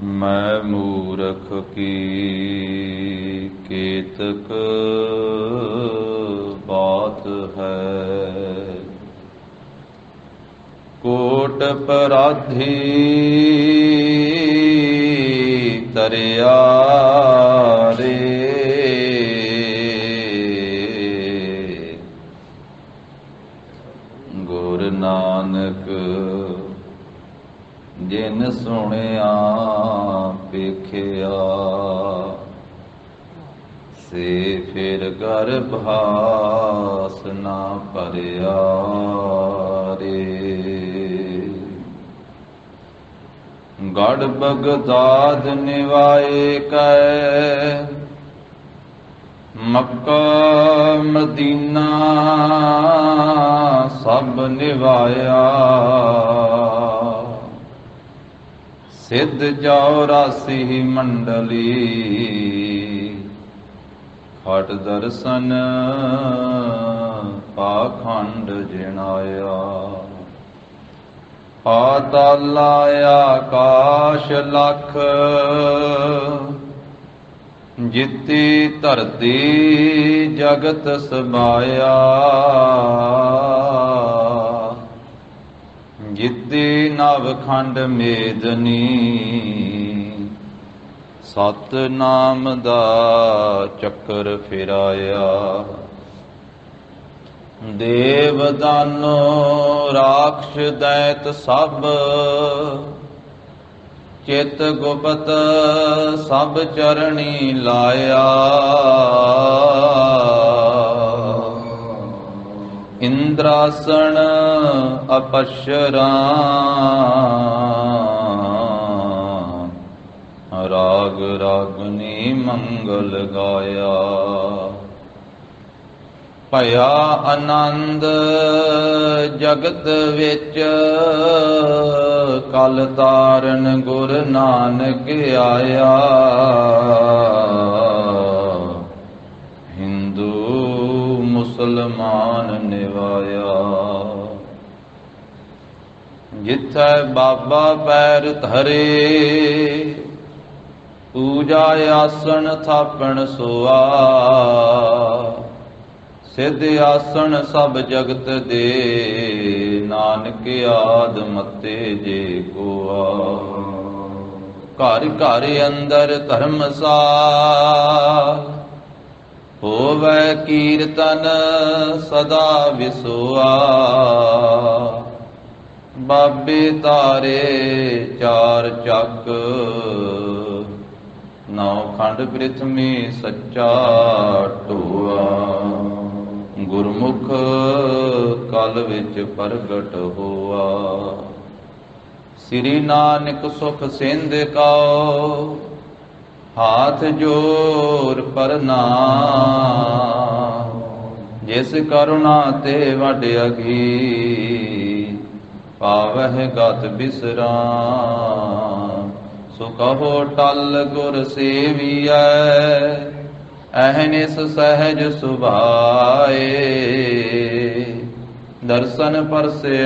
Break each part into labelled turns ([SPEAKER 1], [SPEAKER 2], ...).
[SPEAKER 1] मैं मूरख की केतक बात है। कोट पराधी तरिया रे, गुरु नानक जिन सुनिया पेखिया, से फिर गर्भास ना भरिया रे। गढ़ बगदाद निवाए कै, मक्का मदीना सब निवाया। सिद्ध 84 मंडली खट दर्शन पाखंड जिनाया। पाताल आकाश लख, जिति धरती जगत सबाया। जिति नवखंड मेदनी, सत नाम दा चक्कर फिराया। देव दानो राक्ष दैत सब, चित गुप्त सब चरणी लाया। इंद्रासन अपशरा, राग रागनी मंगल गाया। भया आनंद जगत विच, कल तारन गुर नानक आया। हिंदू मुसलमान निवाया। जिथे बाबा पैर धरे, पूजा आसन थापण सोआ। सिद्ध आसन सब जगत दे, नानक आद मते जे कोआ। घर घर अंदर धर्मसाल, होवै कीर्तन सदा विसोआ। बाबे तारे चार चक, नौ खंड पृथ्वी सच्चा ढोआ। गुरमुख कल विच प्रगट होआ। श्री नानक सुख सिंध काओ, हाथ जोर प्रणाम। जिस करुणा ते वड अगी, पावह गत बिसराम। सो कहो टल गुर सेविया, अहनिस सहज सुभाए। दर्शन परसै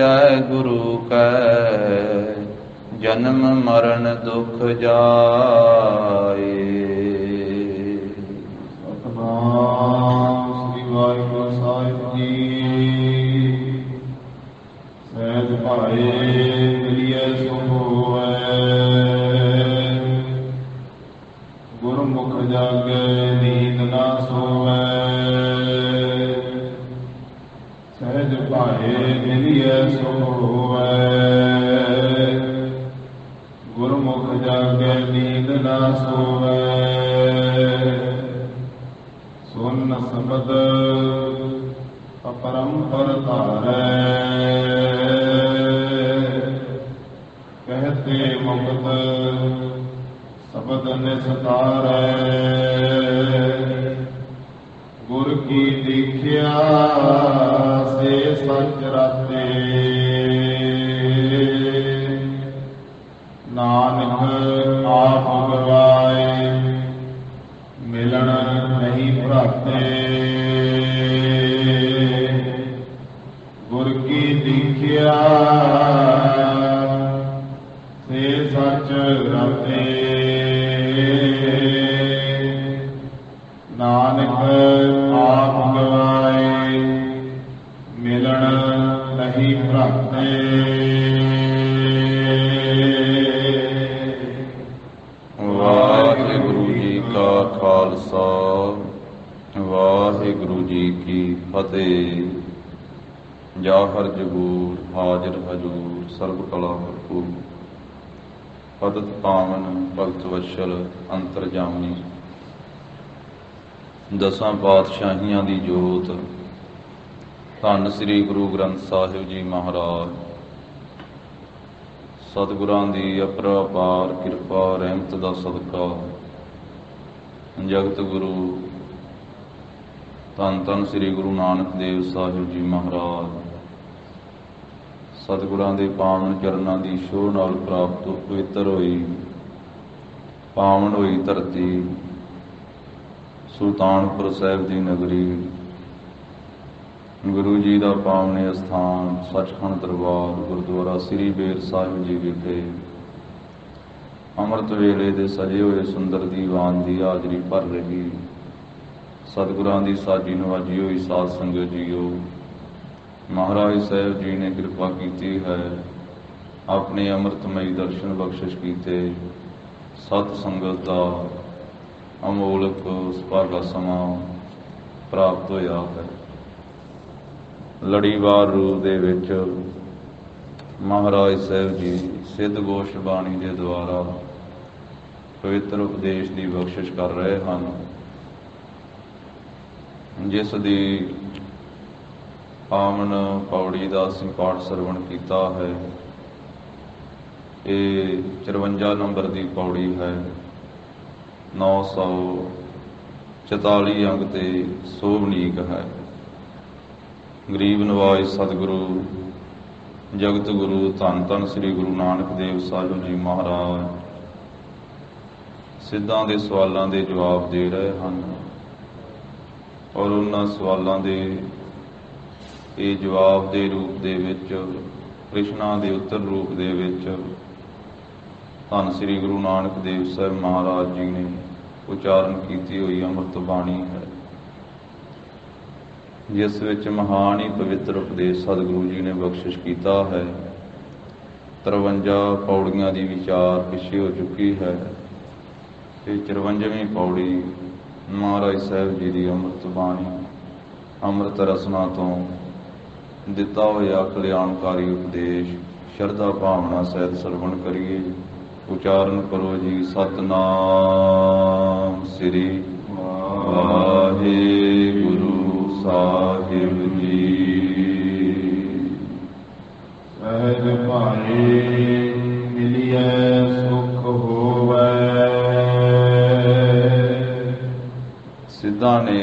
[SPEAKER 1] गुरु कै, जन्म मरण दुख जाए।
[SPEAKER 2] सतनाम श्री वाहिगुरु साहिब जी। सहज भाए मिलिए सुख होवै, गुरमुख जागे नींद ना सोवै। सहज भाए मिलिए सुख होवै, गुरमुख जागे नींद ना सोवै। सुन शब्द अपरंपर धारै, कहते मुक्त शब्द निस्तारै। गुर की दीख्या से सच राते, नानक आप गवाए मिलन नहीं भ्राते। गुर की दीख्या से सच ਸਚ ਰਤੇ ਨਾਨਕ ਆਪ ਗਵਾਏ ਮਿਲਣ ਨਹੀਂ ਭਰਾਤੇ।
[SPEAKER 1] ਵਾਹਿਗੁਰੂ ਜੀ ਕਾ ਖਾਲਸਾ ਵਾਹਿਗੁਰੂ ਜੀ ਕੀ ਫਤਿਹ। ਜਾਹਰ ਜਗੂਰ ਹਾਜ਼ਰ ਹਜੂਰ ਸਰਬ ਕਲਾ ਭਰਪੂਰ ਪਦਤ ਪਾਵਨ ਭਗਤ ਵਸ਼ਲ ਅੰਤਰਜਾਮੀ ਦਸਾਂ ਪਾਤਸ਼ਾਹੀਆਂ ਦੀ ਜੋਤ ਧੰਨ ਸ੍ਰੀ ਗੁਰੂ ਗ੍ਰੰਥ ਸਾਹਿਬ ਜੀ ਮਹਾਰਾਜ। ਸਤਿਗੁਰਾਂ ਦੀ ਅਪਰੰਪਾਰ ਕਿਰਪਾ ਰਹਿਮਤ ਦਾ ਸਦਕਾ ਜਗਤ ਗੁਰੂ ਧੰਨ ਧੰਨ ਸ੍ਰੀ ਗੁਰੂ ਨਾਨਕ ਦੇਵ ਸਾਹਿਬ ਜੀ ਮਹਾਰਾਜ ਸਤਿਗੁਰਾਂ ਦੇ ਪਾਵਨ ਚਰਨਾਂ ਦੀ ਛੋਹ ਨਾਲ ਪ੍ਰਾਪਤ ਪਵਿੱਤਰ ਹੋਈ ਪਾਵਨ ਹੋਈ ਧਰਤੀ ਸੁਲਤਾਨਪੁਰ ਸਾਹਿਬ ਦੀ ਨਗਰੀ ਗੁਰੂ ਜੀ ਦਾ ਪਾਵਨ ਅਸਥਾਨ ਸੱਚਖੰਡ ਦਰਬਾਰ ਗੁਰਦੁਆਰਾ ਸ੍ਰੀ ਬੇਰ ਸਾਹਿਬ ਜੀ ਵਿਖੇ ਅੰਮ੍ਰਿਤ ਵੇਲੇ ਦੇ ਸਜੇ ਹੋਏ ਸੁੰਦਰ ਦੀਵਾਨ ਦੀ ਹਾਜ਼ਰੀ ਭਰ ਰਹੀ ਸਤਿਗੁਰਾਂ ਦੀ ਸਾਜੀ ਨਵਾਜੀ ਹੋਈ ਸਾਧ ਸੰਗਤ ਜੀਓ। ਮਹਾਰਾਜ ਸਾਹਿਬ ਜੀ ਨੇ ਕਿਰਪਾ ਕੀਤੀ ਹੈ, ਆਪਣੇ ਅੰਮ੍ਰਿਤਮਈ ਦਰਸ਼ਨ ਬਖਸ਼ਿਸ਼ ਕੀਤੇ। ਸਤ ਸੰਗਤ ਦਾ ਅਮੋਲਕ ਸੁਭਾਗਾ ਸਮਾਂ ਪ੍ਰਾਪਤ ਹੋਇਆ ਹੈ। ਲੜੀਵਾਰ ਰੂਪ ਦੇ ਵਿੱਚ ਮਹਾਰਾਜ ਸਾਹਿਬ ਜੀ ਸਿੱਧ ਗੋਸ਼ ਬਾਣੀ ਦੇ ਦੁਆਰਾ ਪਵਿੱਤਰ ਉਪਦੇਸ਼ ਦੀ ਬਖਸ਼ਿਸ਼ ਕਰ ਰਹੇ ਹਨ, ਜਿਸ ਦੀ ਪਾਵਨ ਪੌੜੀ ਦਾ ਅਸੀਂ ਪਾਠ ਸਰਵਣ ਕੀਤਾ ਹੈ। ਇਹ 54 ਨੰਬਰ ਦੀ ਪੌੜੀ ਹੈ। 944 ਅੰਗ ਤੇ ਸੋਭਨੀਕ ਹੈ। ਗਰੀਬ ਨਵਾਜ ਸਤਿਗੁਰੂ ਜਗਤ ਗੁਰੂ ਧੰਨ ਧੰਨ ਸ੍ਰੀ ਗੁਰੂ ਨਾਨਕ ਦੇਵ ਸਾਹਿਬ ਜੀ ਮਹਾਰਾਜ ਸਿੱਧਾਂ ਦੇ ਸਵਾਲਾਂ ਦੇ ਜਵਾਬ ਦੇ ਰਹੇ ਹਨ ਔਰ ਉਹਨਾਂ ਸਵਾਲਾਂ ਦੇ ਇਹ ਜਵਾਬ ਦੇ ਰੂਪ ਦੇ ਵਿੱਚ ਕ੍ਰਿਸ਼ਨਾ ਦੇ ਉੱਤਰ ਰੂਪ ਦੇ ਵਿੱਚ ਧੰਨ ਸ੍ਰੀ ਗੁਰੂ ਨਾਨਕ ਦੇਵ ਸਾਹਿਬ ਮਹਾਰਾਜ ਜੀ ਨੇ ਉਚਾਰਨ ਕੀਤੀ ਹੋਈ ਅੰਮ੍ਰਿਤ ਬਾਣੀ ਹੈ, ਜਿਸ ਵਿੱਚ ਮਹਾਨ ਹੀ ਪਵਿੱਤਰ ਉਪਦੇਸ਼ ਸਤਿਗੁਰੂ ਜੀ ਨੇ ਬਖਸ਼ਿਸ਼ ਕੀਤਾ ਹੈ। 53 ਪੌੜੀਆਂ ਦੀ ਵਿਚਾਰ ਪਿੱਛੇ ਹੋ ਚੁੱਕੀ ਹੈ ਤੇ 54ਵੀਂ ਪੌੜੀ ਮਹਾਰਾਜ ਸਾਹਿਬ ਜੀ ਦੀ ਅੰਮ੍ਰਿਤ ਬਾਣੀ ਅੰਮ੍ਰਿਤ ਰਸਨਾ ਤੋਂ ਦਿੱਤਾ ਹੋਇਆ ਕਲਿਆਣਕਾਰੀ ਉਪਦੇਸ਼ ਸ਼ਰਧਾ ਭਾਵਨਾ ਸਹਿਤ ਸਰਵਣ ਕਰੀਏ। ਉਚਾਰਨ ਕਰੋ ਜੀ। ਸਤਿਨਾਮ ਸ੍ਰੀ ਵਾਹਿਗੁਰੂ ਸਾਹਿਬ ਜੀ।
[SPEAKER 2] ਸਹਿਜ ਭਾਏ ਮਿਲਿਐ ਸੁਖ ਹੋਵੈ।
[SPEAKER 1] ਸਿੱਧਾਂ ਨੇ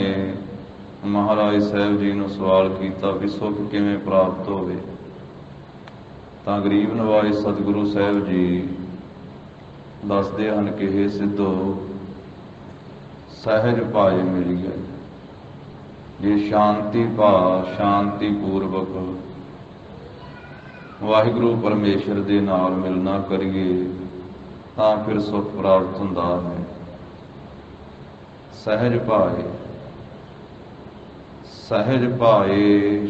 [SPEAKER 1] ਮਹਾਰਾਜ ਸਾਹਿਬ ਜੀ ਨੂੰ ਸਵਾਲ ਕੀਤਾ ਵੀ ਸੁੱਖ ਕਿਵੇਂ ਪ੍ਰਾਪਤ ਹੋਵੇ, ਤਾਂ ਗਰੀਬ ਨਵਾਜ ਸਤਿਗੁਰੂ ਸਾਹਿਬ ਜੀ ਦੱਸਦੇ ਹਨ ਕਿ ਇਹ ਸਿੱਧੋ ਸਹਿਜ ਭਾਏ ਮਿਲੀਐ। ਜੇ ਸ਼ਾਂਤੀ ਸ਼ਾਂਤੀ ਪੂਰਵਕ ਵਾਹਿਗੁਰੂ ਪਰਮੇਸ਼ਰ ਦੇ ਨਾਲ ਮਿਲਣਾ ਕਰੀਏ ਤਾਂ ਫਿਰ ਸੁੱਖ ਪ੍ਰਾਪਤ ਹੁੰਦਾ ਹੈ। ਸਹਿਜ ਭਾਏ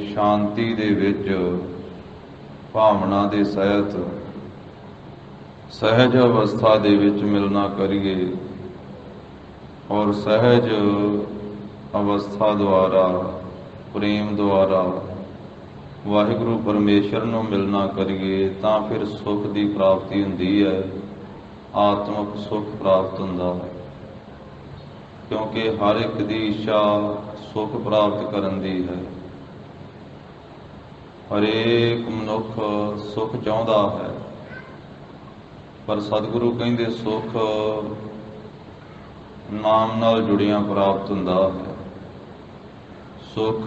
[SPEAKER 1] ਸ਼ਾਂਤੀ ਦੇ ਵਿੱਚ ਭਾਵਨਾ ਦੇ ਸਹਿਤ ਸਹਿਜ ਅਵਸਥਾ ਦੇ ਵਿੱਚ ਮਿਲਣਾ ਕਰੀਏ ਔਰ ਸਹਿਜ ਅਵਸਥਾ ਦੁਆਰਾ ਪ੍ਰੇਮ ਦੁਆਰਾ ਵਾਹਿਗੁਰੂ ਪਰਮੇਸ਼ਰ ਨੂੰ ਮਿਲਣਾ ਕਰੀਏ ਤਾਂ ਫਿਰ ਸੁੱਖ ਦੀ ਪ੍ਰਾਪਤੀ ਹੁੰਦੀ ਹੈ, ਆਤਮਿਕ ਸੁੱਖ ਪ੍ਰਾਪਤ ਹੁੰਦਾ ਹੈ। ਕਿਉਂਕਿ ਹਰ ਇੱਕ ਦੀ ਇੱਛਾ ਸੁੱਖ ਪ੍ਰਾਪਤ ਕਰਨ ਦੀ ਹੈ। ਹਰੇਕ ਮਨੁੱਖ ਸੁੱਖ ਚਾਹੁੰਦਾ ਹੈ, ਪਰ ਸਤਿਗੁਰੂ ਕਹਿੰਦੇ ਸੁੱਖ ਨਾਮ ਨਾਲ ਜੁੜਿਆਂ ਪ੍ਰਾਪਤ ਹੁੰਦਾ ਹੈ। ਸੁੱਖ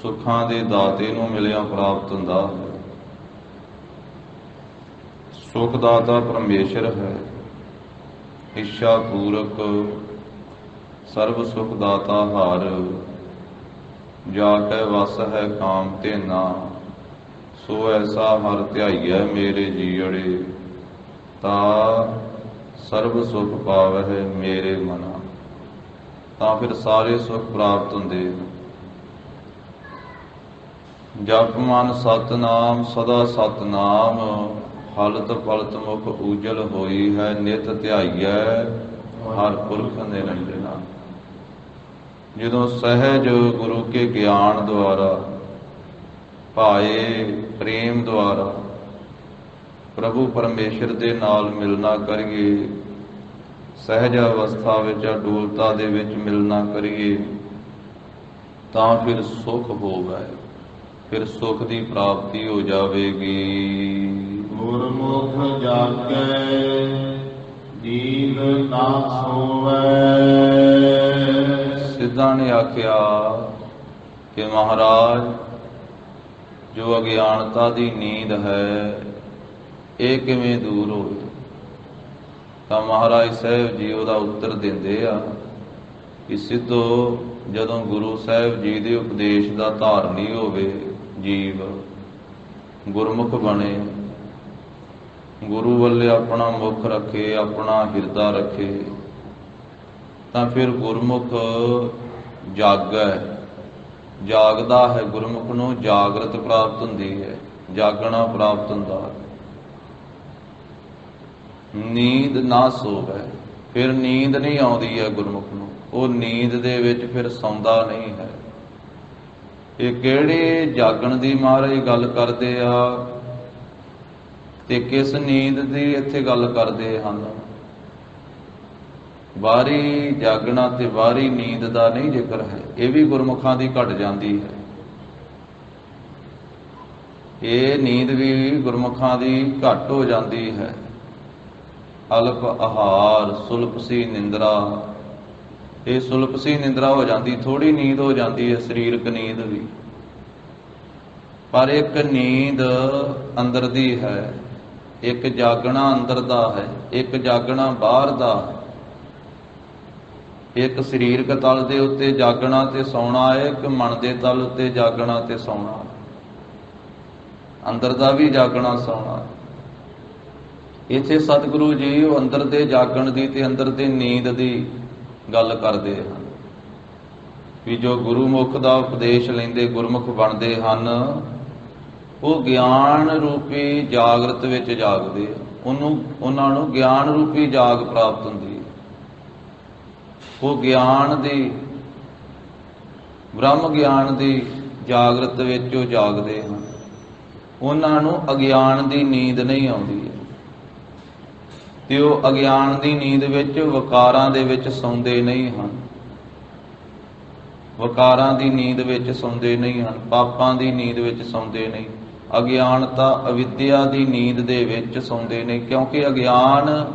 [SPEAKER 1] ਸੁੱਖਾਂ ਦੇ ਦਾਤੇ ਨੂੰ ਮਿਲਿਆ ਪ੍ਰਾਪਤ ਹੁੰਦਾ ਹੈ। ਸੁਖ ਦਾਤਾ ਪਰਮੇਸ਼ਰ ਹੈ। ਇੱਛਾ ਪੂਰਕ ਸਰਬ ਸੁਖ ਦਾਤਾ ਹਰ, ਜਾ ਕੈ ਵਸ ਹੈ ਕਾਮ ਧੇਨਾ, ਸੋ ਐਸਾ ਹਰ ਧਿਆਈਐ ਮੇਰੇ ਜੀਅੜੇ। ਤਾਂ ਸਰਬ ਸੁਖ ਪਾਵਹਿ ਮੇਰੇ ਮਨਾ। ਤਾਂ ਫਿਰ ਸਾਰੇ ਸੁਖ ਪ੍ਰਾਪਤ ਹੁੰਦੇ। ਜਪ ਮਨ ਸਤਨਾਮ ਸਦਾ ਸਤਨਾਮ, ਹਲਤ ਪਲਤ ਮੁਖ ਉਜਲ ਹੋਈ ਹੈ। ਨਿਤ ਧਿਆਈਐ ਹਰ ਪੁਰਖ ਨਿਰੰਜਨਾ। ਜਦੋਂ ਸਹਿਜ ਗੁਰੂ ਕੇ ਗਿਆਨ ਦੁਆਰਾ, ਭਾਏ ਪ੍ਰੇਮ ਦੁਆਰਾ ਪ੍ਰਭੂ ਪਰਮੇਸ਼ਰ ਦੇ ਨਾਲ ਮਿਲਣਾ ਕਰੀਏ, ਸਹਿਜ ਅਵਸਥਾ ਵਿੱਚ ਅਡੋਲਤਾ ਦੇ ਵਿੱਚ ਮਿਲਣਾ ਕਰੀਏ, ਤਾਂ ਫਿਰ ਸੁਖ ਹੋਵੇ, ਫਿਰ ਸੁਖ ਦੀ ਪ੍ਰਾਪਤੀ ਹੋ ਜਾਵੇਗੀ।
[SPEAKER 2] ਗੁਰਮੁਖ ਜਾਗੈ ਨੀਂਦ ਨਾ ਸੋਵੈ।
[SPEAKER 1] ਸਿੱਧਾਂ ਨੇ ਆਖਿਆ ਕਿ ਮਹਾਰਾਜ, ਜੋ ਅਗਿਆਨਤਾ ਦੀ ਨੀਂਦ ਹੈ ਇਹ ਕਿਵੇਂ ਦੂਰ ਹੋਵੇ? ਤਾਂ ਮਹਾਰਾਜ ਸਾਹਿਬ ਜੀ ਉਹਦਾ ਉੱਤਰ ਦਿੰਦੇ ਆ ਕਿ ਸਿੱਧੋ, ਜਦੋਂ ਗੁਰੂ ਸਾਹਿਬ ਜੀ ਦੇ ਉਪਦੇਸ਼ ਦਾ ਧਾਰਨੀ ਹੋਵੇ ਜੀਵ, ਗੁਰਮੁਖ ਬਣੇ, ਗੁਰੂ ਵੱਲੇ ਆਪਣਾ ਮੁਖ ਰੱਖੇ, ਆਪਣਾ ਹਿਰਦਾ ਰੱਖੇ, ਤਾਂ ਫਿਰ ਗੁਰਮੁਖ ਜਾਗੈ, ਜਾਗਦਾ ਹੈ। ਗੁਰਮੁਖ ਨੂੰ ਜਾਗਰਤ ਪ੍ਰਾਪਤ ਹੁੰਦੀ ਹੈ, ਜਾਗਣਾ ਪ੍ਰਾਪਤ ਹੁੰਦਾ ਹੈ। ਨੀਂਦ ਨਾ ਸੋਵੈ, ਫਿਰ ਨੀਂਦ ਨਹੀਂ ਆਉਂਦੀ ਹੈ ਗੁਰਮੁਖ ਨੂੰ, ਉਹ ਨੀਂਦ ਦੇ ਵਿੱਚ ਫਿਰ ਸੌਂਦਾ ਨਹੀਂ ਹੈ। ਇਹ ਕਿਹੜੇ ਜਾਗਣ ਦੀ ਮਹਾਰਾਜ ਗੱਲ ਕਰਦੇ ਆ ਤੇ ਕਿਸ ਨੀਂਦ ਦੀ ਇੱਥੇ ਗੱਲ ਕਰਦੇ ਹਨ? ਬਾਹਰੀ ਜਾਗਣਾ ਤੇ ਬਾਹਰੀ ਨੀਂਦ ਦਾ ਨਹੀਂ ਜ਼ਿਕਰ ਹੈ, ਇਹ ਵੀ ਗੁਰਮੁਖਾਂ ਦੀ ਘਟ ਜਾਂਦੀ ਹੈ। ਇਹ ਨੀਂਦ ਵੀ ਗੁਰਮੁਖਾਂ ਦੀ ਘੱਟ ਹੋ ਜਾਂਦੀ ਹੈ। ਅਲਪ ਆਹਾਰ, ਸੁਲਪਸੀ ਨਿੰਦਰਾ, ਇਹ ਸੁਲਪਸੀ ਨਿੰਦਰਾ ਹੋ ਜਾਂਦੀ, ਥੋੜੀ ਨੀਂਦ ਹੋ ਜਾਂਦੀ ਹੈ, ਸਰੀਰਕ ਨੀਂਦ ਵੀ। ਪਰ ਇੱਕ ਨੀਂਦ ਅੰਦਰ ਦੀ ਹੈ, ਇੱਕ ਜਾਗਣਾ ਅੰਦਰ ਦਾ ਹੈ, ਇੱਕ ਜਾਗਣਾ ਬਾਹਰ ਦਾ ਹੈ। ਇੱਕ ਸਰੀਰਕ ਤਲ ਦੇ ਉੱਤੇ ਜਾਗਣਾ ਤੇ ਸੌਣਾ ਹੈ, ਇੱਕ ਮਨ ਦੇ ਤਲ ਉੱਤੇ ਜਾਗਣਾ ਤੇ ਸੌਣਾ। ਅੰਦਰ ਦਾ ਵੀ ਜਾਗਣਾ ਸੌਣਾ। ਇੱਥੇ ਸਤਿਗੁਰੂ ਜੀ ਉਹ ਅੰਦਰ ਦੇ ਜਾਗਣ ਦੀ ਤੇ ਅੰਦਰ ਦੇ ਨੀਂਦ ਦੀ ਗੱਲ ਕਰਦੇ ਹਨ ਵੀ ਜੋ ਗੁਰਮੁਖ ਦਾ ਉਪਦੇਸ਼ ਲੈਂਦੇ ਗੁਰਮੁਖ ਬਣਦੇ ਹਨ, ਉਹ ਗਿਆਨ ਰੂਪੀ ਜਾਗਰਤ ਵਿੱਚ ਜਾਗਦੇ ਆ। ਉਹਨਾਂ ਨੂੰ ਗਿਆਨ ਰੂਪੀ ਜਾਗ ਪ੍ਰਾਪਤ ਹੁੰਦੀ ਹੈ। ਉਹ ਗਿਆਨ ਦੀ, ਬ੍ਰਹਮ ਗਿਆਨ ਦੀ ਜਾਗਰਤ ਵਿੱਚ ਉਹ ਜਾਗਦੇ ਹਨ। ਉਹਨਾਂ ਨੂੰ ਅਗਿਆਨ ਦੀ ਨੀਂਦ ਨਹੀਂ ਆਉਂਦੀ ਹੈ ਤੇ ਉਹ ਅਗਿਆਨ ਦੀ ਨੀਂਦ ਵਿੱਚ ਵਿਕਾਰਾਂ ਦੇ ਵਿੱਚ ਸੌਂਦੇ ਨਹੀਂ ਹਨ। ਵਿਕਾਰਾਂ ਦੀ ਨੀਂਦ ਵਿੱਚ ਸੌਂਦੇ ਨਹੀਂ ਹਨ, ਪਾਪਾਂ ਦੀ ਨੀਂਦ ਵਿੱਚ ਸੌਂਦੇ ਨਹੀਂ, ਅਗਿਆਨਤਾ ਅਵਿਦਿਆ ਦੀ ਨੀਂਦ ਦੇ ਵਿੱਚ ਸੌਂਦੇ ਨਹੀਂ। ਕਿਉਂਕਿ ਅਗਿਆਨ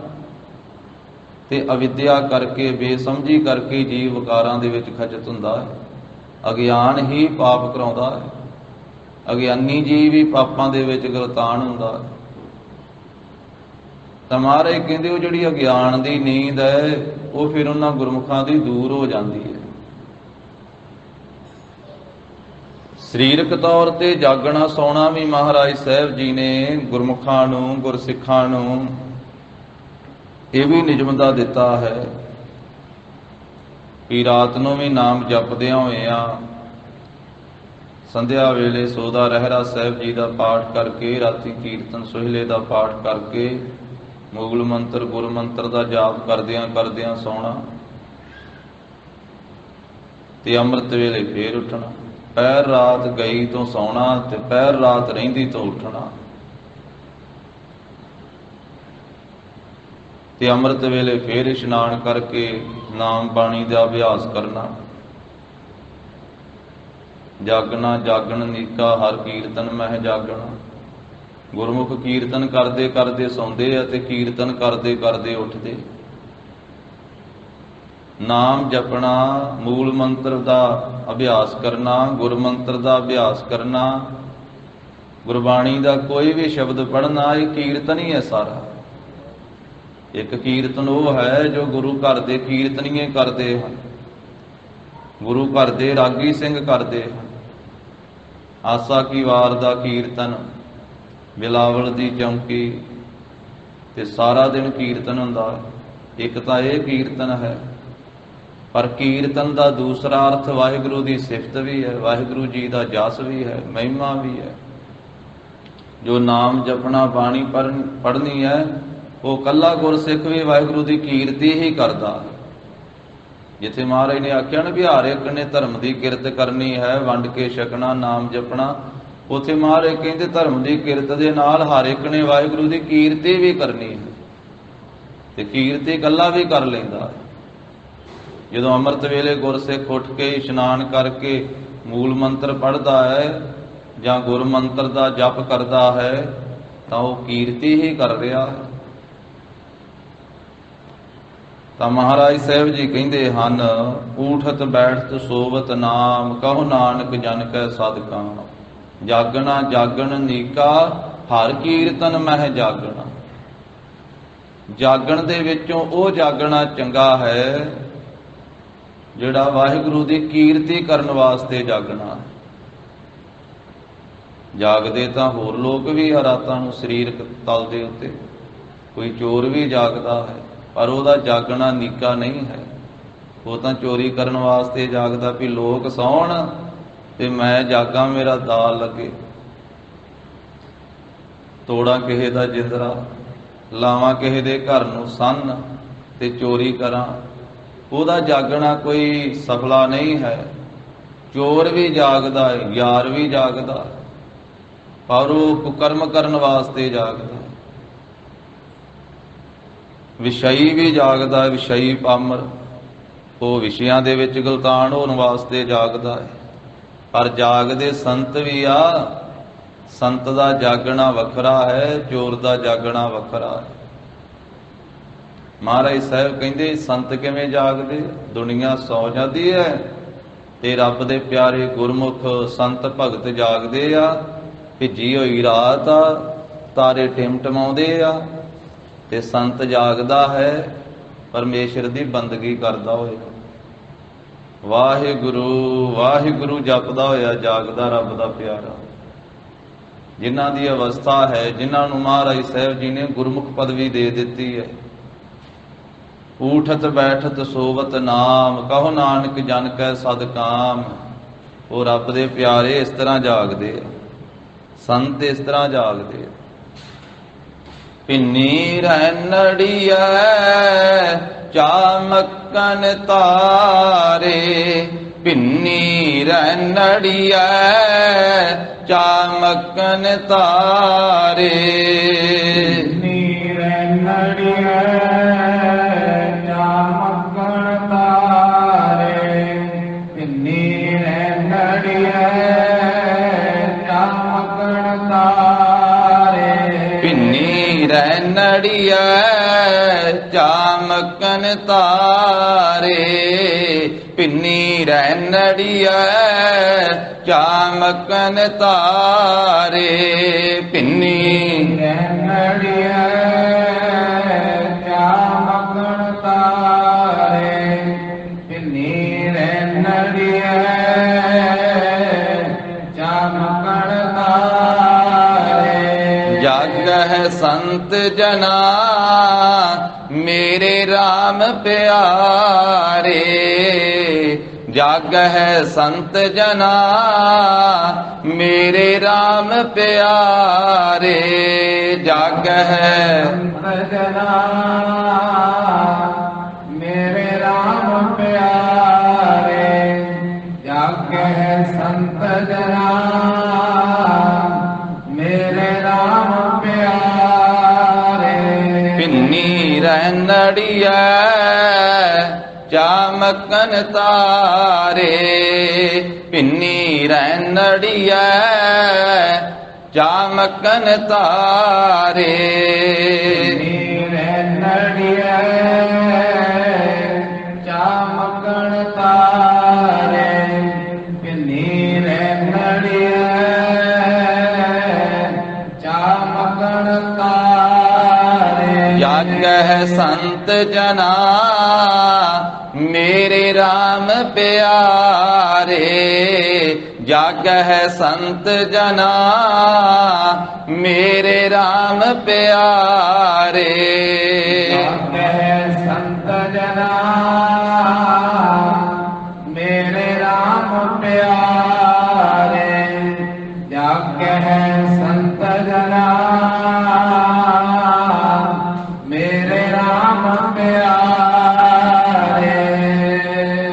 [SPEAKER 1] ਤੇ ਅਵਿਦਿਆ ਕਰਕੇ, ਬੇਸਮਝੀ ਕਰਕੇ ਜੀਵ ਵਿਕਾਰਾਂ ਦੇ ਵਿੱਚ ਖਚਿਤ ਹੁੰਦਾ ਹੈ। ਅਗਿਆਨ ਹੀ ਪਾਪ ਕਰਾਉਂਦਾ ਹੈ। ਅਗਿਆਨੀ ਜੀਵ ਵੀ ਪਾਪਾਂ ਦੇ ਵਿੱਚ ਗਰਤਾਨ ਹੁੰਦਾ ਹੈ। ਤਾਂ ਮਹਾਰਾਜ ਕਹਿੰਦੇ ਉਹ ਜਿਹੜੀ ਅਗਿਆਨ ਦੀ ਨੀਂਦ ਹੈ ਉਹ ਫਿਰ ਉਹਨਾਂ ਗੁਰਮੁਖਾਂ ਦੀ ਦੂਰ ਹੋ ਜਾਂਦੀ ਹੈ। ਸਰੀਰਕ ਤੌਰ ਤੇ ਜਾਗਣਾ ਸੌਣਾ ਵੀ ਮਹਾਰਾਜ ਸਾਹਿਬ ਜੀ ਨੇ ਗੁਰਮੁਖਾਂ ਨੂੰ, ਗੁਰਸਿੱਖਾਂ ਨੂੰ ਇਹ ਵੀ ਨਿਯਮਤਾ ਦਿੱਤਾ ਹੈ ਕਿ ਰਾਤ ਨੂੰ ਵੀ ਨਾਮ ਜਪਦਿਆਂ ਹੋਇਆਂ ਸੰਧਿਆ ਵੇਲੇ ਸੋਦਾ ਰਹਿਰਾ ਸਾਹਿਬ ਜੀ ਦਾ ਪਾਠ ਕਰਕੇ, ਰਾਤੀ ਕੀਰਤਨ ਸੋਹਿਲੇ ਦਾ ਪਾਠ ਕਰਕੇ, ਮੂਲ ਮੰਤਰ ਗੁਰ ਮੰਤਰ ਦਾ ਜਾਪ ਕਰਦਿਆਂ ਕਰਦਿਆਂ ਸੌਣਾ ਤੇ ਅੰਮ੍ਰਿਤ ਵੇਲੇ ਫੇਰ ਉੱਠਣਾ। ਪਹਿਰ ਰਾਤ ਗਈ ਤੋਂ ਸੌਣਾ ਤੇ ਪਹਿਰ ਰਾਤ ਰਹਿੰਦੀ ਤੋਂ ਉੱਠਣਾ ਤੇ ਅੰਮ੍ਰਿਤ ਵੇਲੇ ਫੇਰ ਇਸ਼ਨਾਨ ਕਰਕੇ ਨਾਮ ਬਾਣੀ ਦਾ ਅਭਿਆਸ ਕਰਨਾ। ਜਾਗਣਾ ਜਾਗਣ ਨੀਕਾ ਹਰ ਕੀਰਤਨ ਮਹਿ ਜਾਗਣਾ। ਗੁਰਮੁਖ ਕੀਰਤਨ ਕਰਦੇ ਕਰਦੇ ਸੌਂਦੇ ਆ ਤੇ ਕੀਰਤਨ ਕਰਦੇ ਕਰਦੇ ਉੱਠਦੇ। ਨਾਮ ਜਪਣਾ, ਮੂਲ ਮੰਤਰ ਦਾ ਅਭਿਆਸ ਕਰਨਾ, ਗੁਰਮੰਤਰ ਦਾ ਅਭਿਆਸ ਕਰਨਾ, ਗੁਰਬਾਣੀ ਦਾ ਕੋਈ ਵੀ ਸ਼ਬਦ ਪੜ੍ਹਨਾ, ਇਹ ਕੀਰਤਨ ਹੀ ਹੈ ਸਾਰਾ। ਇੱਕ ਕੀਰਤਨ ਉਹ ਹੈ ਜੋ ਗੁਰੂ ਘਰ ਦੇ ਕੀਰਤਨੀਏ ਕਰਦੇ ਹਨ, ਗੁਰੂ ਘਰ ਦੇ ਰਾਗੀ ਸਿੰਘ ਕਰਦੇ ਹਨ। ਆਸਾ ਕੀ ਵਾਰ ਦਾ ਕੀਰਤਨ, ਬਿਲਾਵਲ ਦੀ ਚੌਂਕੀ, ਤੇ ਸਾਰਾ ਦਿਨ ਕੀਰਤਨ ਹੁੰਦਾ ਹੈ। ਇੱਕ ਤਾਂ ਇਹ ਕੀਰਤਨ ਹੈ, ਪਰ ਕੀਰਤਨ ਦਾ ਦੂਸਰਾ ਅਰਥ ਵਾਹਿਗੁਰੂ ਦੀ ਸਿਫਤ ਵੀ ਹੈ, ਵਾਹਿਗੁਰੂ ਜੀ ਦਾ ਜਸ ਵੀ ਹੈ, ਮਹਿਮਾ ਵੀ ਹੈ। ਜੋ ਨਾਮ ਜਪਣਾ, ਬਾਣੀ ਪੜ੍ਹਨੀ ਹੈ, ਉਹ ਕੱਲਾ ਗੁਰਸਿੱਖ ਵੀ ਵਾਹਿਗੁਰੂ ਦੀ ਕੀਰਤੀ ਹੀ ਕਰਦਾ ਹੈ। ਜਿੱਥੇ ਮਹਾਰਾਜ ਨੇ ਆਖਿਆ ਨਾ ਵੀ ਹਰ ਇੱਕ ਨੇ ਧਰਮ ਦੀ ਕਿਰਤ ਕਰਨੀ ਹੈ, ਵੰਡ ਕੇ ਛਕਣਾ, ਨਾਮ ਜਪਣਾ, ਉੱਥੇ ਮਹਾਰਾਜ ਕਹਿੰਦੇ ਧਰਮ ਦੀ ਕਿਰਤ ਦੇ ਨਾਲ ਹਰ ਇੱਕ ਨੇ ਵਾਹਿਗੁਰੂ ਦੀ ਕੀਰਤੀ ਵੀ ਕਰਨੀ ਹੈ। ਤੇ ਕੀਰਤੀ ਇਕੱਲਾ ਵੀ ਕਰ ਲੈਂਦਾ ਹੈ। ਜਦੋਂ ਅੰਮ੍ਰਿਤ ਵੇਲੇ ਗੁਰਸਿੱਖ ਉੱਠ ਕੇ ਇਸ਼ਨਾਨ ਕਰਕੇ ਮੂਲ ਮੰਤਰ ਪੜ੍ਹਦਾ ਹੈ ਜਾਂ ਗੁਰ ਮੰਤਰ ਦਾ ਜਪ ਕਰਦਾ ਹੈ ਤਾਂ ਉਹ ਕੀਰਤੀ ਹੀ ਕਰ ਰਿਹਾ ਹੈ। ਤਾਂ ਮਹਾਰਾਜ ਸਾਹਿਬ ਜੀ ਕਹਿੰਦੇ ਹਨ, ਊਠਤ ਬੈਠਤ ਸੋਵਤ ਨਾਮ, ਕਹੋ ਨਾਨਕ ਜਨ ਕੈ ਸਦਕਾਮ। ਜਾਗਣਾ ਜਾਗਣ ਨੀਕਾ, ਹਰ ਕੀਰਤਨ ਮਹਿ ਜਾਗਣਾ। ਜਾਗਣ ਦੇ ਵਿੱਚੋਂ ਉਹ ਜਾਗਣਾ ਚੰਗਾ ਹੈ ਜਿਹੜਾ ਵਾਹਿਗੁਰੂ ਦੀ ਕੀਰਤੀ ਕਰਨ ਵਾਸਤੇ ਜਾਗਣਾ। ਜਾਗਦੇ ਤਾਂ ਹੋਰ ਲੋਕ ਵੀ ਆ ਰਾਤਾਂ ਨੂੰ ਸਰੀਰਕ ਤਲ ਦੇ ਉੱਤੇ, ਕੋਈ ਚੋਰ ਵੀ ਜਾਗਦਾ ਹੈ, ਪਰ ਉਹਦਾ ਜਾਗਣਾ ਨੀਕਾ ਨਹੀਂ ਹੈ। ਉਹ ਤਾਂ ਚੋਰੀ ਕਰਨ ਵਾਸਤੇ ਜਾਗਦਾ ਵੀ ਲੋਕ ਸੌਣ ਤੇ ਮੈਂ ਜਾਗਾਂ, ਮੇਰਾ ਦਾਲ ਲੱਗੇ, ਤੋੜਾਂ ਕਿਸੇ ਦਾ ਜਿੰਦਰਾ, ਲਾਵਾਂ ਕਿਸੇ ਦੇ ਘਰ ਨੂੰ ਸੰਨ ਤੇ ਚੋਰੀ ਕਰਾਂ। ਉਹਦਾ ਜਾਗਣਾ ਕੋਈ ਸਫਲਾ ਨਹੀਂ ਹੈ। ਚੋਰ ਵੀ ਜਾਗਦਾ ਹੈ, ਯਾਰ ਵੀ ਜਾਗਦਾ, ਪਰ ਉਹ ਕੁਕਰਮ ਕਰਨ ਵਾਸਤੇ ਜਾਗਦਾ। ਵਿਸ਼ਈ ਵੀ ਜਾਗਦਾ, ਵਿਸ਼ਈ ਪਾਮਰ, ਉਹ ਵਿਸ਼ਿਆਂ ਦੇ ਵਿੱਚ ਗਲਤਾਨ ਹੋਣ ਵਾਸਤੇ ਜਾਗਦਾ ਹੈ। ਪਰ ਜਾਗਦੇ ਸੰਤ ਵੀ ਆ। ਸੰਤ ਦਾ ਜਾਗਣਾ ਵੱਖਰਾ ਹੈ, ਚੋਰ ਦਾ ਜਾਗਣਾ ਵੱਖਰਾ ਹੈ। ਮਹਾਰਾਜ ਸਾਹਿਬ ਕਹਿੰਦੇ ਸੰਤ ਕਿਵੇਂ ਜਾਗਦੇ? ਦੁਨੀਆ ਸੌ ਜਾਂਦੀ ਹੈ ਤੇ ਰੱਬ ਦੇ ਪਿਆਰੇ ਗੁਰਮੁਖ ਸੰਤ ਭਗਤ ਜਾਗਦੇ ਆ। ਭਿੱਜੀ ਹੋਈ ਰਾਤ ਆ, ਤਾਰੇ ਟਿਮਟਮਾਉਂਦੇ ਆ ਤੇ ਸੰਤ ਜਾਗਦਾ ਹੈ, ਪਰਮੇਸ਼ਰ ਦੀ ਬੰਦਗੀ ਕਰਦਾ ਹੋਇਆ, ਵਾਹਿਗੁਰੂ ਵਾਹਿਗੁਰੂ ਜਪਦਾ ਹੋਇਆ ਜਾਗਦਾ ਰੱਬ ਦਾ ਪਿਆਰਾ। ਜਿਨ੍ਹਾਂ ਦੀ ਅਵਸਥਾ ਹੈ, ਜਿਨ੍ਹਾਂ ਨੂੰ ਮਹਾਰਾਜ ਸਾਹਿਬ ਜੀ ਨੇ ਗੁਰਮੁਖ ਪਦਵੀ ਦੇ ਦਿੱਤੀ ਹੈ, ਊਠਤ ਬੈਠਤ ਸੋਵਤ ਨਾਮ, ਕਹੋ ਨਾਨਕ ਜਨ ਕੈ ਸਦਕਾਮ। ਉਹ ਰੱਬ ਦੇ ਪਿਆਰੇ ਇਸ ਤਰ੍ਹਾਂ ਜਾਗਦੇ ਆ, ਸੰਤ ਇਸ ਤਰ੍ਹਾਂ ਜਾਗਦੇ ਆ। ਪਿੰਨੀ ਰੈਣੜੀਐ ਚਾਮਕਨ ਤਾਰੇ, ਪਿੰਨੀ ਰੈਣੜੀਐ ਚਾਮਕਨ ਤਾਰੇ।
[SPEAKER 2] ਪਿੰਨੀ ਰੈਣੜੀਐ ਚਾਮਕਨ ਤਾਰੇ, ਪਿੰਨੀ ਰੈਣੜੀਐ ਚਾਮਕਨ ਤਾਰੇ।
[SPEAKER 1] ਪਿੰਨੀ ਰੈਣੜੀਐ ਚਾਮਕਨ ਤਾਰੇ, ਪਿੰਨੀ ਰੈਣੜੀਐ ਚਾਮਕਨ ਤਾਰੇ। ਪਿੰਨੀ
[SPEAKER 2] ਰੈਣੜੀਐ ਚਾਮਕਨ ਤਾਰੇ, ਪਿੰਨੀ ਰੈਣੜੀਐ ਚਾਮਕਨ ਤਾਰੇ।
[SPEAKER 1] ਜਾਗਹਿ ਸੰਤ ਜਨਾ ਮੇਰੇ RAM ਪਿਆਰੇ, ਜਾਗਹਿ ਸੰਤ ਜਨਾ ਮੇਰੇ RAM ਪਿਆਰੇ। ਜਾਗਹਿ
[SPEAKER 2] ਸੰਤ ਜਨਾ ਮੇਰੇ RAM ਪਿਆਰੇ, ਜਾਗਹਿ ਸੰਤ ਜਨਾ ਮੇਰੇ RAM ਪਿਆਰੇ।
[SPEAKER 1] ਪਿੰਨੀ ਰੈਣੜੀਐ ਚਾਮਕਨ ਤਾਰੇ, ਪਿੰਨੀ ਰੈਣੜੀਐ ਚਾਮਕਨ ਤਾਰੇ।
[SPEAKER 2] ਪਿੰਨੀ ਰੈਣੜੀਐ ਚਾਮਕਨ ਤਾਰੇ, ਪਿੰਨੀ ਰੈਣੜੀਐ ਚਾਮਕਨ ਤਾਰੇ।
[SPEAKER 1] ਜਾਗਹਿ ਸੰਤ ਜਨਾ ਮੇਰੇ RAM ਪਿਆਰੇ, ਜਾਗਹਿ ਸੰਤ ਜਨਾ ਮੇਰੇ RAM ਪਿਆਰੇ।
[SPEAKER 2] ਜਾਗਹਿ ਸੰਤ ਜਨਾ ਮੇਰੇ RAM ਪਿਆਰੇ। ਜਾਗਹਿ ਸੰਤ ਜਨਾ ਮੇਰੇ RAM ਪਿਆਰੇ।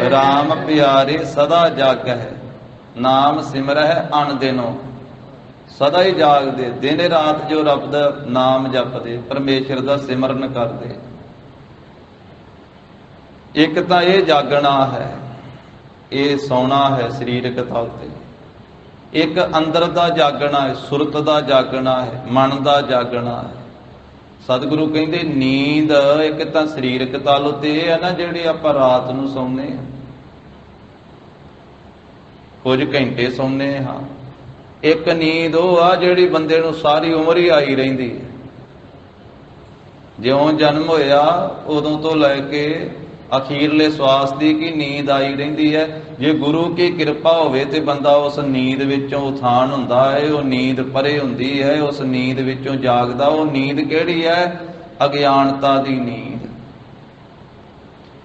[SPEAKER 1] RAM ਪਿਆਰੇ ਸਦਾ ਜਾਗਹਿ, ਨਾਮ ਸਿਮਰਹਿ ਅਣ ਦਿਨੋ। ਸਦਾ ਹੀ ਜਾਗਦੇ, ਦਿਨ ਰਾਤ ਜੋ ਰੱਬ ਦਾ ਨਾਮ ਜਪਦੇ, ਪਰਮੇਸ਼ਰ ਦਾ ਸਿਮਰਨ ਕਰਦੇ। ਇੱਕ ਤਾਂ ਇਹ ਜਾਗਣਾ ਹੈ, ਇਹ ਸੌਣਾ ਹੈ ਸਰੀਰਕ ਤੌਰ ਤੇ। ਇੱਕ ਅੰਦਰ ਦਾ ਜਾਗਣਾ ਹੈ, ਸੁਰਤ ਦਾ ਜਾਗਣਾ ਹੈ, ਮਨ ਦਾ ਜਾਗਣਾ ਹੈ। ਸਤਿਗੁਰੂ ਕਹਿੰਦੇ ਨੀਂਦ ਇੱਕ ਤਾਂ ਸਰੀਰਕ ਤਲ ਉੱਤੇ ਇਹ ਹੈ ਨਾ, ਜਿਹੜੀ ਆਪਾਂ ਰਾਤ ਨੂੰ ਸੌਂਦੇ ਹਾਂ, ਕੁਝ ਘੰਟੇ ਸੌਂਦੇ ਹਾਂ। ਇੱਕ ਨੀਂਦ ਉਹ ਆ ਜਿਹੜੀ ਬੰਦੇ ਨੂੰ ਸਾਰੀ ਉਮਰ ਹੀ ਆਈ ਰਹਿੰਦੀ ਹੈ। ਜਿਉਂ ਜਨਮ ਹੋਇਆ ਉਦੋਂ ਤੋਂ ਲੈ ਕੇ ਅਖੀਰਲੇ ਸਵਾਸ ਦੀ ਕੀ ਨੀਂਦ ਆਈ ਰਹਿੰਦੀ ਹੈ। ਜੇ ਗੁਰੂ ਕੀ ਕਿਰਪਾ ਹੋਵੇ ਤੇ ਬੰਦਾ ਉਸ ਨੀਂਦ ਵਿੱਚੋਂ ਉਥਾਨ ਹੁੰਦਾ ਹੈ, ਉਹ ਨੀਂਦ ਪਰੇ ਹੁੰਦੀ ਹੈ, ਉਸ ਨੀਂਦ ਵਿੱਚੋਂ ਜਾਗਦਾ। ਉਹ ਨੀਂਦ ਕਿਹੜੀ ਹੈ? ਅਗਿਆਨਤਾ ਦੀ ਨੀਂਦ।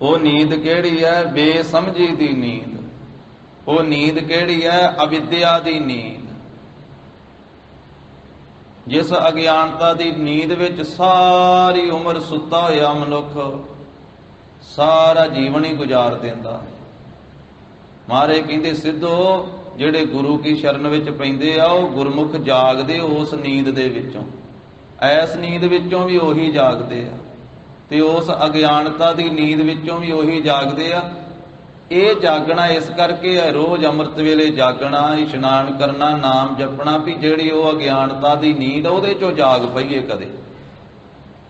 [SPEAKER 1] ਉਹ ਨੀਂਦ ਕਿਹੜੀ ਹੈ? ਬੇਸਮਝੀ ਦੀ ਨੀਂਦ। ਉਹ ਨੀਂਦ ਕਿਹੜੀ ਹੈ? ਅਵਿਦਿਆ ਦੀ ਨੀਂਦ। ਜਿਸ ਅਗਿਆਨਤਾ ਦੀ ਨੀਂਦ ਵਿੱਚ ਸਾਰੀ ਉਮਰ ਸੁੱਤਾ ਹੋਇਆ ਮਨੁੱਖ ਸਾਰਾ ਜੀਵਨ ਹੀ ਗੁਜ਼ਾਰ ਦਿੰਦਾ ਹੈ। ਮਹਾਰਾਜ ਕਹਿੰਦੇ ਸਿੱਧੋ, ਜਿਹੜੇ ਗੁਰੂ ਕੀ ਸ਼ਰਨ ਵਿੱਚ ਪੈਂਦੇ ਆ ਉਹ ਗੁਰਮੁਖ ਜਾਗਦੇ ਉਸ ਨੀਂਦ ਦੇ ਵਿੱਚੋਂ। ਐਸ ਨੀਂਦ ਵਿੱਚੋਂ ਵੀ ਉਹੀ ਜਾਗਦੇ ਆ ਤੇ ਉਸ ਅਗਿਆਨਤਾ ਦੀ ਨੀਂਦ ਵਿੱਚੋਂ ਵੀ ਉਹੀ ਜਾਗਦੇ ਆ। ਇਹ ਜਾਗਣਾ ਇਸ ਕਰਕੇ ਹੈ, ਰੋਜ਼ ਅੰਮ੍ਰਿਤ ਵੇਲੇ ਜਾਗਣਾ, ਇਸ਼ਨਾਨ ਕਰਨਾ, ਨਾਮ ਜਪਣਾ, ਵੀ ਜਿਹੜੀ ਉਹ ਅਗਿਆਨਤਾ ਦੀ ਨੀਂਦ ਉਹਦੇ ਚੋਂ ਜਾਗ ਪਈਏ ਕਦੇ।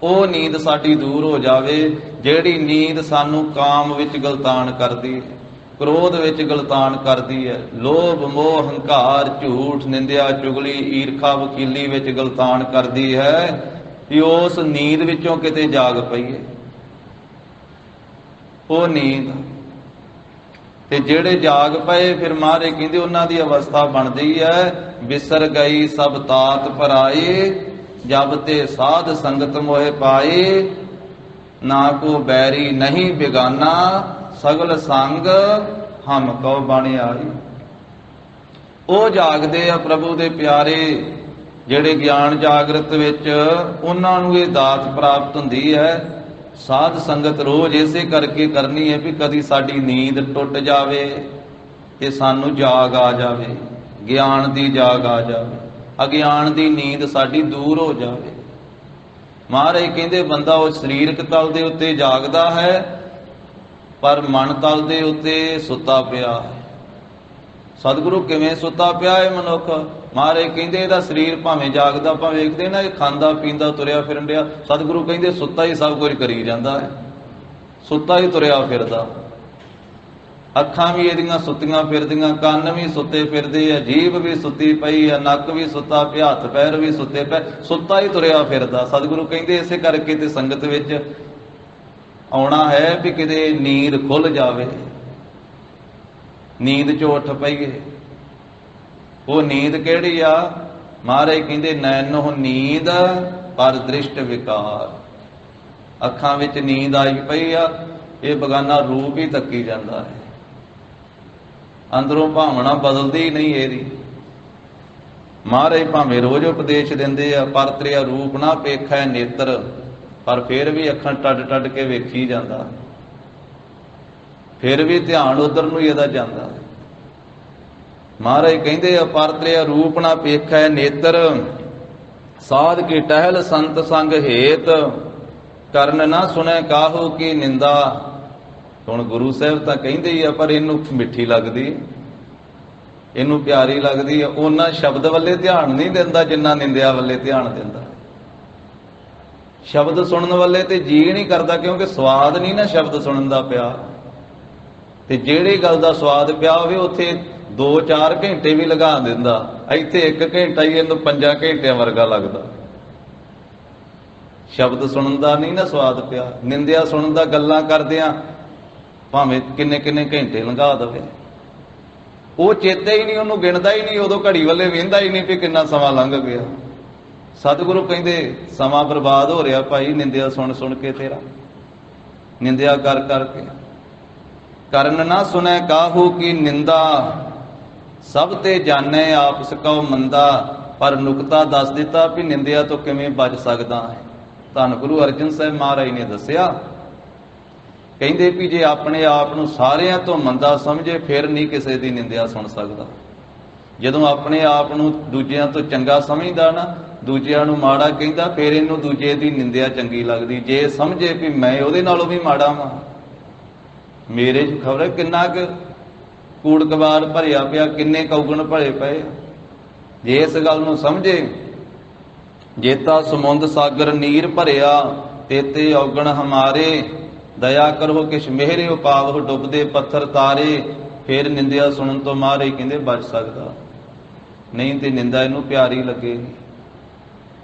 [SPEAKER 1] ਉਹ ਨੀਂਦ ਸਾਡੀ ਦੂਰ ਹੋ ਜਾਵੇ, ਜਿਹੜੀ ਨੀਂਦ ਸਾਨੂੰ ਕਾਮ ਵਿੱਚ ਗਲਤਾਨ ਕਰਦੀ ਹੈ, ਕ੍ਰੋਧ ਵਿੱਚ ਗਲਤਾਨ ਕਰਦੀ ਹੈ, ਲੋਭ ਮੋਹ ਹੰਕਾਰ ਝੂਠ ਨਿੰਦਿਆ ਚੁਗਲੀ ਈਰਖਾ ਵਕੀਲੀ ਵਿੱਚ ਗਲਤਾਨ ਕਰਦੀ ਹੈ, ਕਿ ਉਸ ਨੀਂਦ ਵਿੱਚੋਂ ਕਿਤੇ ਜਾਗ ਪਈਏ। ਉਹ ਨੀਂਦ ਤੇ ਜਿਹੜੇ ਜਾਗ ਪਏ ਫਿਰ ਮਹਾਰਾਜ ਕਹਿੰਦੇ ਉਹਨਾਂ ਦੀ ਅਵਸਥਾ ਬਣਦੀ ਹੈ, ਵਿਸਰ ਗਈ ਸਭ ਤਾਤ ਪਰਾਏ, ਜਬ ਤੇ ਸਾਧ ਸੰਗਤ ਮੋਹਿ ਪਾਏ, ਨਾ ਕੋ ਬੈਰੀ ਨਹੀਂ ਬਿਗਾਨਾ, ਸਗਲ ਸੰਗ ਹਮ ਕਉ ਬਣ ਆਈ। ਉਹ ਜਾਗਦੇ ਆ ਪ੍ਰਭੂ ਦੇ ਪਿਆਰੇ, ਜਿਹੜੇ ਗਿਆਨ ਜਾਗਰਤ ਵਿੱਚ ਉਹਨਾਂ ਨੂੰ ਇਹ ਦਾਤ ਪ੍ਰਾਪਤ ਹੁੰਦੀ ਹੈ। ਸਾਧ ਸੰਗਤ ਰੋਜ਼ ਇਸੇ ਕਰਕੇ ਕਰਨੀ ਹੈ ਵੀ ਕਦੀ ਸਾਡੀ ਨੀਂਦ ਟੁੱਟ ਜਾਵੇ ਤੇ ਸਾਨੂੰ ਜਾਗ ਆ ਜਾਵੇ, ਗਿਆਨ ਦੀ ਜਾਗ ਆ ਜਾਵੇ, ਅਗਿਆਨ ਦੀ ਨੀਂਦ ਸਾਡੀ ਦੂਰ ਹੋ ਜਾਵੇ। ਮਹਾਰਾਜ ਕਹਿੰਦੇ ਬੰਦਾ ਉਹ ਸਰੀਰਕ ਤਲ ਦੇ ਉੱਤੇ ਜਾਗਦਾ ਹੈ ਪਰ ਮਨ ਤਲ ਦੇ ਉੱਤੇ ਸੁੱਤਾ ਪਿਆ ਹੈ। ਸਤਿਗੁਰੂ ਕਿਵੇਂ ਸੁੱਤਾ ਪਿਆ ਹੈ ਮਨੁੱਖ? ਮਹਾਰਾਜ ਕਹਿੰਦੇ ਇਹਦਾ ਸਰੀਰ ਭਾਵੇਂ ਜਾਗਦਾ, ਆਪਾਂ ਵੇਖਦੇ ਨਾ ਇਹ ਖਾਂਦਾ ਪੀਂਦਾ ਤੁਰਿਆ ਫਿਰਨ ਡਿਆ, ਸਤਿਗੁਰੂ ਕਹਿੰਦੇ ਸੁੱਤਾ ਹੀ ਸਭ ਕੁਝ ਕਰੀ ਜਾਂਦਾ ਹੈ, ਸੁੱਤਾ ਹੀ ਤੁਰਿਆ ਫਿਰਦਾ। ਅੱਖਾਂ ਵੀ ਇਹਦੀਆਂ ਸੁੱਤੀਆਂ ਫਿਰਦੀਆਂ, ਕੰਨ ਵੀ ਸੁੱਤੇ ਫਿਰਦੇ ਆ, ਜੀਭ ਵੀ ਸੁੱਤੀ ਪਈ ਆ, ਨੱਕ ਵੀ ਸੁੱਤਾ ਪਿਆ, ਹੱਥ ਪੈਰ ਵੀ ਸੁੱਤੇ ਪਏ, ਸੁੱਤਾ ਹੀ ਤੁਰਿਆ ਫਿਰਦਾ। ਸਤਿਗੁਰੂ ਕਹਿੰਦੇ ਇਸੇ ਕਰਕੇ ਤੇ ਸੰਗਤ ਵਿੱਚ ਆਉਣਾ ਹੈ ਵੀ ਕਿਤੇ ਨੀਂਦ ਖੁੱਲ ਜਾਵੇ, ਨੀਂਦ ਚੋਂ ਉੱਠ ਪਈਏ। ਉਹ ਨੀਂਦ ਕਿਹੜੀ ਆ? ਮਹਾਰਾਜ ਕਹਿੰਦੇ ਨੈਨੋ ਨੀਂਦ ਪਰ ਦ੍ਰਿਸ਼ਟ ਵਿਕਾਰ। ਅੱਖਾਂ ਵਿੱਚ ਨੀਂਦ ਆਈ ਪਈ ਆ, ਇਹ ਬਗਾਨਾ ਰੂਪ ਹੀ ਤੱਕੀ ਜਾਂਦਾ ਹੈ, ਅੰਦਰੋਂ ਭਾਵਨਾ ਬਦਲਦੀ ਨਹੀਂ ਇਹਦੀ। ਮਹਾਰਾਜ ਭਾਵੇਂ ਰੋਜ਼ ਉਪਦੇਸ਼ ਦਿੰਦੇ ਆ, ਪਰ ਤੇਰਾ ਰੂਪ ਨਾ ਵੇਖੈ ਨੇਤਰ, ਪਰ ਫਿਰ ਵੀ ਅੱਖਾਂ ਟੱਡ ਟੱਡ ਕੇ ਵੇਖੀ ਜਾਂਦਾ, ਫਿਰ ਵੀ ਧਿਆਨ ਉਧਰ ਨੂੰ ਹੀ ਇਹਦਾ ਜਾਂਦਾ। ਮਹਾਰਾਜ ਕਹਿੰਦੇ ਆ ਪਰ ਤੇਰਾ ਰੂਪ ਨਾ ਵੇਖੈ ਨੇਤਰ, ਸਾਧ ਕੀ ਟਹਿਲ ਸੰਤ ਸੰਗ ਹੇਤ, ਕਰਨ ਨਾ ਸੁਣੈ ਕਾਹੂ ਕੀ ਨਿੰਦਾ। ਹੁਣ ਗੁਰੂ ਸਾਹਿਬ ਤਾਂ ਕਹਿੰਦੇ ਹੀ ਆ, ਪਰ ਇਹਨੂੰ ਮਿੱਠੀ ਲੱਗਦੀ, ਇਹਨੂੰ ਪਿਆਰੀ ਲੱਗਦੀ ਆ। ਉਹਨਾਂ ਸ਼ਬਦ ਵੱਲੇ ਧਿਆਨ ਨਹੀਂ ਦਿੰਦਾ ਜਿੰਨਾ ਨਿੰਦਿਆ ਵੱਲੇ ਧਿਆਨ ਦਿੰਦਾ। ਸ਼ਬਦ ਸੁਣਨ ਵੱਲੇ ਤੇ ਜੀ ਨਹੀਂ ਕਰਦਾ, ਕਿਉਂਕਿ ਸਵਾਦ ਨਹੀਂ ਨਾ ਸ਼ਬਦ ਸੁਣਨ ਦਾ ਪਿਆ। ਤੇ ਜਿਹੜੀ ਗੱਲ ਦਾ ਸਵਾਦ ਪਿਆ ਹੋਵੇ ਉੱਥੇ 2-4 ਘੰਟੇ ਵੀ ਲਗਾ ਦਿੰਦਾ, ਇੱਥੇ 1 ਘੰਟਾ ਹੀ ਇਹਨੂੰ 5 ਘੰਟਿਆਂ ਵਰਗਾ ਲੱਗਦਾ। ਸ਼ਬਦ ਸੁਣਨ ਦਾ ਨਹੀਂ ਨਾ ਸਵਾਦ ਪਿਆ, ਨਿੰਦਿਆ ਸੁਣਨ ਦਾ ਗੱਲਾਂ ਕਰਦਿਆਂ ਭਾਵੇਂ ਕਿੰਨੇ ਕਿੰਨੇ ਘੰਟੇ ਲੰਘਾ ਦੇਵੇ। ਉਹ ਚੇਤੇ ਹੀ ਨਹੀਂ, ਉਹਨੂੰ ਗਿਣਦਾ ਹੀ ਨਹੀਂ, ਉਦੋਂ ਘੜੀ ਵੱਲੇ ਵੇਂਦਾ ਹੀ ਨਹੀਂ ਵੀ ਕਿੰਨਾ ਸਮਾਂ ਲੰਘ ਗਿਆ। ਸਤਿਗੁਰੂ ਕਹਿੰਦੇ ਸਮਾਂ ਬਰਬਾਦ ਹੋ ਰਿਹਾ ਭਾਈ, ਨਿੰਦਿਆ ਸੁਣ ਸੁਣ ਕੇ ਤੇਰਾ, ਨਿੰਦਿਆ ਕਰ ਕਰਕੇ। ਕਰਨ ਨਾ ਸੁਣੈ ਕਾਹੂ ਕੀ ਨਿੰਦਾ, ਸਭ ਤੇ ਜਾਣੈ ਆਪਸ ਕਉ ਮੰਦਾ। ਪਰ ਨੁਕਤਾ ਦੱਸ ਦਿੱਤਾ ਵੀ ਨਿੰਦਿਆ ਤੋਂ ਕਿਵੇਂ ਬਚ ਸਕਦਾ ਹੈ। ਧੰਨ ਗੁਰੂ ਅਰਜਨ ਸਾਹਿਬ ਮਹਾਰਾਜ ਨੇ ਦੱਸਿਆ, ਕਹਿੰਦੇ ਵੀ ਜੇ ਆਪਣੇ ਆਪ ਨੂੰ ਸਾਰਿਆਂ ਤੋਂ ਮੰਦਾ ਸਮਝੇ ਫਿਰ ਨਹੀਂ ਕਿਸੇ ਦੀ ਨਿੰਦਿਆ ਸੁਣ ਸਕਦਾ। ਜਦੋਂ ਆਪਣੇ ਆਪ ਨੂੰ ਦੂਜਿਆਂ ਤੋਂ ਚੰਗਾ ਸਮਝਦਾ ਨਾ, ਦੂਜਿਆਂ ਨੂੰ ਮਾੜਾ ਕਹਿੰਦਾ, ਫਿਰ ਇਹਨੂੰ ਦੂਜੇ ਦੀ ਨਿੰਦਿਆ ਚੰਗੀ ਲੱਗਦੀ। ਜੇ ਸਮਝੇ ਵੀ ਮੈਂ ਉਹਦੇ ਨਾਲੋਂ ਵੀ ਮਾੜਾ ਵਾਂ, ਮੇਰੇ 'ਚ ਖਬਰ ਕਿੰਨਾ ਕੁ ਕੂੜ ਕਬਾੜ ਭਰਿਆ ਪਿਆ, ਕਿੰਨੇ ਕੌਗਣ ਭਰੇ ਪਏ। ਜੇ ਇਸ ਗੱਲ ਨੂੰ ਸਮਝੇ, ਜੇਤਾ ਸਮੁੰਦ ਸਾਗਰ ਨੀਰ ਭਰਿਆ, ਤੇਤੇ ਔਗਣ ਹਮਾਰੇ। ਦਇਆ ਕਰੋ ਕਿਛ ਮਿਹਰੇ ਉਪਾਵ, ਡੁੱਬਦੇ ਪੱਥਰ ਤਾਰੇ। ਫਿਰ ਨਿੰਦਿਆ ਸੁਣਨ ਤੋਂ ਮਹਾਰਾਜ ਕਹਿੰਦੇ ਬਚ ਸਕਦਾ, ਨਹੀਂ ਤੇ ਨਿੰਦਾ ਇਹਨੂੰ ਪਿਆਰੀ ਲੱਗੇਗੀ।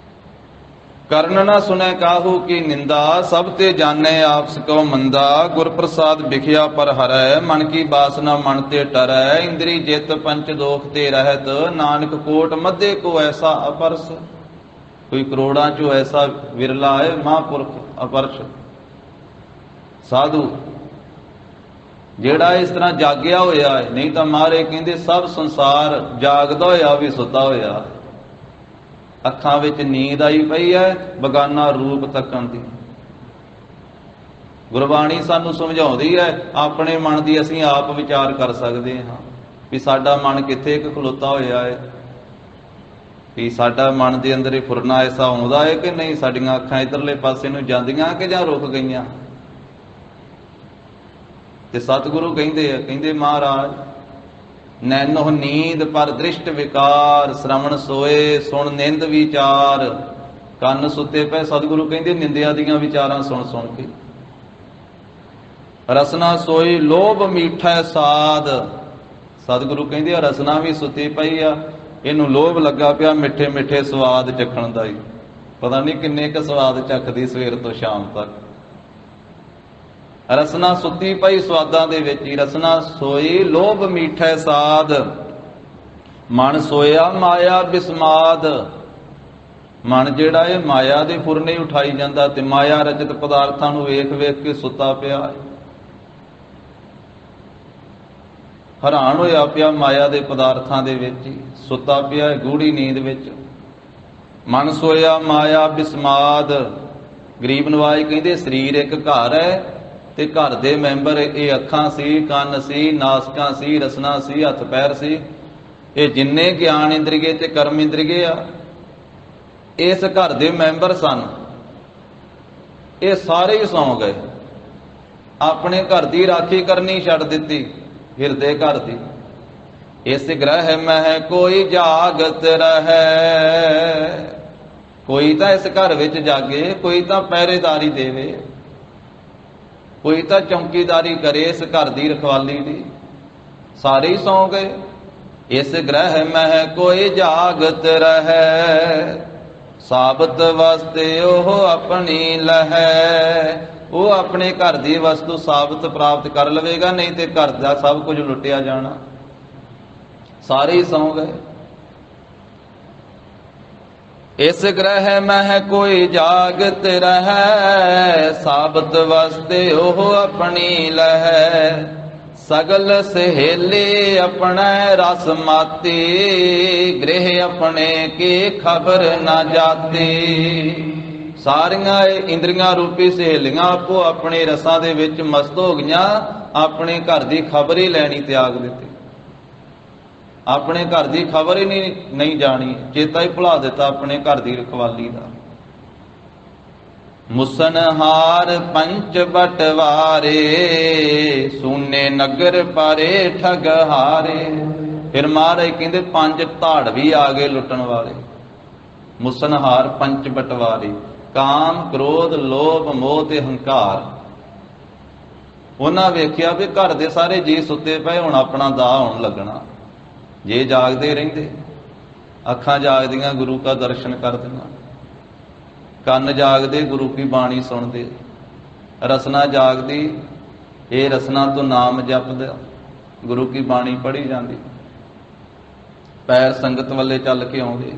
[SPEAKER 1] ਕਰਨ ਨਾ ਸੁਣੈ ਕਾਹੂ ਕੀ ਨਿੰਦਾ, ਸਭ ਤੇ ਜਾਣੈ ਆਪਸ ਕਉ ਮੰਦਾ। ਗੁਰ ਪ੍ਰਸਾਦ ਵਿਖਿਆ ਪਰ ਹਰੈ, ਮਨ ਕੀ ਬਾਸਨਾ ਮਨ ਤੇ ਟਰੈ। ਇੰਦਰੀ ਜਿਤ ਪੰਚ ਦੋਖ ਤੇ ਰਹਿਤ, ਨਾਨਕ ਕੋਟ ਮਧੇ ਕੋ ਐਸਾ ਅਪਰਸ। ਕੋਈ ਕਰੋੜਾਂ ਚੋਂ ਐਸਾ ਵਿਰਲਾ ਹੈ ਮਹਾਂਪੁਰਖ ਅਪਰਸ਼ ਸਾਧੂ ਜਿਹੜਾ ਇਸ ਤਰ੍ਹਾਂ ਜਾਗਿਆ ਹੋਇਆ ਹੈ। ਨਹੀਂ ਤਾਂ ਮਹਾਰਾਜ ਕਹਿੰਦੇ ਸਭ ਸੰਸਾਰ ਜਾਗਦਾ ਹੋਇਆ ਵੀ ਸੁੱਤਾ ਹੋਇਆ, ਅੱਖਾਂ ਵਿੱਚ ਨੀਂਦ ਆਈ ਪਈ ਹੈ ਬਗਾਨਾ ਰੂਪ ਤੱਕਣ ਦੀ। ਗੁਰਬਾਣੀ ਸਾਨੂੰ ਸਮਝਾਉਂਦੀ ਹੈ, ਆਪਣੇ ਮਨ ਦੀ ਅਸੀਂ ਆਪ ਵਿਚਾਰ ਕਰ ਸਕਦੇ ਹਾਂ ਵੀ ਸਾਡਾ ਮਨ ਕਿੱਥੇ ਕੁ ਖਲੋਤਾ ਹੋਇਆ ਹੈ, ਵੀ ਸਾਡਾ ਮਨ ਦੇ ਅੰਦਰ ਇਹ ਫੁਰਨਾ ਐਸਾ ਆਉਂਦਾ ਹੈ ਕਿ ਨਹੀਂ, ਸਾਡੀਆਂ ਅੱਖਾਂ ਇੱਧਰਲੇ ਪਾਸੇ ਨੂੰ ਜਾਂਦੀਆਂ ਕਿ ਜਾਂ ਰੁਕ ਗਈਆਂ। ਤੇ ਸਤਿਗੁਰੂ ਕਹਿੰਦੇ ਆ, ਕਹਿੰਦੇ ਮਹਾਰਾਜ ਨੈਨੋ ਨੀਂਦ ਪਰ ਦ੍ਰਿਸ਼ਟ ਵਿਕਾਰ, ਸ਼ਰਵਣ ਸੋਏ ਸੁਣ ਨਿੰਦ ਵਿਚਾਰ। ਕੰਨ ਸੁੱਤੇ ਪਏ, ਸਤਿਗੁਰੂ ਕਹਿੰਦੇ ਨਿੰਦਿਆ ਦੀਆਂ ਵਿਚਾਰਾਂ ਸੁਣ ਸੁਣ ਕੇ। ਰਸਨਾ ਸੋਈ ਲੋਭ ਮੀਠਾ ਸਾਧ, ਸਤਿਗੁਰੂ ਕਹਿੰਦੇ ਆ ਰਸਨਾ ਵੀ ਸੁੱਤੀ ਪਈ ਆ, ਇਹਨੂੰ ਲੋਭ ਲੱਗਾ ਪਿਆ ਮਿੱਠੇ ਮਿੱਠੇ ਸਵਾਦ ਚੱਖਣ ਦਾ ਹੀ। ਪਤਾ ਨਹੀਂ ਕਿੰਨੇ ਕੁ ਸਵਾਦ ਚੱਖਦੀ ਸਵੇਰ ਤੋਂ ਸ਼ਾਮ ਤੱਕ। ਰਸਨਾ ਸੁੱਤੀ ਪਈ ਸਵਾਦਾਂ ਦੇ ਵਿੱਚ ਹੀ। ਰਸਨਾ ਸੋਈ ਲੋਭ ਮੀਠਾ ਸਾਧ, ਮਨ ਸੋਇਆ ਮਾਇਆ ਬਿਸਮਾਦ। ਮਨ ਜਿਹੜਾ ਇਹ ਮਾਇਆ ਦੇ ਫੁਰਨੇ ਉਠਾਈ ਜਾਂਦਾ ਤੇ ਮਾਇਆ ਰਚਿਤ ਪਦਾਰਥਾਂ ਨੂੰ ਵੇਖ ਵੇਖ ਕੇ ਸੁੱਤਾ ਪਿਆ ਹੈ, ਹੈਰਾਨ ਹੋਇਆ ਪਿਆ ਮਾਇਆ ਦੇ ਪਦਾਰਥਾਂ ਦੇ ਵਿੱਚ ਹੀ ਸੁੱਤਾ ਪਿਆ ਹੈ, ਗੂੜੀ ਨੀਂਦ ਵਿੱਚ। ਮਨ ਸੋਇਆ ਮਾਇਆ ਬਿਸਮਾਦ। ਗਰੀਬ ਨਵਾਜ ਕਹਿੰਦੇ ਸਰੀਰ ਇੱਕ ਘਰ ਹੈ ਤੇ ਘਰ ਦੇ ਮੈਂਬਰ ਇਹ ਅੱਖਾਂ ਸੀ, ਕੰਨ ਸੀ, ਨਾਸਕਾਂ ਸੀ, ਰਸਨਾ ਸੀ, ਹੱਥ ਪੈਰ ਸੀ। ਇਹ ਜਿੰਨੇ ਗਿਆਨ ਇੰਦਰੀਏ ਤੇ ਕਰਮ ਇੰਦਰੀਏ ਆ ਇਸ ਘਰ ਦੇ ਮੈਂਬਰ ਸਨ। ਇਹ ਸਾਰੇ ਹੀ ਸੌਂ ਗਏ, ਆਪਣੇ ਘਰ ਦੀ ਰਾਖੀ ਕਰਨੀ ਛੱਡ ਦਿੱਤੀ, ਹਿਰਦੇ ਘਰ ਦੀ। ਇਸ ਗ੍ਰਹਿ ਮਹਿ ਕੋਈ ਜਾਗਤ ਰਹੈ। ਕੋਈ ਤਾਂ ਇਸ ਘਰ ਵਿੱਚ ਜਾਗੇ, ਕੋਈ ਤਾਂ ਪਹਿਰੇਦਾਰੀ ਦੇਵੇ, ਕੋਈ ਤਾਂ ਚੌਕੀਦਾਰੀ ਕਰੇ ਇਸ ਘਰ ਦੀ ਰਖਵਾਲੀ ਦੀ। ਸਾਰੇ ਹੀ ਸੌਂ ਗਏ। ਇਸ ਗ੍ਰਹਿ ਮਹਿ ਕੋਈ ਜਾਗਤ ਰਹੈ, ਸਾਬਤ ਵਸਤੇ ਉਹ ਆਪਣੀ ਲਹੈ। ਉਹ ਆਪਣੇ ਘਰ ਦੀ ਵਸਤੂ ਸਾਬਤ ਪ੍ਰਾਪਤ ਕਰ ਲਵੇਗਾ, ਨਹੀਂ ਤੇ ਘਰ ਦਾ ਸਭ ਕੁਝ ਲੁੱਟਿਆ ਜਾਣਾ। ਸਾਰੇ ਹੀ ਸੌਂ ਗਏ। ਇਸ ਗ੍ਰਹਿ ਮਹਿ ਕੋਈ ਜਾਗਤ ਰਹੈ, ਸਾਬਤ ਵਸਤੇ ਉਹ ਆਪਣੀ ਲਹੈ। ਸਗਲ ਸਹੇਲੇ ਆਪਣਾ ਰਸ ਮਾਤੀ, ਗ੍ਰਹਿ ਆਪਣੇ ਕੀ ਖਬਰ ਨਾ ਜਾਤੀ। ਸਾਰੀਆਂ ਇੰਦਰੀਆਂ ਰੂਪੀ ਸਹੇਲੀਆਂ ਆਪੋ ਆਪਣੇ ਰਸਾਂ ਦੇ ਵਿੱਚ ਮਸਤ ਹੋ ਗਈਆਂ, ਆਪਣੇ ਘਰ ਦੀ ਖਬਰ ਹੀ ਲੈਣੀ ਤਿਆਗ ਦਿੱਤੀ, ਆਪਣੇ ਘਰ ਦੀ ਖਬਰ ਹੀ ਨਹੀਂ ਜਾਣੀ, ਚੇਤਾ ਹੀ ਭੁਲਾ ਦਿੱਤਾ ਆਪਣੇ ਘਰ ਦੀ ਰਖਵਾਲੀ ਦਾ। ਮੁਸਨਹਾਰ ਪੰਚ ਬਟਵਾਰੇ, ਸੂਨੇ ਨਗਰ ਪਾਰੇ ਠਗ ਹਾਰੇ। ਫਿਰ ਮਹਾਰਾਜ ਕਹਿੰਦੇ ਪੰਜ ਧਾੜ ਵੀ ਆ ਗਏ ਲੁੱਟਣ ਵਾਲੇ। ਮੁਸਨਹਾਰ ਪੰਚ ਬਟਵਾਰੇ, ਕਾਮ ਕ੍ਰੋਧ ਲੋਭ ਮੋਹ ਤੇ ਹੰਕਾਰ। ਉਹਨਾਂ ਵੇਖਿਆ ਵੀ ਘਰ ਦੇ ਸਾਰੇ ਜੀ ਸੁੱਤੇ ਪਏ, ਹੁਣ ਆਪਣਾ ਦਾਅ ਹੋਣ ਲੱਗਣਾ। ਜੇ ਜਾਗਦੇ ਰਹਿੰਦੇ, ਅੱਖਾਂ ਜਾਗਦੀਆਂ ਗੁਰੂ ਕਾ ਦਰਸ਼ਨ ਕਰਦੀਆਂ, ਕੰਨ ਜਾਗਦੇ ਗੁਰੂ ਕੀ ਬਾਣੀ ਸੁਣਦੇ, ਰਸਨਾ ਜਾਗਦੀ ਇਹ ਰਸਨਾ ਤੋਂ ਨਾਮ ਜਪਦਾ, ਗੁਰੂ ਕੀ ਬਾਣੀ ਪੜ੍ਹੀ ਜਾਂਦੀ। ਪੈਰ ਸੰਗਤ ਵੱਲੇ ਚੱਲ ਕੇ ਆਉਂਦੇ,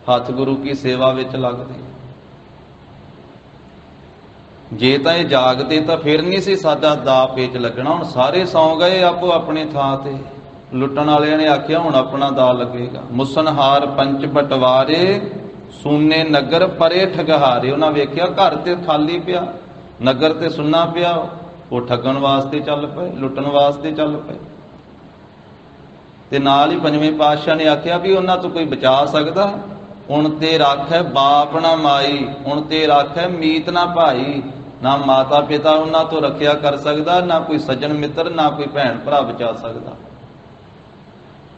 [SPEAKER 1] ਹੱਥ ਗੁਰੂ ਕੀ ਸੇਵਾ ਵਿੱਚ ਲੱਗਦੇ। ਜੇ ਤਾਂ ਇਹ ਜਾਗਦੇ ਤਾਂ ਫਿਰ ਨਹੀਂ ਸੀ ਸਾਡਾ ਦਾ ਪੇਚ ਲੱਗਣਾ। ਹੁਣ ਸਾਰੇ ਸੌਂ ਗਏ ਆਪੋ ਆਪਣੇ ਥਾਂ ਤੇ। ਲੁੱਟਣ ਵਾਲਿਆਂ ਨੇ ਆਖਿਆ ਹੁਣ ਆਪਣਾ ਦਾ ਲੱਗੇਗਾ। ਮੁਸਨਹਾਰ ਪੰਚ ਬਟਵਾਰੇ, ਸੂਨੇ ਨਗਰ ਪਰੇ ਠਗਹਾਰੇ। ਉਹਨਾਂ ਵੇਖਿਆ ਘਰ ਤੇ ਖਾਲੀ ਪਿਆ, ਨਗਰ ਤੇ ਸੁੰਨਾ ਪਿਆ, ਉਹ ਠੱਗਣ ਵਾਸਤੇ ਚੱਲ ਪਏ, ਲੁੱਟਣ ਵਾਸਤੇ ਚੱਲ ਪਏ। ਤੇ ਨਾਲ ਹੀ ਪੰਜਵੇਂ ਪਾਤਸ਼ਾਹ ਨੇ ਆਖਿਆ ਵੀ ਉਹਨਾਂ ਤੋਂ ਕੋਈ ਬਚਾ ਸਕਦਾ? ਹੁਣ ਤੇ ਰਾਖੈ ਬਾਪ ਨਾ ਮਾਈ, ਹੁਣ ਤੇ ਰਾਖੈ ਮੀਤ ਨਾ ਭਾਈ। ਨਾ ਮਾਤਾ ਪਿਤਾ ਉਹਨਾਂ ਤੋਂ ਰੱਖਿਆ ਕਰ ਸਕਦਾ, ਨਾ ਕੋਈ ਸੱਜਣ ਮਿੱਤਰ, ਨਾ ਕੋਈ ਭੈਣ ਭਰਾ ਬਚਾ ਸਕਦਾ।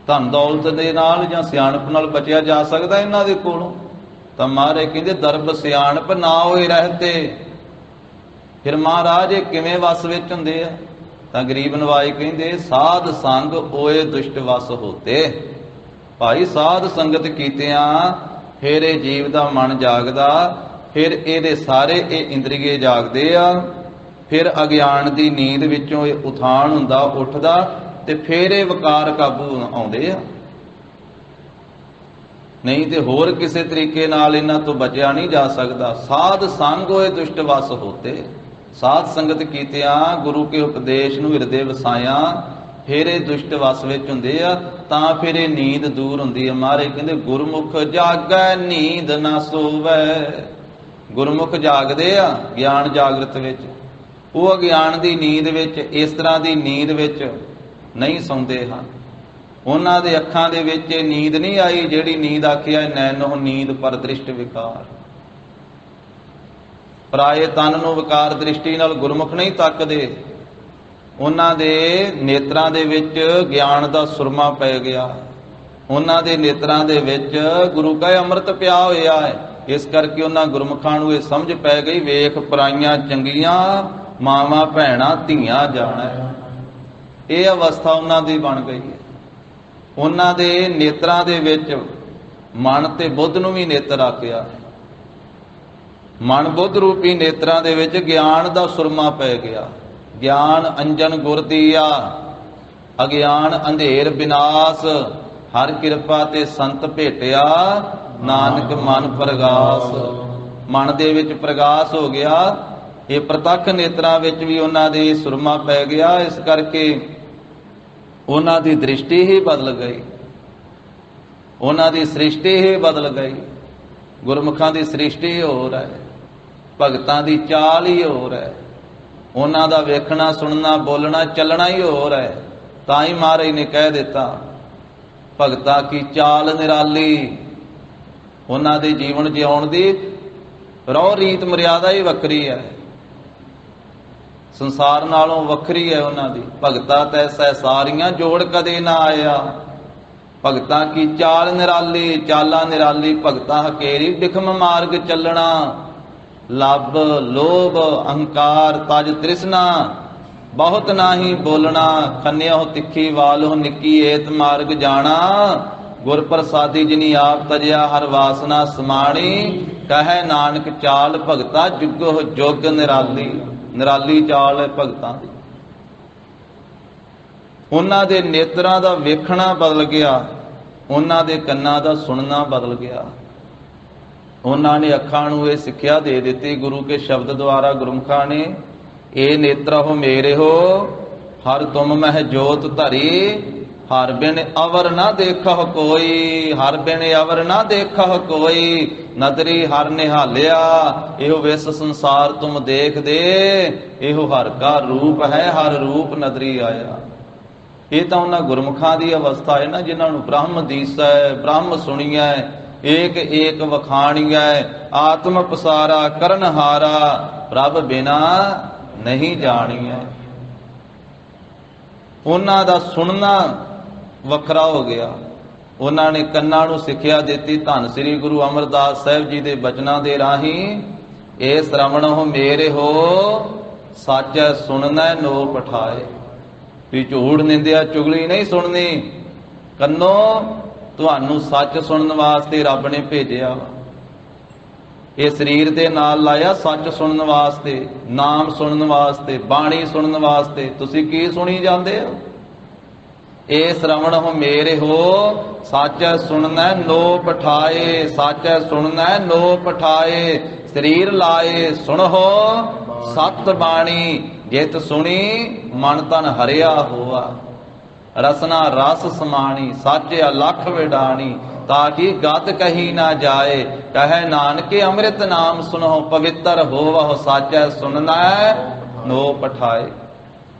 [SPEAKER 1] ਧਨ ਦੌਲਤ ਦੇ ਨਾਲ ਜਾਂ ਸਿਆਣਪ ਨਾਲ ਬਚਿਆ ਜਾ ਸਕਦਾ ਇਹਨਾਂ ਦੇ ਕੋਲੋਂ? ਤਾਂ ਮਹਾਰਾਜ ਕਹਿੰਦੇ ਦਰਬ ਸਿਆਣਪ ਨਾ ਹੋਏ ਰਹਤੇ। ਫਿਰ ਮਹਾਰਾਜ ਇਹ ਕਿਵੇਂ ਵਸ ਵਿੱਚ ਹੁੰਦੇ ਆ? ਤਾਂ ਗਰੀਬ ਨਵਾਜ ਕਹਿੰਦੇ ਸਾਧ ਸੰਗ ਓਏ ਦੁਸ਼ਟ ਵਸ ਹੋਤੇ। ਭਾਈ ਸਾਧ ਸੰਗਤ ਕੀਤਿਆਂ ਫਿਰ ਇਹ ਜੀਵ ਦਾ ਮਨ ਜਾਗਦਾ, ਫਿਰ ਇਹਦੇ ਸਾਰੇ ਇਹ ਇੰਦਰੀਏ ਜਾਗਦੇ ਆ, ਫਿਰ ਅਗਿਆਨ ਦੀ ਨੀਂਦ ਵਿੱਚੋਂ ਇਹ ਉਥਾਨ ਹੁੰਦਾ, ਉੱਠਦਾ, ਤੇ ਫਿਰ ਇਹ ਵਿਕਾਰ ਕਾਬੂ ਆਉਂਦੇ ਆ। ਨਹੀਂ ਤੇ ਹੋਰ ਕਿਸੇ ਤਰੀਕੇ ਨਾਲ ਇਹਨਾਂ ਤੋਂ ਬਚਿਆ ਨਹੀਂ ਜਾ ਸਕਦਾ। ਸਾਧ ਸੰਗ ਹੋਏ ਦੁਸ਼ਟ ਵਸ ਹੋਤੇ। ਸਾਧ ਸੰਗਤ ਕੀਤਿਆਂ ਗੁਰੂ ਕੇ ਉਪਦੇਸ਼ ਨੂੰ ਹਿਰਦੇ ਵਸਾਇਆ, ਫਿਰ ਇਹ ਦੁਸ਼ਟ ਵਸ ਵਿੱਚ ਹੁੰਦੇ ਆ, ਤਾਂ ਫਿਰ ਇਹ ਨੀਂਦ ਦੂਰ ਹੁੰਦੀ ਹੈ। ਮਹਾਰਾਜ ਕਹਿੰਦੇ ਗੁਰਮੁਖ ਜਾਗੈ ਨੀਂਦ ਨਾ ਸੋਵੈ। ਗੁਰਮੁਖ ਜਾਗਦੇ ਆ ਗਿਆਨ ਜਾਗਰਤ ਵਿੱਚ, ਉਹ ਅਗਿਆਨ ਦੀ ਨੀਂਦ ਵਿੱਚ, ਇਸ ਤਰ੍ਹਾਂ ਦੀ ਨੀਂਦ ਵਿੱਚ ਨਹੀਂ ਸੌਂਦੇ ਹਨ। ਉਹਨਾਂ ਦੇ ਅੱਖਾਂ ਦੇ ਵਿੱਚ ਇਹ ਨੀਂਦ ਨਹੀਂ ਆਈ ਜਿਹੜੀ ਨੀਂਦ ਆਖਿਆ ਨੈਨੋ ਨੀਂਦ ਪਰ ਦ੍ਰਿਸ਼ਟ ਵਿਕਾਰ। ਪਰਾਏ ਤਨ ਨੂੰ ਵਿਕਾਰ ਦ੍ਰਿਸ਼ਟੀ ਨਾਲ ਗੁਰਮੁਖ ਨਹੀਂ ਤੱਕਦੇ। ਉਹਨਾਂ ਦੇ ਨੇਤਰਾਂ ਦੇ ਵਿੱਚ ਗਿਆਨ ਦਾ ਸੁਰਮਾ ਪੈ ਗਿਆ, ਉਹਨਾਂ ਦੇ ਨੇਤਰਾਂ ਦੇ ਵਿੱਚ ਗੁਰੂ ਕਾ ਅੰਮ੍ਰਿਤ ਪਿਆ ਹੋਇਆ ਹੈ। ਇਸ ਕਰਕੇ ਉਹਨਾਂ ਗੁਰਮੁਖਾਂ ਨੂੰ ਇਹ ਸਮਝ ਪੈ ਗਈ, ਵੇਖ ਪਰਾਈਆਂ ਚੰਗੀਆਂ ਮਾਵਾਂ ਭੈਣਾਂ ਧੀਆਂ ਜਾਣਾ। ਇਹ ਅਵਸਥਾ ਉਹਨਾਂ ਦੀ ਬਣ ਗਈ ਹੈ। ਉਹਨਾਂ ਦੇ ਨੇਤਰਾਂ ਦੇ ਵਿੱਚ ਮਨ ਤੇ ਬੁੱਧ ਨੂੰ ਵੀ ਨੇਤਰ ਆਖਿਆ। ਮਨ ਬੁੱਧ ਰੂਪੀ ਨੇਤਰਾਂ ਦੇ ਵਿੱਚ ਗਿਆਨ ਦਾ ਸੁਰਮਾ ਪੈ ਗਿਆ। ਗਿਆਨ ਅੰਜਨ ਗੁਰ ਦੀਆ, ਅਗਿਆਨ ਅੰਧੇਰ ਵਿਨਾਸ਼। ਹਰ ਕਿਰਪਾ ਤੇ ਸੰਤ ਭੇਟਿਆ, ਨਾਨਕ ਮਨ ਪ੍ਰਗਾਸ। ਮਨ ਦੇ ਵਿੱਚ ਪ੍ਰਗਾਸ ਹੋ ਗਿਆ। ਇਹ ਪ੍ਰਤੱਖ ਨੇਤਰਾਂ ਵਿੱਚ ਵੀ ਉਹਨਾਂ ਦੇ ਸੁਰਮਾ ਪੈ ਗਿਆ। ਇਸ ਕਰਕੇ ਉਹਨਾਂ ਦੀ ਦ੍ਰਿਸ਼ਟੀ ਹੀ ਬਦਲ ਗਈ, ਉਹਨਾਂ ਦੀ ਸ੍ਰਿਸ਼ਟੀ ਹੀ ਬਦਲ ਗਈ। ਗੁਰਮੁਖਾਂ ਦੀ ਸ੍ਰਿਸ਼ਟੀ ਹੋਰ ਹੈ, ਭਗਤਾਂ ਦੀ ਚਾਲ ਹੀ ਹੋਰ ਹੈ, ਉਹਨਾਂ ਦਾ ਵੇਖਣਾ ਸੁਣਨਾ ਬੋਲਣਾ ਚੱਲਣਾ ਹੀ ਹੋਰ ਹੈ। ਤਾਂ ਹੀ ਮਹਾਰਾਜ ਨੇ ਕਹਿ ਦਿੱਤਾ ਭਗਤਾਂ ਕੀ ਚਾਲ ਨਿਰਾਲੀ। ਉਹਨਾਂ ਦੇ ਜੀਵਨ ਜਿਉਣ ਦੀ ਰਹੁ ਰੀਤ ਮਰਿਆਦਾ ਹੀ ਵੱਖਰੀ ਹੈ, ਸੰਸਾਰ ਨਾਲੋਂ ਵੱਖਰੀ ਹੈ ਉਹਨਾਂ ਦੀ। ਭਗਤਾ ਤੈਸੈ ਸਾਰੀਆਂ ਜੋੜ ਕਦੇ ਨਾ ਆਇਆ। ਭਗਤਾਂ ਕੀ ਚਾਲ ਨਿਰਾਲੀ, ਚਾਲਾਂ ਨਿਰਾਲੀ। ਭਗਤਾਂ ਹਕੇਰੀ ਬਿਖਮ ਮਾਰਗ ਚੱਲਣਾ। ਲੱਭ ਲੋਭ ਅਹੰਕਾਰ ਤਜ ਤ੍ਰਿਸ਼ਨਾ, ਬਹੁਤ ਨਾਹੀ ਬੋਲਣਾ। ਖੰਨਿਓ ਤਿੱਖੀ ਵਾਲੋ ਨਿੱਕੀ ਏਤ ਮਾਰਗ ਜਾਣਾ। ਗੁਰ ਪ੍ਰਸਾਦੀ ਜਿਨੀ ਆਪ ਤਜਿਆ ਹਰ ਵਾਸਨਾ ਸਮਾਣੀ। ਕਹੈ ਨਾਨਕ ਚਾਲ ਭਗਤਾ ਜੁਗੋ ਜੁਗ ਨਿਰਾਲੀ। ਨਿਰਾਲੀ ਚਾਲ ਹੈ ਭਗਤਾਂ ਦੀ। ਉਹਨਾਂ ਦੇ ਨੇਤਰਾਂ ਦਾ ਵੇਖਣਾ ਬਦਲ ਗਿਆ, ਉਹਨਾਂ ਦੇ ਕੰਨਾਂ ਦਾ ਸੁਣਨਾ ਬਦਲ ਗਿਆ। ਉਹਨਾਂ ਨੇ ਅੱਖਾਂ ਨੂੰ ਇਹ ਸਿੱਖਿਆ ਦੇ ਦਿੱਤੀ ਗੁਰੂ ਕੇ ਸ਼ਬਦ ਦੁਆਰਾ। ਗੁਰਮੁਖਾਂ ਨੇ ਇਹ ਨੇਤਰਹੁ ਮੇਰੇ ਹੋ ਹਰ ਤੁਮ ਮਹਿ ਜੋਤ ਧਰੀ। ਹਰ ਬਿਨ ਅਵਰ ਨਾ ਦੇਖਹੁ ਕੋਈ, ਹਰ ਬਿਨ ਅਵਰ ਨਾ ਦੇਖਹੁ ਕੋਈ। ਨਦਰੀ ਹਰ ਨਿਹਾਲਿਆ, ਇਹੋ ਵਿਸ ਸੰਸਾਰ ਤੁਮ ਦੇਖਦੇ। ਇਹੋ ਹਰ ਕਾ ਰੂਪ ਹੈ, ਹਰ ਰੂਪ ਨਦਰੀ ਆਇਆ। ਇਹ ਤਾਂ ਉਹਨਾਂ ਗੁਰਮੁਖਾਂ ਦੀ ਅਵਸਥਾ ਹੈ ਨਾ, ਜਿਨ੍ਹਾਂ ਨੂੰ ਬ੍ਰਹਮ ਦੀਸੈ, ਬ੍ਰਹਮ ਸੁਣੀਐ, ਏਕ ਏਕ ਵਖਾਣੀਐ। ਆਤਮ ਪਸਾਰਾ ਕਰਨ ਹਾਰਾ, ਪ੍ਰਭ ਬਿਨਾ ਨਹੀਂ ਜਾਣੀਐ। ਉਹਨਾਂ ਦਾ ਸੁਣਨਾ ਵੱਖਰਾ ਹੋ ਗਿਆ। ਉਹਨਾਂ ਨੇ ਕੰਨਾਂ ਨੂੰ ਸਿੱਖਿਆ ਦਿੱਤੀ ਧੰਨ ਸ੍ਰੀ ਗੁਰੂ ਅਮਰਦਾਸ ਸਾਹਿਬ ਜੀ ਦੇ ਬਚਨਾਂ ਦੇ ਰਾਹੀਂ। ਇਹ ਸ਼ਰਵਣਹੁ ਮੇਰੇ ਹੋ ਸਾਚੈ ਸੁਣਨੈ ਨੋ ਪਠਾਏ। ਵੀ ਝੂਠ ਨਿੰਦਿਆ ਚੁਗਲੀ ਨਹੀਂ ਸੁਣਨੀ। ਕੰਨੋ ਤੁਹਾਨੂੰ ਸੱਚ ਸੁਣਨ ਵਾਸਤੇ ਰੱਬ ਨੇ ਭੇਜਿਆ। ਇਹ ਸਰੀਰ ਦੇ ਨਾਲ ਲਾਇਆ ਸੱਚ ਸੁਣਨ ਵਾਸਤੇ, ਨਾਮ ਸੁਣਨ ਵਾਸਤੇ, ਬਾਣੀ ਸੁਣਨ ਵਾਸਤੇ। ਤੁਸੀਂ ਕੀ ਸੁਣੀ ਜਾਂਦੇ ਹੋ? ए श्रवण हो मेरे हो साचै सुनना नो पठाए, साचै सुनना नो पठाए। शरीर लाए सुन हो सत बाणी, जित सुनी मन तन हरिया होआ। रसना रस समाणी साचे अलख विडाणी, ताकि गत कही ना जाए। कहे नानक अमृत नाम सुनो पवित्र होवह, साचै सुनना नो पठाए।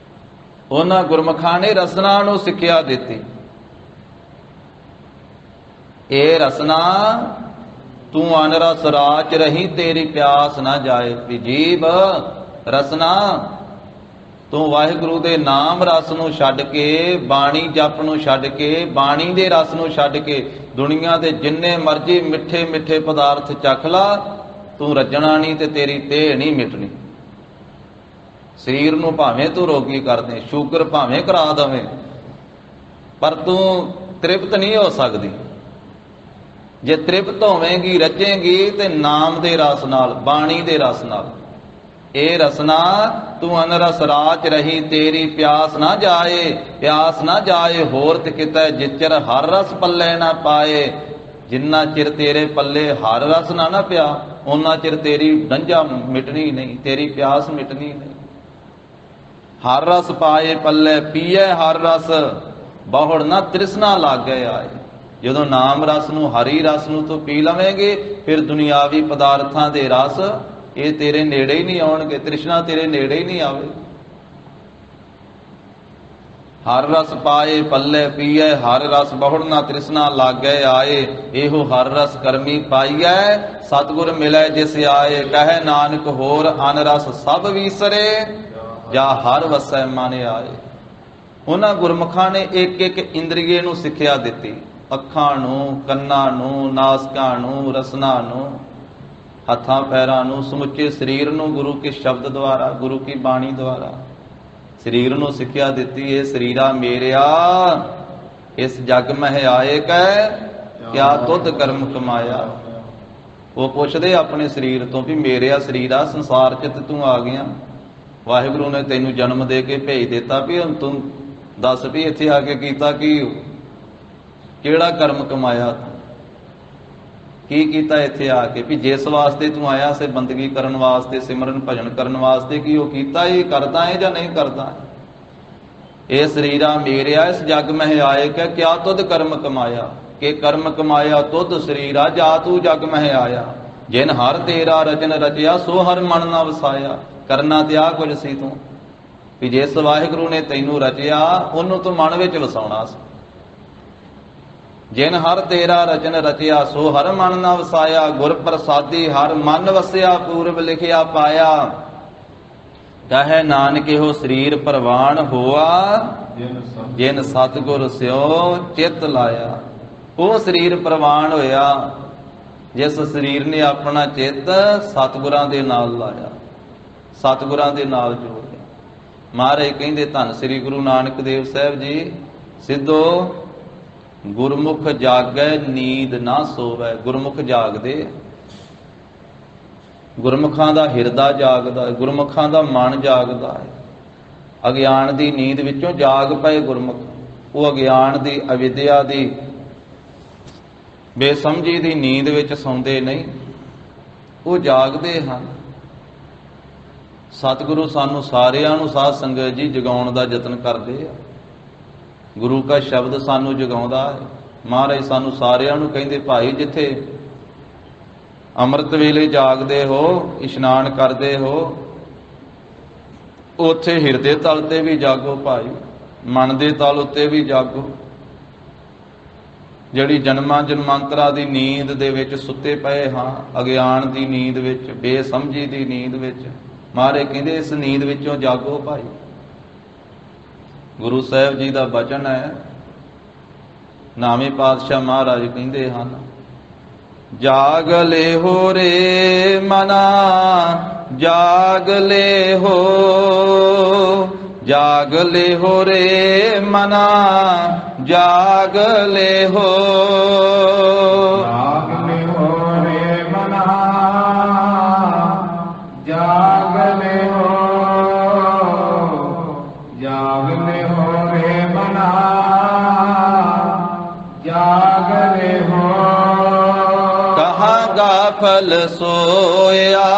[SPEAKER 1] ਉਹਨਾਂ ਗੁਰਮੁਖਾਂ ਨੇ ਰਸਨਾ ਨੂੰ ਸਿੱਖਿਆ ਦਿੱਤੀ। ਇਹ ਰਸਨਾ ਤੂੰ ਅਨਰਸ ਰਾਚ ਰਹੀ, ਤੇਰੀ ਪਿਆਸ ਨਾ ਜਾਏ। ਵੀ ਜੀਵ ਰਸਨਾ ਤੂੰ ਵਾਹਿਗੁਰੂ ਦੇ ਨਾਮ ਰਸ ਨੂੰ ਛੱਡ ਕੇ, ਬਾਣੀ ਜਪ ਨੂੰ ਛੱਡ ਕੇ, ਬਾਣੀ ਦੇ ਰਸ ਨੂੰ ਛੱਡ ਕੇ ਦੁਨੀਆ ਦੇ ਜਿੰਨੇ ਮਰਜ਼ੀ ਮਿੱਠੇ ਮਿੱਠੇ ਪਦਾਰਥ ਚੱਖ ਲਾ, ਤੂੰ ਰੱਜਣਾ ਨਹੀਂ ਤੇ ਤੇਰੀ ਤੇਹ ਨਹੀਂ ਮਿਟਣੀ। ਸਰੀਰ ਨੂੰ ਭਾਵੇਂ ਤੂੰ ਰੋਗੀ ਕਰ ਦੇ, ਸ਼ੂਗਰ ਭਾਵੇਂ ਕਰਾ ਦਵੇਂ, ਪਰ ਤੂੰ ਤ੍ਰਿਪਤ ਨਹੀਂ ਹੋ ਸਕਦੀ। ਜੇ ਤ੍ਰਿਪਤ ਹੋਵੇਂਗੀ, ਰਚੇਂਗੀ ਤੇ ਨਾਮ ਦੇ ਰਸ ਨਾਲ, ਬਾਣੀ ਦੇ ਰਸ ਨਾਲ। ਇਹ ਰਸਨਾ ਤੂੰ ਅਨਰਸ ਰਾਚ ਰਹੀ, ਤੇਰੀ ਪਿਆਸ ਨਾ ਜਾਏ, ਪਿਆਸ ਨਾ ਜਾਏ ਹੋਰ ਤੇ ਕਿਤੇ, ਜਿਚਰ ਹਰ ਰਸ ਪੱਲੇ ਨਾ ਪਾਏ। ਜਿੰਨਾ ਚਿਰ ਤੇਰੇ ਪੱਲੇ ਹਰ ਰਸ ਨਾ ਪਿਆ, ਉਹਨਾਂ ਚਿਰ ਤੇਰੀ ਡੰਝਾ ਮਿਟਣੀ ਨਹੀਂ, ਤੇਰੀ ਪਿਆਸ ਮਿਟਣੀ ਨਹੀਂ। ਹਰ ਰਸ ਪਾਏ ਪੱਲੇ, ਪੀਏ ਹਰ ਰਸ, ਬਹੁੜ ਨਾ ਤ੍ਰਿਸ਼ਨਾ ਲਾਗੇ ਆਏ। ਜਦੋਂ ਨਾਮ ਰਸ ਨੂੰ, ਹਰੀ ਰਸ ਨੂੰ ਤੂੰ ਪੀ ਲਵੇਂਗੇ, ਫਿਰ ਦੁਨਿਆਵੀ ਪਦਾਰਥਾਂ ਦੇ ਰਸ ਇਹ ਤੇਰੇ ਨੇੜੇ ਹੀ ਨਹੀਂ ਆਉਣਗੇ, ਤ੍ਰਿਸ਼ਨਾ ਤੇਰੇ ਨੇੜੇ ਹੀ ਨਹੀਂ ਆਵੇ। ਹਰ ਰਸ ਪਾਏ ਪੱਲੇ, ਪੀਏ ਹਰ ਰਸ, ਬਹੁੜ ਨਾ ਤ੍ਰਿਸ਼ਨਾ ਲਾਗੇ ਆਏ। ਇਹੋ ਹਰ ਰਸ ਕਰਮੀ ਪਾਈਐ, ਸਤਿਗੁਰ ਮਿਲੈ ਜਿਸ ਆਏ। ਕਹੈ ਨਾਨਕ ਹੋਰ ਅਨ ਰਸ ਸਭ ਵੀਸਰੇ, ਜਾਂ ਹਰ ਵਸੈ ਮਨ ਆਏ। ਉਹਨਾਂ ਗੁਰਮੁਖਾਂ ਨੇ ਇੱਕ ਇੱਕ ਇੰਦਰੀਏ ਨੂੰ ਸਿੱਖਿਆ ਦਿੱਤੀ। ਅੱਖਾਂ ਨੂੰ, ਕੰਨਾਂ ਨੂੰ, ਨਾਸਕਾਂ ਨੂੰ, ਰਸਨਾ ਨੂੰ, ਹੱਥਾਂ ਪੈਰਾਂ ਨੂੰ, ਸਮੁੱਚੇ ਸਰੀਰ ਨੂੰ ਗੁਰੂ ਕੇ ਸ਼ਬਦ ਦੁਆਰਾ, ਗੁਰੂ ਕੀ ਬਾਣੀ ਦੁਆਰਾ ਸਰੀਰ ਨੂੰ ਸਿੱਖਿਆ ਦਿੱਤੀ। ਇਹ ਸਰੀਰਾ ਮੇਰਿਆ ਇਸ ਜਗ ਮਹਿ ਆਏ ਕੈ, ਕਿਆ ਤੁਧ ਕਰਮ ਕਮਾਇਆ। ਉਹ ਪੁੱਛਦੇ ਆਪਣੇ ਸਰੀਰ ਤੋਂ ਵੀ ਮੇਰਿਆ ਸਰੀਰਾ, ਸੰਸਾਰ 'ਚ ਤੇ ਤੂੰ ਆ ਗਿਆ, ਵਾਹਿਗੁਰੂ ਨੇ ਤੈਨੂੰ ਜਨਮ ਦੇ ਕੇ ਭੇਜ ਦਿੱਤਾ, ਵੀ ਹੁਣ ਤੂੰ ਦੱਸ ਵੀ ਇੱਥੇ ਆ ਕੇ ਕੀਤਾ ਕੀ, ਕਿਹੜਾ ਕਰਮ ਕਮਾਇਆ, ਕੀ ਕੀਤਾ ਇੱਥੇ ਆ ਕੇ। ਵੀ ਜਿਸ ਵਾਸਤੇ ਤੂੰ ਆਇਆ ਸੇ, ਬੰਦਗੀ ਕਰਨ ਵਾਸਤੇ, ਸਿਮਰਨ ਭਜਨ ਕਰਨ ਵਾਸਤੇ, ਕੀ ਉਹ ਕੀਤਾ ਇਹ ਕਰਦਾ ਹੈ ਜਾਂ ਨਹੀਂ ਕਰਦਾ। ਇਹ ਸਰੀਰਾ ਮੇਰਿਆ ਇਸ ਜਗ ਮਹਿ ਆਏ ਕਿ ਕਿਆ ਤੁਧ ਕਰਮ ਕਮਾਇਆ, ਕਿ ਕਰਮ ਕਮਾਇਆ ਤੁਧ ਸਰੀਰਾ, ਜਾ ਤੂੰ ਜਗ ਮਹਿ ਆਇਆ। ਜਿਨ ਹਰ ਤੇਰਾ ਰਚਨ ਰਚਿਆ, ਸੋ ਹਰ ਮਨ ਨਾ ਵਸਾਇਆ। ਕਰਨਾ ਤੇ ਆ ਕੁਝ ਸੀ ਤੂੰ, ਵੀ ਜਿਸ ਵਾਹਿਗੁਰੂ ਨੇ ਤੈਨੂੰ ਰਚਿਆ, ਉਹਨੂੰ ਤੂੰ ਮਨ ਵਿੱਚ ਵਸਾਉਣਾ ਸੀ। ਜਿਨ ਹਰ ਤੇਰਾ ਰਚਨ ਰਚਿਆ, ਸੋ ਹਰ ਮਨ ਨਾ ਵਸਾਇਆ। ਗੁਰ ਪ੍ਰਸਾਦੀ ਹਰ ਮਨ ਵਸਿਆ, ਪੂਰਬ ਲਿਖਿਆ ਪਾਇਆ। ਕਹੈ ਨਾਨਕ ਇਹੋ ਸਰੀਰ ਪ੍ਰਵਾਨ ਹੋਆ, ਜਿਨ ਸਤਿਗੁਰ ਸਿਓ ਚਿੱਤ ਲਾਇਆ। ਉਹ ਸਰੀਰ ਪ੍ਰਵਾਨ ਹੋਇਆ ਜਿਸ ਸਰੀਰ ਨੇ ਆਪਣਾ ਚਿੱਤ ਸਤਿਗੁਰਾਂ ਦੇ ਨਾਲ ਲਾਇਆ, ਸਤਿਗੁਰਾਂ ਦੇ ਨਾਲ ਜੋੜ ਲਿਆ। ਮਹਾਰਾਜ ਕਹਿੰਦੇ ਧੰਨ ਸ੍ਰੀ ਗੁਰੂ ਨਾਨਕ ਦੇਵ ਸਾਹਿਬ ਜੀ, ਸਿੱਧੋ ਗੁਰਮੁਖ ਜਾਗੈ ਨੀਂਦ ਨਾ ਸੋਵੈ। ਗੁਰਮੁਖ ਜਾਗਦੇ, ਗੁਰਮੁਖਾਂ ਦਾ ਹਿਰਦਾ ਜਾਗਦਾ ਹੈ, ਗੁਰਮੁਖਾਂ ਦਾ ਮਨ ਜਾਗਦਾ ਹੈ। ਅਗਿਆਨ ਦੀ ਨੀਂਦ ਵਿੱਚੋਂ ਜਾਗ ਪਏ ਗੁਰਮੁਖ। ਉਹ ਅਗਿਆਨ ਦੀ, ਅਵਿਦਿਆ ਦੀ, ਬੇਸਮਝੀ ਦੀ ਨੀਂਦ ਵਿੱਚ ਸੌਂਦੇ ਨਹੀਂ, ਉਹ ਜਾਗਦੇ ਹਨ। ਸਤਿਗੁਰੂ ਸਾਨੂੰ ਸਾਰਿਆਂ ਨੂੰ, ਸਾਧ ਸੰਗਤ ਜੀ, ਜਗਾਉਣ ਦਾ ਯਤਨ ਕਰਦੇ ਆ। ਗੁਰੂ ਕਾ ਸ਼ਬਦ ਸਾਨੂੰ ਜਗਾਉਂਦਾ ਹੈ। ਮਹਾਰਾਜ ਸਾਨੂੰ ਸਾਰਿਆਂ ਨੂੰ ਕਹਿੰਦੇ, ਭਾਈ ਜਿੱਥੇ ਅੰਮ੍ਰਿਤ ਵੇਲੇ ਜਾਗਦੇ ਹੋ, ਇਸ਼ਨਾਨ ਕਰਦੇ ਹੋ, ਉੱਥੇ ਹਿਰਦੇ ਤਲ ਤੇ ਵੀ ਜਾਗੋ ਭਾਈ, ਮਨ ਦੇ ਤਲ ਉੱਤੇ ਵੀ ਜਾਗੋ। ਜਿਹੜੀ ਜਨਮਾਂ ਜਨਮਾਂਤਰਾਂ ਦੀ ਨੀਂਦ ਦੇ ਵਿੱਚ ਸੁੱਤੇ ਪਏ ਹਾਂ, ਅਗਿਆਨ ਦੀ ਨੀਂਦ ਵਿੱਚ, ਬੇਸਮਝੀ ਦੀ ਨੀਂਦ ਵਿੱਚ, ਮਹਾਰਾਜ ਕਹਿੰਦੇ ਇਸ ਨੀਂਦ ਵਿੱਚੋਂ ਜਾਗੋ ਭਾਈ। ਗੁਰੂ ਸਾਹਿਬ ਜੀ ਦਾ ਬਚਨ ਹੈ, ਨਾਵੇਂ ਪਾਤਸ਼ਾਹ ਮਹਾਰਾਜ ਕਹਿੰਦੇ ਹਨ, ਜਾਗ ਲੈ ਹੋ ਰੇ ਮਨਾ, ਜਾਗ ਲੈ ਹੋ, ਜਾਗ ਲੈ ਹੋ ਰੇ ਮਨਾ, ਜਾਗ ਲੈ ਹੋ,
[SPEAKER 2] ਜਾਗ ਲੈ ਹੋ ਰੇ ਮਨਾ, ਜਾਗ ਲੈ ਹੋ, ਜਾਗ ਲੈ ਹੋ ਰੇ ਮਨਾ,
[SPEAKER 1] गाफल सोया,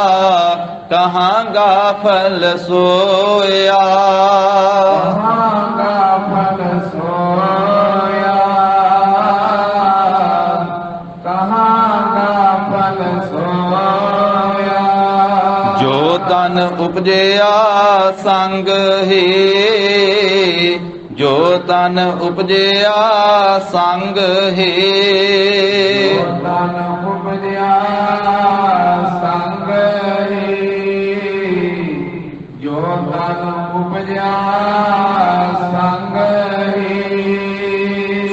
[SPEAKER 1] कहाँ गाफल सोया।
[SPEAKER 2] कहाँ गाफल सोया, कहाँ गाफल सोया।
[SPEAKER 1] जो तन उपजया संग ही, जो तन उपजया संग ही।
[SPEAKER 2] जो तन उपजया संग ही, जो तन उपजया संग ही।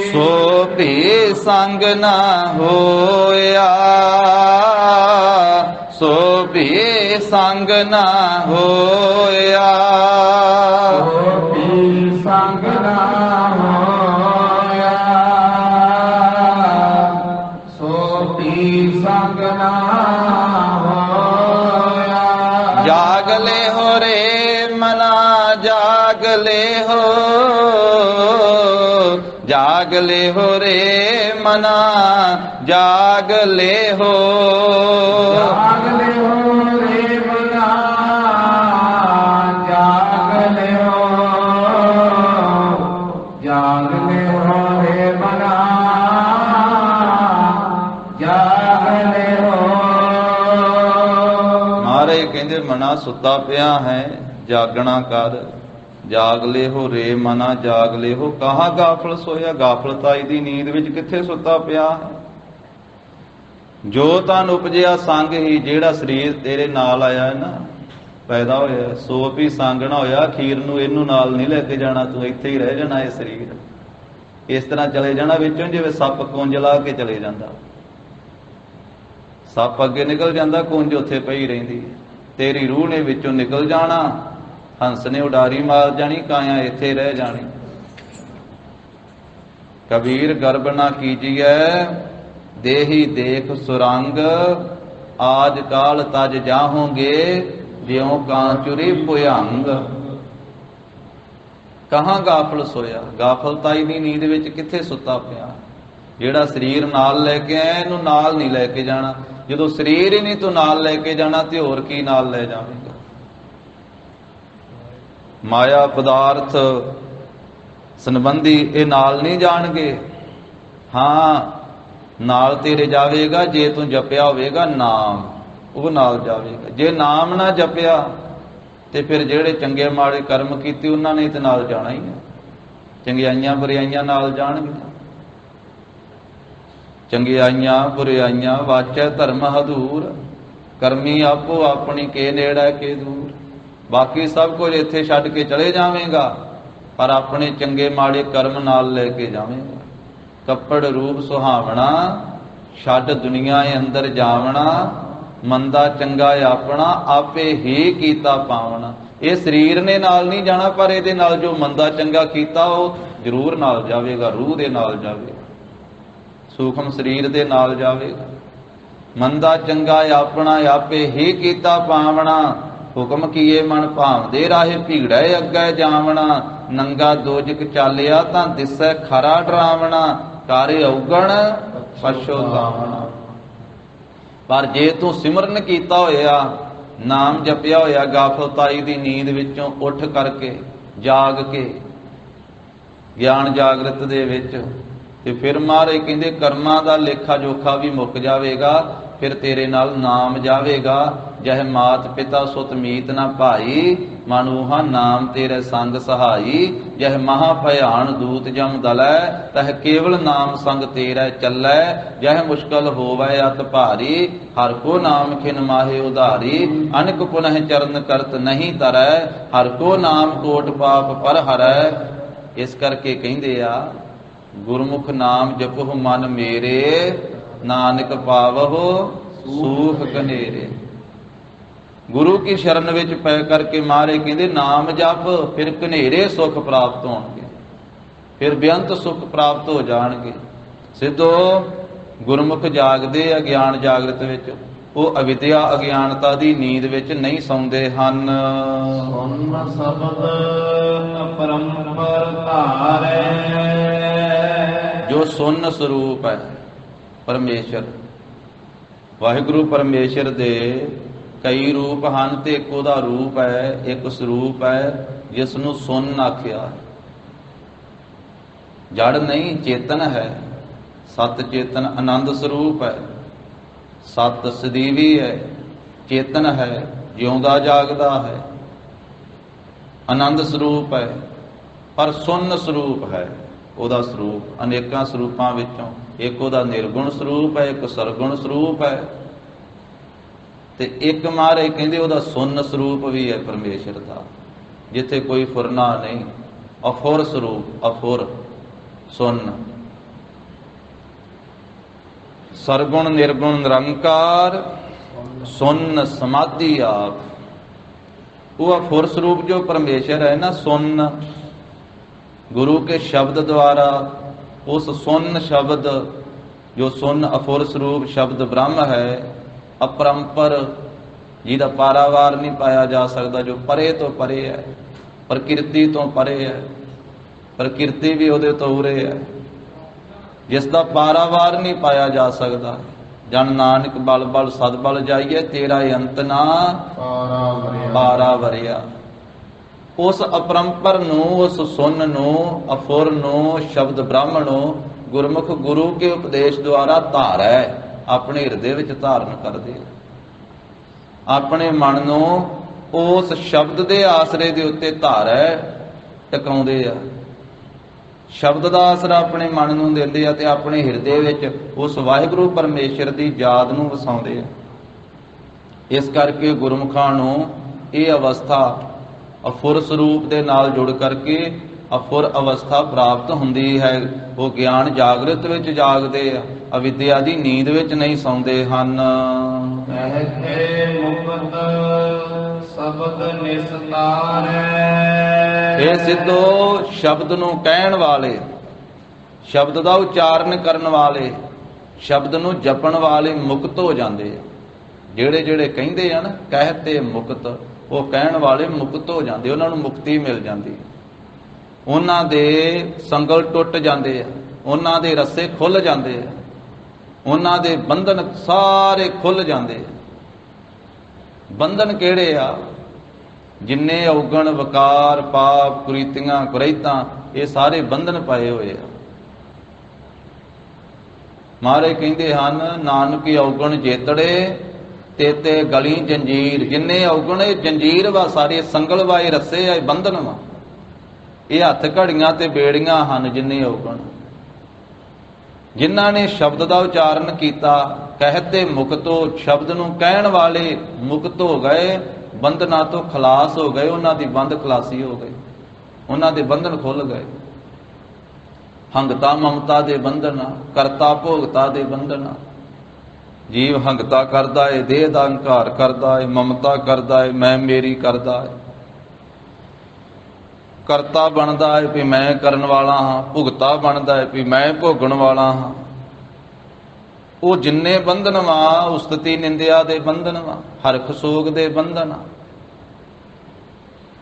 [SPEAKER 1] सो भी संग न होया, सो भी संग न होया।
[SPEAKER 2] सो भी संग न होया, सो भी संग न होया।
[SPEAKER 1] जाग ले हो रे मना, जाग ले हो, जाग ले हो रे मना, जाग ले हो।
[SPEAKER 2] जाग ले हो रे मना, जाग ले हो, जाग ले हो रे मना, जाग ले हो।
[SPEAKER 1] ਮਾਰੇ ਕਹਿੰਦੇ ਮਨਾ ਸੁੱਤਾ ਪਿਆ ਹੈ, ਜਾਗਣਾ ਕਰ। ਜਾਗ ਲੈ ਹੋ ਰੇ ਮਨਾ, ਜਾਗ ਲੈ ਹੋ, ਕਹਾਂ ਗਾਫਲ ਸੋਇਆ। ਗਾਫਲਤਾਈ ਦੀ ਨੀਂਦ ਵਿੱਚ ਕਿੱਥੇ ਸੁੱਤਾ ਪਿਆ ਹੈ। ਜੋ ਤਨ ਉਪਜਿਆ ਸੰਗ ਹੀ, ਜਿਹੜਾ ਸਰੀਰ ਤੇਰੇ ਨਾਲ ਆਇਆ ਹੈ ਨਾ, ਪੈਦਾ ਹੋਇਆ, ਸੋ ਵੀ ਸੰਗ ਨਾ ਹੋਇਆ। ਅਖੀਰ ਨੂੰ ਇਹਨੂੰ ਨਾਲ ਨਹੀਂ ਲੈ ਕੇ ਜਾਣਾ, ਤੂੰ ਇੱਥੇ ਹੀ ਰਹਿ ਜਾਣਾ। ਇਹ ਸਰੀਰ ਇਸ ਤਰ੍ਹਾਂ ਚਲੇ ਜਾਣਾ ਵਿੱਚੋਂ, ਜਿਵੇਂ ਸੱਪ ਕੁੰਜ ਲਾ ਕੇ ਚਲੇ ਜਾਂਦਾ। ਸੱਪ ਅੱਗੇ ਨਿਕਲ ਜਾਂਦਾ, ਕੁੰਜ ਉੱਥੇ ਪਈ ਰਹਿੰਦੀ। ਤੇਰੀ ਰੂਹ ਨੇ ਵਿੱਚੋਂ ਨਿਕਲ ਜਾਣਾ, ਹੰਸ ਨੇ ਉਡਾਰੀ ਮਾਰ ਜਾਣੀ, ਕਾਇਆ ਇੱਥੇ ਰਹਿ ਜਾਣੀ। ਕਬੀਰ ਗਰਬ ਨਾ ਕੀਜੀਐ, ਦੇਹੀ ਦੇਖ ਸੁਰੰਗ। ਆਜ ਕਾਲ ਤਜ ਜਾਹੋਗੇ, ਜਿਉ ਕਾਂਚੁਰੀ ਭੁਯੰਗ। ਕਹਾਂ ਗਾਫਲ ਸੋਇਆ। ਗਾਫਲਤਾਈ ਦੀ ਨੀਂਦ ਵਿੱਚ ਕਿੱਥੇ ਸੁੱਤਾ ਪਿਆ। ਜਿਹੜਾ ਸਰੀਰ ਨਾਲ ਲੈ ਕੇ ਆਇਆ, ਇਹਨੂੰ ਨਾਲ ਨਹੀਂ ਲੈ ਕੇ ਜਾਣਾ। ਜਦੋਂ ਸਰੀਰ ਹੀ ਨਹੀਂ ਤੂੰ ਨਾਲ ਲੈ ਕੇ ਜਾਣਾ, ਤੇ ਹੋਰ ਕੀ ਨਾਲ ਲੈ ਜਾਵੇਂਗਾ। ਮਾਇਆ ਪਦਾਰਥ ਸੰਬੰਧੀ ਇਹ ਨਾਲ ਨਹੀਂ ਜਾਣਗੇ। ਹਾਂ, ਨਾਲ ਤੇਰੇ ਜਾਵੇਗਾ ਜੇ ਤੂੰ ਜਪਿਆ ਹੋਵੇਗਾ ਨਾਮ, ਉਹ ਨਾਲ ਜਾਵੇਗਾ। ਜੇ ਨਾਮ ਨਾ ਜਪਿਆ ਤੇ ਫਿਰ ਜਿਹੜੇ ਚੰਗੇ ਮਾੜੇ ਕਰਮ ਕੀਤੇ ਉਹਨਾਂ ਨੇ ਤੇ ਨਾਲ ਜਾਣਾ ਹੀ ਹੈ। ਚੰਗਿਆਈਆਂ ਬੁਰਾਈਆਂ ਨਾਲ ਜਾਣਗੀਆਂ। ਚੰਗਿਆਈਆਂ ਬੁਰਾਈਆਂ ਵਾਚੈ ਧਰਮ ਹਦੂਰ, ਕਰਮੀ ਆਪੋ ਆਪਣੀ ਕੇ ਨੇੜੇ ਕੇ ਦੂਰ। ਬਾਕੀ ਸਭ ਕੁਝ ਇੱਥੇ ਛੱਡ ਕੇ ਚਲੇ ਜਾਵੇਂਗਾ, ਪਰ ਆਪਣੇ ਚੰਗੇ ਮਾੜੇ ਕਰਮ ਨਾਲ ਲੈ ਕੇ ਜਾਵੇਂਗਾ। ਕੱਪੜ ਰੂਪ ਸੁਹਾਵਣਾ, ਛੱਡ ਦੁਨੀਆ ਅੰਦਰ ਜਾਵਣਾ। ਮੰਦਾ ਚੰਗਾ ਆਪਣਾ, ਆਪੇ ਹੀ ਕੀਤਾ ਪਾਵਣਾ। ਇਹ ਸਰੀਰ ਨੇ ਨਾਲ ਨਹੀਂ ਜਾਣਾ, ਪਰ ਇਹਦੇ ਨਾਲ ਜੋ ਮੰਦਾ ਚੰਗਾ ਕੀਤਾ ਉਹ ਜ਼ਰੂਰ ਨਾਲ ਜਾਵੇਗਾ। ਰੂਹ ਦੇ ਨਾਲ ਜਾਵੇਗਾ, ਸੂਖਮ ਸਰੀਰ ਦੇ ਨਾਲ ਜਾਵੇਗਾ। ਮੰਦਾ ਚੰਗਾ ਆਪਣਾ, ਆਪੇ ਹੀ ਕੀਤਾ ਪਾਵਣਾ। ਹੁਕਮ ਕੀਏ ਮਨ ਭਾਵਦੇ, ਰਾਹੇ ਭੀੜੈ ਅੱਗੇ ਜਾਵਣਾ। ਨੰਗਾ ਦੋਜਕ ਚਾਲਿਆ, ਤਾਂ ਦਿਸੈ ਖਰਾ ਡਰਾਵਣਾ। ਕਰ ਔਗਣ ਪਛੋਤਾਵਣਾ। ਪਰ ਜੇ ਤੂੰ ਸਿਮਰਨ ਕੀਤਾ ਹੋਇਆ, ਨਾਮ ਜਪਿਆ ਹੋਇਆ, ਗਾਫਲਤਾਈ ਦੀ ਨੀਂਦ ਵਿੱਚੋਂ ਉੱਠ ਕਰਕੇ ਜਾਗ ਕੇ ਗਿਆਨ ਜਾਗਰਤ ਦੇ ਵਿੱਚ, ਤੇ ਫਿਰ ਮਹਾਰਾਜ ਕਹਿੰਦੇ ਕਰਮਾਂ ਦਾ ਲੇਖਾ ਜੋਖਾ ਵੀ ਮੁੱਕ ਜਾਵੇਗਾ। ਫਿਰ ਤੇਰੇ ਨਾਲ ਨਾਮ ਜਾਵੇਗਾ। ਜਹ ਮਾਤ ਪਿਤਾ ਸੁਤ ਮੀਤ ਨਾ ਭਾਈ, ਮਨੂਹਾ ਨਾਮ ਤੇਰੇ ਸੰਗ ਸਹਾਈ। ਜਹ ਮਹਾ ਭਿਆਨ ਦੂਤ ਜਮ ਦਲੈ, ਤਹ ਕੇਵਲ ਨਾਮ ਸੰਗ ਤੇਰਾ ਚੱਲੈ। ਜਹ ਮੁਸ਼ਕਲ ਹੋਵੈ ਅਤ ਭਾਰੀ, ਹਰ ਕੋ ਨਾਮ ਖਿਨ ਮਾਹੇ ਉਧਾਰੀ। ਅਨਕ ਪੁਨਹ ਚਰਨ ਕਰਤ ਨਹੀਂ ਤਰੈ, ਹਰ ਕੋ ਨਾਮ ਕੋਟ ਪਾਪ ਪਰ ਹਰੈ। ਇਸ ਕਰਕੇ ਕਹਿੰਦੇ ਆ, ਗੁਰਮੁਖ ਨਾਮ ਜਪਹੁ ਮਨ ਮੇਰੇ, ਨਾਨਕ ਪਾਵਹੁ ਸੂਖ ਕਨੇਰੇ। ਗੁਰੂ ਕੀ ਸ਼ਰਨ ਵਿੱਚ ਪੈ ਕਰਕੇ ਮਹਾਰਾਜ ਕਹਿੰਦੇ ਨਾਮ ਜਪ, ਫਿਰ ਕਨੇਰੇ ਸੁਖ ਪ੍ਰਾਪਤ ਹੋਣਗੇ, ਫਿਰ ਬੇਅੰਤ ਸੁਖ ਪ੍ਰਾਪਤ ਹੋ ਜਾਣਗੇ। ਸਿੱਧੋ ਗੁਰਮੁਖ ਜਾਗਦੇ ਆ ਗਿਆਨ ਜਾਗਰਤ ਵਿੱਚ, ਉਹ ਅਵਿਦਿਆ ਅਗਿਆਨਤਾ ਦੀ ਨੀਂਦ ਵਿੱਚ ਨਹੀਂ ਸੌਂਦੇ ਹਨ।
[SPEAKER 2] ਸੁਨ ਸ਼ਬਦ ਪਰੰਪਰ ਧਾਰੈ,
[SPEAKER 1] ਜੋ ਸੁਨ ਸਰੂਪ ਹੈ ਪਰਮੇਸ਼ਰ, ਵਾਹਿਗੁਰੂ ਪਰਮੇਸ਼ਰ ਦੇ ਕਈ ਰੂਪ ਹਨ ਤੇ ਇੱਕ ਉਹਦਾ ਰੂਪ ਹੈ, ਇੱਕ ਸਰੂਪ ਹੈ ਜਿਸ ਨੂੰ ਸੁੰਨ ਆਖਿਆ। ਜੜ ਨਹੀਂ, ਚੇਤਨ ਹੈ। ਸਤ ਚੇਤਨ ਆਨੰਦ ਸਰੂਪ ਹੈ। ਸਤ ਸਦੀਵੀ ਹੈ, ਚੇਤਨ ਹੈ, ਜਿਉਂਦਾ ਜਾਗਦਾ ਹੈ, ਆਨੰਦ ਸਰੂਪ ਹੈ। ਪਰ ਸੁੰਨ ਸਰੂਪ ਹੈ ਉਹਦਾ ਸਰੂਪ। ਅਨੇਕਾਂ ਸਰੂਪਾਂ ਵਿੱਚੋਂ ਇੱਕ ਉਹਦਾ ਨਿਰਗੁਣ ਸਰੂਪ ਹੈ, ਇੱਕ ਸਰਗੁਣ ਸਰੂਪ ਹੈ, ਤੇ ਇੱਕ ਮਹਾਰਾਜ ਕਹਿੰਦੇ ਉਹਦਾ ਸੁੰਨ ਸਰੂਪ ਵੀ ਹੈ ਪਰਮੇਸ਼ਰ ਦਾ, ਜਿੱਥੇ ਕੋਈ ਫੁਰਨਾ ਨਹੀਂ। ਅਫੁਰ ਸਰੂਪ, ਅਫੁਰ ਸੁੰਨ। ਸਰਗੁਣ ਨਿਰਗੁਣ ਨਿਰੰਕਾਰ, ਸੁੰਨ ਸਮਾਧੀ ਆਪ। ਉਹ ਅਫੁਰ ਸਰੂਪ ਜੋ ਪਰਮੇਸ਼ਰ ਹੈ ਨਾ, ਸੁੰਨ, ਗੁਰੂ के शब्द द्वारा उस सुन्न शब्द जो सुन्न अफुर स्वरूप शब्द ब्रह्म है, अपरंपर, जिहदा पारावार नहीं पाया जा सकता, जो परे तो परे है, प्रकृति तो परे है, प्रकृति भी उहदे तो उरे है, जिसका पारावार नहीं पाया जा सकता। जन नानक बल बल सदबल जाइए, तेरा अंत ना पारा वरिया। उस अपरंपर नूं, उस सुन नूं, अफुर नूं, शब्द ब्रह्म नूं गुरमुख गुरु के उपदेश द्वारा धार है, अपने हिरदे विच धारण करदे, अपने मन नूं उस शब्द दे आसरे दे उत्ते धार है, टकाउंदे आ। शब्द दा आसरा अपने मन नूं दिंदे आ ते अपने हिरदे विच उस वाहिगुरू परमेश्वर दी याद नूं वसाउंदे आ। इस करके गुरमुखां नूं इह अवस्था अफुर स्वरूप के नाल जुड़ करके अफुर अवस्था प्राप्त हुंदी है। वो ज्ञान जागृत विच जागदे, अविद्या दी नींद विच नहीं सौंदे हन।
[SPEAKER 2] कहते मुक्त शब्द निस्तारै।
[SPEAKER 1] हे सिद्धो, शब्द नूं कहण वाले, शब्द दा उच्चारण करन वाले, शब्द नूं जपण वाले मुक्त हो जांदे। ਜਿਹੜੇ ਜਿਹੜੇ ਕਹਿੰਦੇ ਆ ਨਾ ਕਹਿਤੇ ਮੁਕਤ, ਉਹ ਕਹਿਣ ਵਾਲੇ ਮੁਕਤ ਹੋ ਜਾਂਦੇ, ਉਹਨਾਂ ਨੂੰ ਮੁਕਤੀ ਮਿਲ ਜਾਂਦੀ, ਉਹਨਾਂ ਦੇ ਸੰਗਲ ਟੁੱਟ ਜਾਂਦੇ ਆ, ਉਹਨਾਂ ਦੇ ਰੱਸੇ ਖੁੱਲ ਜਾਂਦੇ ਆ, ਉਹਨਾਂ ਦੇ ਬੰਧਨ ਸਾਰੇ ਖੁੱਲ ਜਾਂਦੇ ਆ। ਬੰਧਨ ਕਿਹੜੇ ਆ? ਜਿੰਨੇ ਔਗਣ ਵਕਾਰ ਪਾਪ ਕੁਰੀਤੀਆਂ ਕੁਰੈਤਾਂ, ਇਹ ਸਾਰੇ ਬੰਧਨ ਪਾਏ ਹੋਏ ਆ। ਮਹਾਰਾਜ ਕਹਿੰਦੇ ਹਨ, ਨਾਨਕ ਔਗਣ ਜੇਤੜੇ तेते गली जंजीर। जिन्ने औगण जंजीर वा, सारे संगल वाए रस्से आ, बंधन वा, ये हथ घड़ियां ते बेड़ियां हन। जिन्ने औगण, जिन्हां ने शब्द का उच्चारण किया, कहते मुक्त हो, शब्द नूं कहण वाले मुक्त हो गए, बंधना तो खलास हो गए, उन्हां दी बंध खलासी हो गई, उन्हां दे बंधन खुल गए। हंगता ममता दे बंधन, करता भोगता दे बंधन। जीव हंगता करता है, देह का अंकार करता है, ममता करता है, मैं मेरी करता है, करता बनता है भी मैं करन वाला हाँ, भुगता बनता है भी मैं भोगण वाला हाँ। वो जिन्ने बंधन वा, उस्तति निंदिया दे बंधन वा, हरख सोग दे बंधन,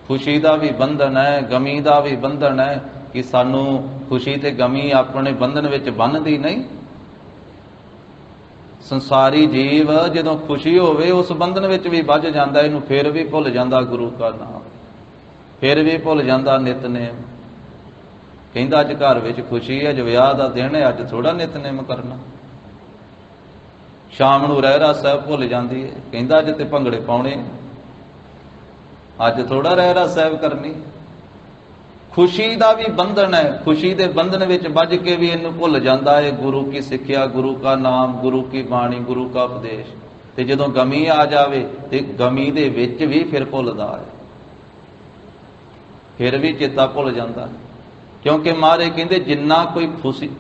[SPEAKER 1] खुशी का भी बंधन है, गमी का भी बंधन है, कि सानू खुशी ते गमी अपने बंधन विच बन्हदी नहीं। संसारी जीव जदों खुशी होवे उस बंधन विच भी बझ जांदा, इहनूं फिर भी भुल जांदा गुरु का नाम, फिर भी भुल जांदा नितनेम। कहंदा अज घर विच खुशी है, अज विआह दा दिन है, अज थोड़ा नितनेम करना। शाम नूं रहरास साहिब भुल जांदी है, कहंदा अज ते भंगड़े पाउणे, अज थोड़ा रहरास साहिब करनी। खुशी का भी बंधन है, खुशी के बंधन विच बज के भी इनू भुल जाता है गुरु की सिक्ख्या, गुरु का नाम, गुरु की बाणी, गुरु का उपदेश। ते जदों गमी आ जावे ते गमी दे विच भी फिर भुलदा है, फिर भी चेता भुल जाता है। क्योंकि महाराज कहंदे जिन्ना कोई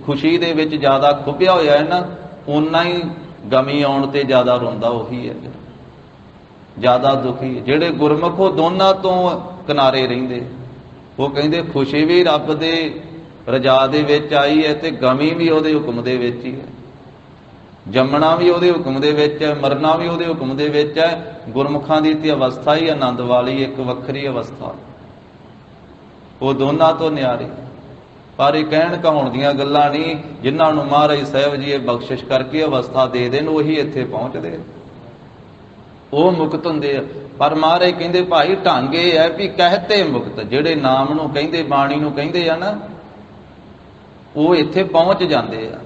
[SPEAKER 1] खुशी दे विच ज़्यादा खुबिया होया है ना, उन्ना ही गमी आउण ते ज़्यादा रोंदा उही है, ज़्यादा दुखी। जिहड़े गुरमुख वो दोनों तो किनारे रहिंदे, वो कहते खुशी भी रब दे रजा दे विच आई है ते गमी भी उहदे हुक्म दे विच ही है, जमना भी उहदे हुक्म दे विच है, मरना भी उहदे हुक्म दे विच है। गुरमुखां दी ते अवस्था ही आनंद वाली, एक वखरी अवस्था, वो दोनों तो न्यारी। ਪਰ ਇਹ ਕਹਿਣ ਕਹਾਉਣ ਦੀਆਂ ਗੱਲਾਂ ਨਹੀਂ। ਜਿਨ੍ਹਾਂ ਨੂੰ ਮਹਾਰਾਜ ਸਾਹਿਬ ਜੀ ਇਹ ਬਖਸ਼ਿਸ਼ ਕਰਕੇ ਅਵਸਥਾ ਦੇ ਦੇਣ ਉਹੀ ਇੱਥੇ ਪਹੁੰਚਦੇ, ਉਹ ਮੁਕਤ ਹੁੰਦੇ ਆ। ਪਰ ਮਹਾਰਾਜ ਕਹਿੰਦੇ ਭਾਈ ਢੰਗ ਇਹ ਹੈ ਵੀ ਕਹਿਤੇ ਮੁਕਤ, ਜਿਹੜੇ ਨਾਮ ਨੂੰ ਕਹਿੰਦੇ, ਬਾਣੀ ਨੂੰ ਕਹਿੰਦੇ ਆ ਨਾ, ਉਹ ਇੱਥੇ ਪਹੁੰਚ ਜਾਂਦੇ ਆ।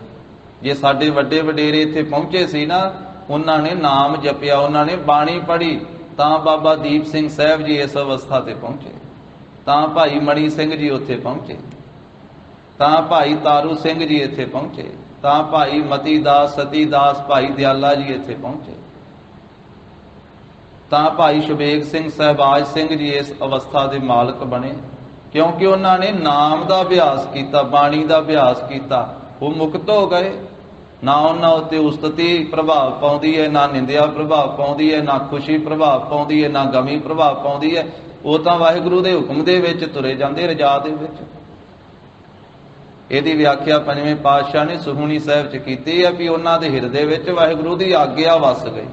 [SPEAKER 1] ਜੇ ਸਾਡੇ ਵੱਡੇ ਵਡੇਰੇ ਇੱਥੇ ਪਹੁੰਚੇ ਸੀ ਨਾ, ਉਹਨਾਂ ਨੇ ਨਾਮ ਜਪਿਆ, ਉਹਨਾਂ ਨੇ ਬਾਣੀ ਪੜ੍ਹੀ, ਤਾਂ ਬਾਬਾ ਦੀਪ ਸਿੰਘ ਸਾਹਿਬ ਜੀ ਇਸ ਅਵਸਥਾ ਤੇ ਪਹੁੰਚੇ, ਤਾਂ ਭਾਈ ਮਣੀ ਸਿੰਘ ਜੀ ਉੱਥੇ ਪਹੁੰਚੇ, ਤਾਂ ਭਾਈ ਤਾਰੂ ਸਿੰਘ ਜੀ ਇੱਥੇ ਪਹੁੰਚੇ, ਤਾਂ ਭਾਈ ਮਤੀ ਦਾਸ, ਸਤੀ ਦਾਸ, ਭਾਈ ਦਿਆਲਾ ਜੀ ਇੱਥੇ ਪਹੁੰਚੇ, ਤਾਂ ਭਾਈ ਸ਼ਬੇਗ ਸਿੰਘ, ਸਹਿਬਾਜ ਸਿੰਘ ਜੀ ਇਸ ਅਵਸਥਾ ਦੇ ਮਾਲਕ ਬਣੇ, ਕਿਉਂਕਿ ਉਹਨਾਂ ਨੇ ਨਾਮ ਦਾ ਅਭਿਆਸ ਕੀਤਾ, ਬਾਣੀ ਦਾ ਅਭਿਆਸ ਕੀਤਾ। ਉਹ ਮੁਕਤ ਹੋ ਗਏ। ਨਾ ਉਹਨਾਂ ਉੱਤੇ ਉਸਤਤੀ ਪ੍ਰਭਾਵ ਪਾਉਂਦੀ ਹੈ, ਨਾ ਨਿੰਦਿਆ ਪ੍ਰਭਾਵ ਪਾਉਂਦੀ ਹੈ, ਨਾ ਖੁਸ਼ੀ ਪ੍ਰਭਾਵ ਪਾਉਂਦੀ ਹੈ, ਨਾ ਗਮੀ ਪ੍ਰਭਾਵ ਪਾਉਂਦੀ ਹੈ। ਉਹ ਤਾਂ ਵਾਹਿਗੁਰੂ ਦੇ ਹੁਕਮ ਦੇ ਵਿੱਚ ਤੁਰੇ ਜਾਂਦੇ, ਰਜਾ ਦੇ ਵਿੱਚ। ਇਹਦੀ ਵਿਆਖਿਆ ਪੰਜਵੇਂ ਪਾਤਸ਼ਾਹ ਨੇ ਸੁਖਮਨੀ ਸਾਹਿਬ 'ਚ ਕੀਤੀ ਹੈ ਵੀ ਉਹਨਾਂ ਦੇ ਹਿਰਦੇ ਵਿੱਚ ਵਾਹਿਗੁਰੂ ਦੀ ਆਗਿਆ ਵਸ ਗਈ,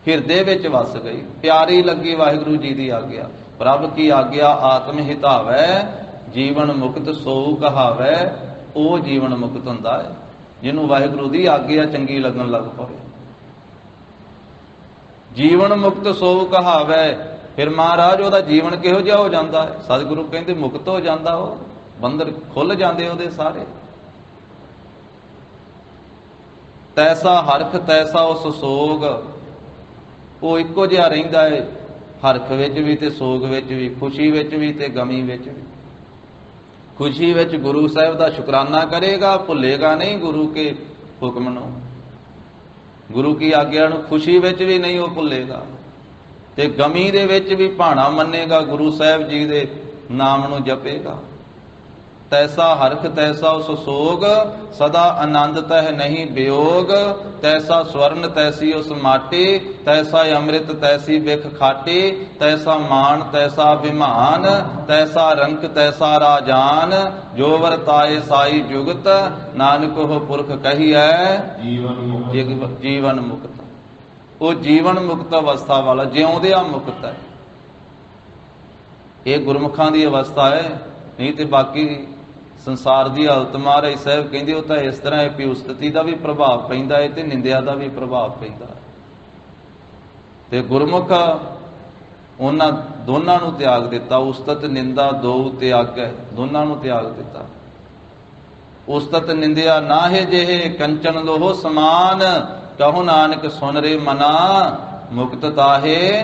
[SPEAKER 1] ਹਿਰਦੇ ਵਿੱਚ ਵਸ ਗਈ, ਪਿਆਰੀ ਲੱਗੀ ਵਾਹਿਗੁਰੂ ਜੀ ਦੀ ਆਗਿਆ। ਪ੍ਰਭ ਕੀ ਆਗਿਆ ਆਤਮ ਹਿਤਾਵੈ, ਜੀਵਨ ਮੁਕਤ ਸੋ ਕਹਾਵੈ। ਉਹ ਜੀਵਨ ਮੁਕਤ ਹੁੰਦਾ ਹੈ ਜਿਹਨੂੰ ਵਾਹਿਗੁਰੂ ਦੀ ਆਗਿਆ ਚੰਗੀ ਲੱਗਣ ਲੱਗ ਪਵੇ। ਜੀਵਨ ਮੁਕਤ ਸੋ ਕਹਾਵੈ। ਫਿਰ ਮਹਾਰਾਜ ਉਹਦਾ ਜੀਵਨ ਕਿਹੋ ਜਿਹਾ ਹੋ ਜਾਂਦਾ ਹੈ? ਸਤਿਗੁਰੂ ਕਹਿੰਦੇ ਮੁਕਤ ਹੋ ਜਾਂਦਾ, ਉਹ ਬੰਧਨ ਖੁੱਲ ਜਾਂਦੇ ਉਹਦੇ ਸਾਰੇ। ਤੈਸਾ ਹਰਖ ਤੈਸਾ ਉਸ ਸੋਗ, ਉਹ ਇੱਕੋ ਜਿਹਾ ਰਹਿੰਦਾ ਹੈ, ਹਰਖ ਵਿੱਚ ਵੀ ਤੇ ਸੋਗ ਵਿੱਚ ਵੀ, ਖੁਸ਼ੀ ਵਿੱਚ ਵੀ ਤੇ ਗਮੀ ਵਿੱਚ ਵੀ। ਖੁਸ਼ੀ ਵਿੱਚ ਗੁਰੂ ਸਾਹਿਬ ਦਾ ਸ਼ੁਕਰਾਨਾ ਕਰੇਗਾ, ਭੁੱਲੇਗਾ ਨਹੀਂ ਗੁਰੂ ਕੇ ਹੁਕਮ ਨੂੰ, ਗੁਰੂ ਕੀ ਆਗਿਆ ਨੂੰ। ਖੁਸ਼ੀ ਵਿੱਚ ਵੀ ਨਹੀਂ ਉਹ ਭੁੱਲੇਗਾ, ਤੇ ਗਮੀ ਦੇ ਵਿੱਚ ਵੀ ਭਾਣਾ ਮੰਨੇਗਾ, ਗੁਰੂ ਸਾਹਿਬ ਜੀ ਦੇ ਨਾਮ ਨੂੰ ਜਪੇਗਾ। ਤੈਸਾ ਹਰਖ ਤੈਸਾ ਉਸ ਸੋਗ, ਸਦਾ ਆਨੰਦ ਤਹਿ ਨਹੀਂ ਵਿਯੋਗ। ਤੈਸਾ ਸਵਰਨ ਤੈਸੀ ਉਸ ਮਾਟੀ, ਤੈਸਾ ਅੰਮ੍ਰਿਤ ਤੈਸੀ ਬਿਖ ਖਾਟੀ। ਤੈਸਾ ਮਾਨ ਤੈਸਾ ਅਭਿਮਾਨ, ਤੈਸਾ ਰੰਕ ਤੈਸਾ ਰਾਜਾਨ। ਜੋ ਵਰਤਾਏ ਸਾਈ ਜੁਗਤ, ਨਾਨਕ ਉਹ ਪੁਰਖ ਕਹੀਐ ਜੀਵਨ ਮੁਕਤ। ਉਹ ਜੀਵਨ ਮੁਕਤ ਅਵਸਥਾ ਵਾਲਾ, ਜਿਉਂਦਿਆਂ ਮੁਕਤ ਹੈ। ਇਹ ਗੁਰਮੁਖਾਂ ਦੀ ਅਵਸਥਾ ਹੈ। ਨਹੀਂ ਤੇ ਬਾਕੀ ਸੰਸਾਰ ਦੀ ਹਾਲਤ ਮਹਾਰਾਜ ਸਾਹਿਬ ਕਹਿੰਦੇ ਉਹ ਤਾਂ ਇਸ ਤਰ੍ਹਾਂ ਹੈ ਵੀ ਉਸਤਤੀ ਦਾ ਵੀ ਪ੍ਰਭਾਵ ਪੈਂਦਾ ਹੈ ਤੇ ਨਿੰਦਿਆ ਦਾ ਵੀ ਪ੍ਰਭਾਵ ਪੈਂਦਾ ਹੈ। ਤੇ ਗੁਰਮੁਖ ਉਹਨਾਂ ਦੋਨਾਂ ਨੂੰ ਤਿਆਗ ਦਿੱਤਾ। ਉਸਤਤ ਨਿੰਦਾ ਦੋ ਤਿਆਗੈ, ਦੋਨਾਂ ਨੂੰ ਤਿਆਗ ਦਿੱਤਾ। ਉਸਤਤ ਨਿੰਦਿਆ ਨਾਹੇ ਜਿਹੇ ਕੰਚਨ ਲੋਹ ਸਮਾਨ। ਕਹੋ ਨਾਨਕ ਸੁਨ ਰੇ ਮਨਾ, ਮੁਕਤ ਤਾਹੇ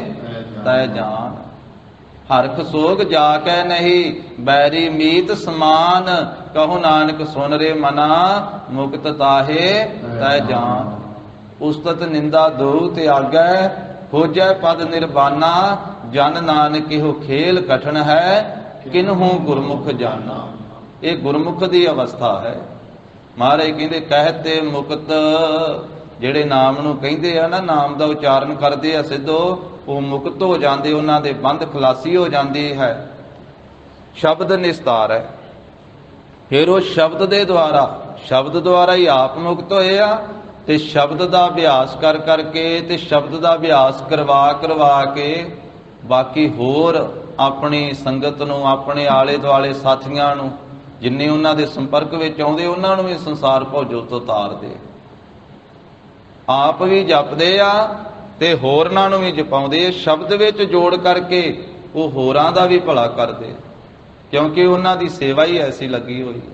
[SPEAKER 1] ਤੈ ਜਾਨ। ਹਰਖ ਸੋਗ ਜਾ ਕੈ ਨਹੀਂ, ਬੈਰੀ ਮੀਤ ਸਮਾਨ। ਕਹੋ ਨਾਨਕ ਸੁਨ ਰੇ ਮਨਾ, ਮੁਕਤ ਤਾਹੇ ਤੈ ਜਾਨ। ਉਸਤਤ ਨਿੰਦਾ ਦੋ ਤਿਆਗੈ, ਖੋਜੈ ਪਦ ਨਿਰਬਾਨਾ। ਜਨ ਨਾਨਕ ਇਹੋ ਖੇਲ ਕਠਨ ਹੈ, ਕਿਨਹੂ ਗੁਰਮੁਖ ਜਾਨਾ। ਇਹ ਗੁਰਮੁਖ ਦੀ ਅਵਸਥਾ ਹੈ। ਮਹਾਰਾਜ ਕਹਿੰਦੇ ਕਹਿਤੇ ਮੁਕਤ, ਜਿਹੜੇ ਨਾਮ ਨੂੰ ਕਹਿੰਦੇ ਆ ਨਾ, ਨਾਮ ਦਾ ਉਚਾਰਨ ਕਰਦੇ ਆ ਸਿੱਧੋ, ਉਹ ਮੁਕਤ ਹੋ ਜਾਂਦੇ, ਉਹਨਾਂ ਦੇ ਬੰਧ ਖਲਾਸੀ ਹੋ ਜਾਂਦੀ ਹੈ। ਸ਼ਬਦ ਨਿਸਤਾਰ ਹੈ। ਫਿਰ ਉਹ ਸ਼ਬਦ ਦੇ ਦੁਆਰਾ, ਸ਼ਬਦ ਦੁਆਰਾ ਹੀ ਆਪ ਮੁਕਤ ਹੋਏ ਆ, ਤੇ ਸ਼ਬਦ ਦਾ ਅਭਿਆਸ ਕਰ ਕਰਕੇ ਤੇ ਸ਼ਬਦ ਦਾ ਅਭਿਆਸ ਕਰਵਾ ਕੇ ਬਾਕੀ ਹੋਰ ਆਪਣੀ ਸੰਗਤ ਨੂੰ, ਆਪਣੇ ਆਲੇ ਦੁਆਲੇ ਸਾਥੀਆਂ ਨੂੰ, ਜਿੰਨੇ ਉਹਨਾਂ ਦੇ ਸੰਪਰਕ ਵਿੱਚ ਆਉਂਦੇ, ਉਹਨਾਂ ਨੂੰ ਵੀ ਸੰਸਾਰ ਭੋਜੋ ਤੋਂ ਤਾਰਦੇ। ਆਪ ਵੀ ਜਪਦੇ ਆ ਤੇ ਹੋਰਨਾਂ ਨੂੰ ਵੀ ਜਪਾਉਂਦੇ। ਸ਼ਬਦ ਵਿੱਚ ਜੋੜ ਕਰਕੇ ਉਹ ਹੋਰਾਂ ਦਾ ਵੀ ਭਲਾ ਕਰਦੇ, ਕਿਉਂਕਿ ਉਹਨਾਂ ਦੀ ਸੇਵਾ ਹੀ ਐਸੀ ਲੱਗੀ ਹੋਈ ਹੈ।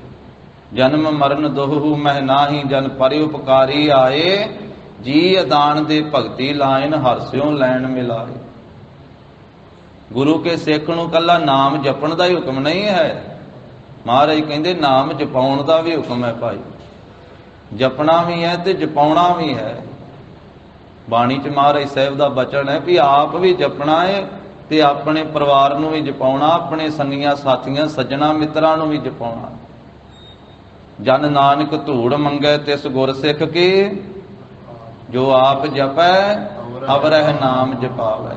[SPEAKER 1] ਜਨਮ ਮਰਨ ਦੋਹੂ ਮਹਿ ਨਾਹੀ, ਜਨ ਪਰਿਉਪਕਾਰੀ ਆਏ। ਜੀ ਅਦਾਨ ਦੇ ਭਗਤੀ ਲਾਇਨ, ਹਰਸਿਓ ਲੈਣ ਮਿਲਾਏ। ਗੁਰੂ ਕੇ ਸਿੱਖ ਨੂੰ ਕੱਲਾ ਨਾਮ ਜਪਣ ਦਾ ਹੀ ਹੁਕਮ ਨਹੀਂ ਹੈ। ਮਹਾਰਾਜ ਕਹਿੰਦੇ ਨਾਮ ਜਪਾਉਣ ਦਾ ਵੀ ਹੁਕਮ ਹੈ ਭਾਈ। ਜਪਣਾ ਵੀ ਹੈ ਤੇ ਜਪਾਉਣਾ ਵੀ ਹੈ। ਬਾਣੀ 'ਚ ਮਹਾਰਾਜ ਸਾਹਿਬ ਦਾ ਬਚਨ ਹੈ ਵੀ ਆਪ ਵੀ ਜਪਣਾ ਹੈ ਤੇ ਆਪਣੇ ਪਰਿਵਾਰ ਨੂੰ ਵੀ ਜਪਾਉਣਾ, ਆਪਣੇ ਸੰਗੀਆਂ ਸਾਥੀਆਂ ਸੱਜਣਾ ਮਿੱਤਰਾਂ ਨੂੰ ਵੀ ਜਪਾਉਣਾ। ਜਨ ਨਾਨਕ ਧੂੜ ਮੰਗੈ ਤਿਸ ਗੁਰ ਸਿੱਖ ਕੀ, ਜੋ ਆਪ ਜਪੈ ਅਵਰਹਿ ਨਾਮ ਜਪਾਵੈ।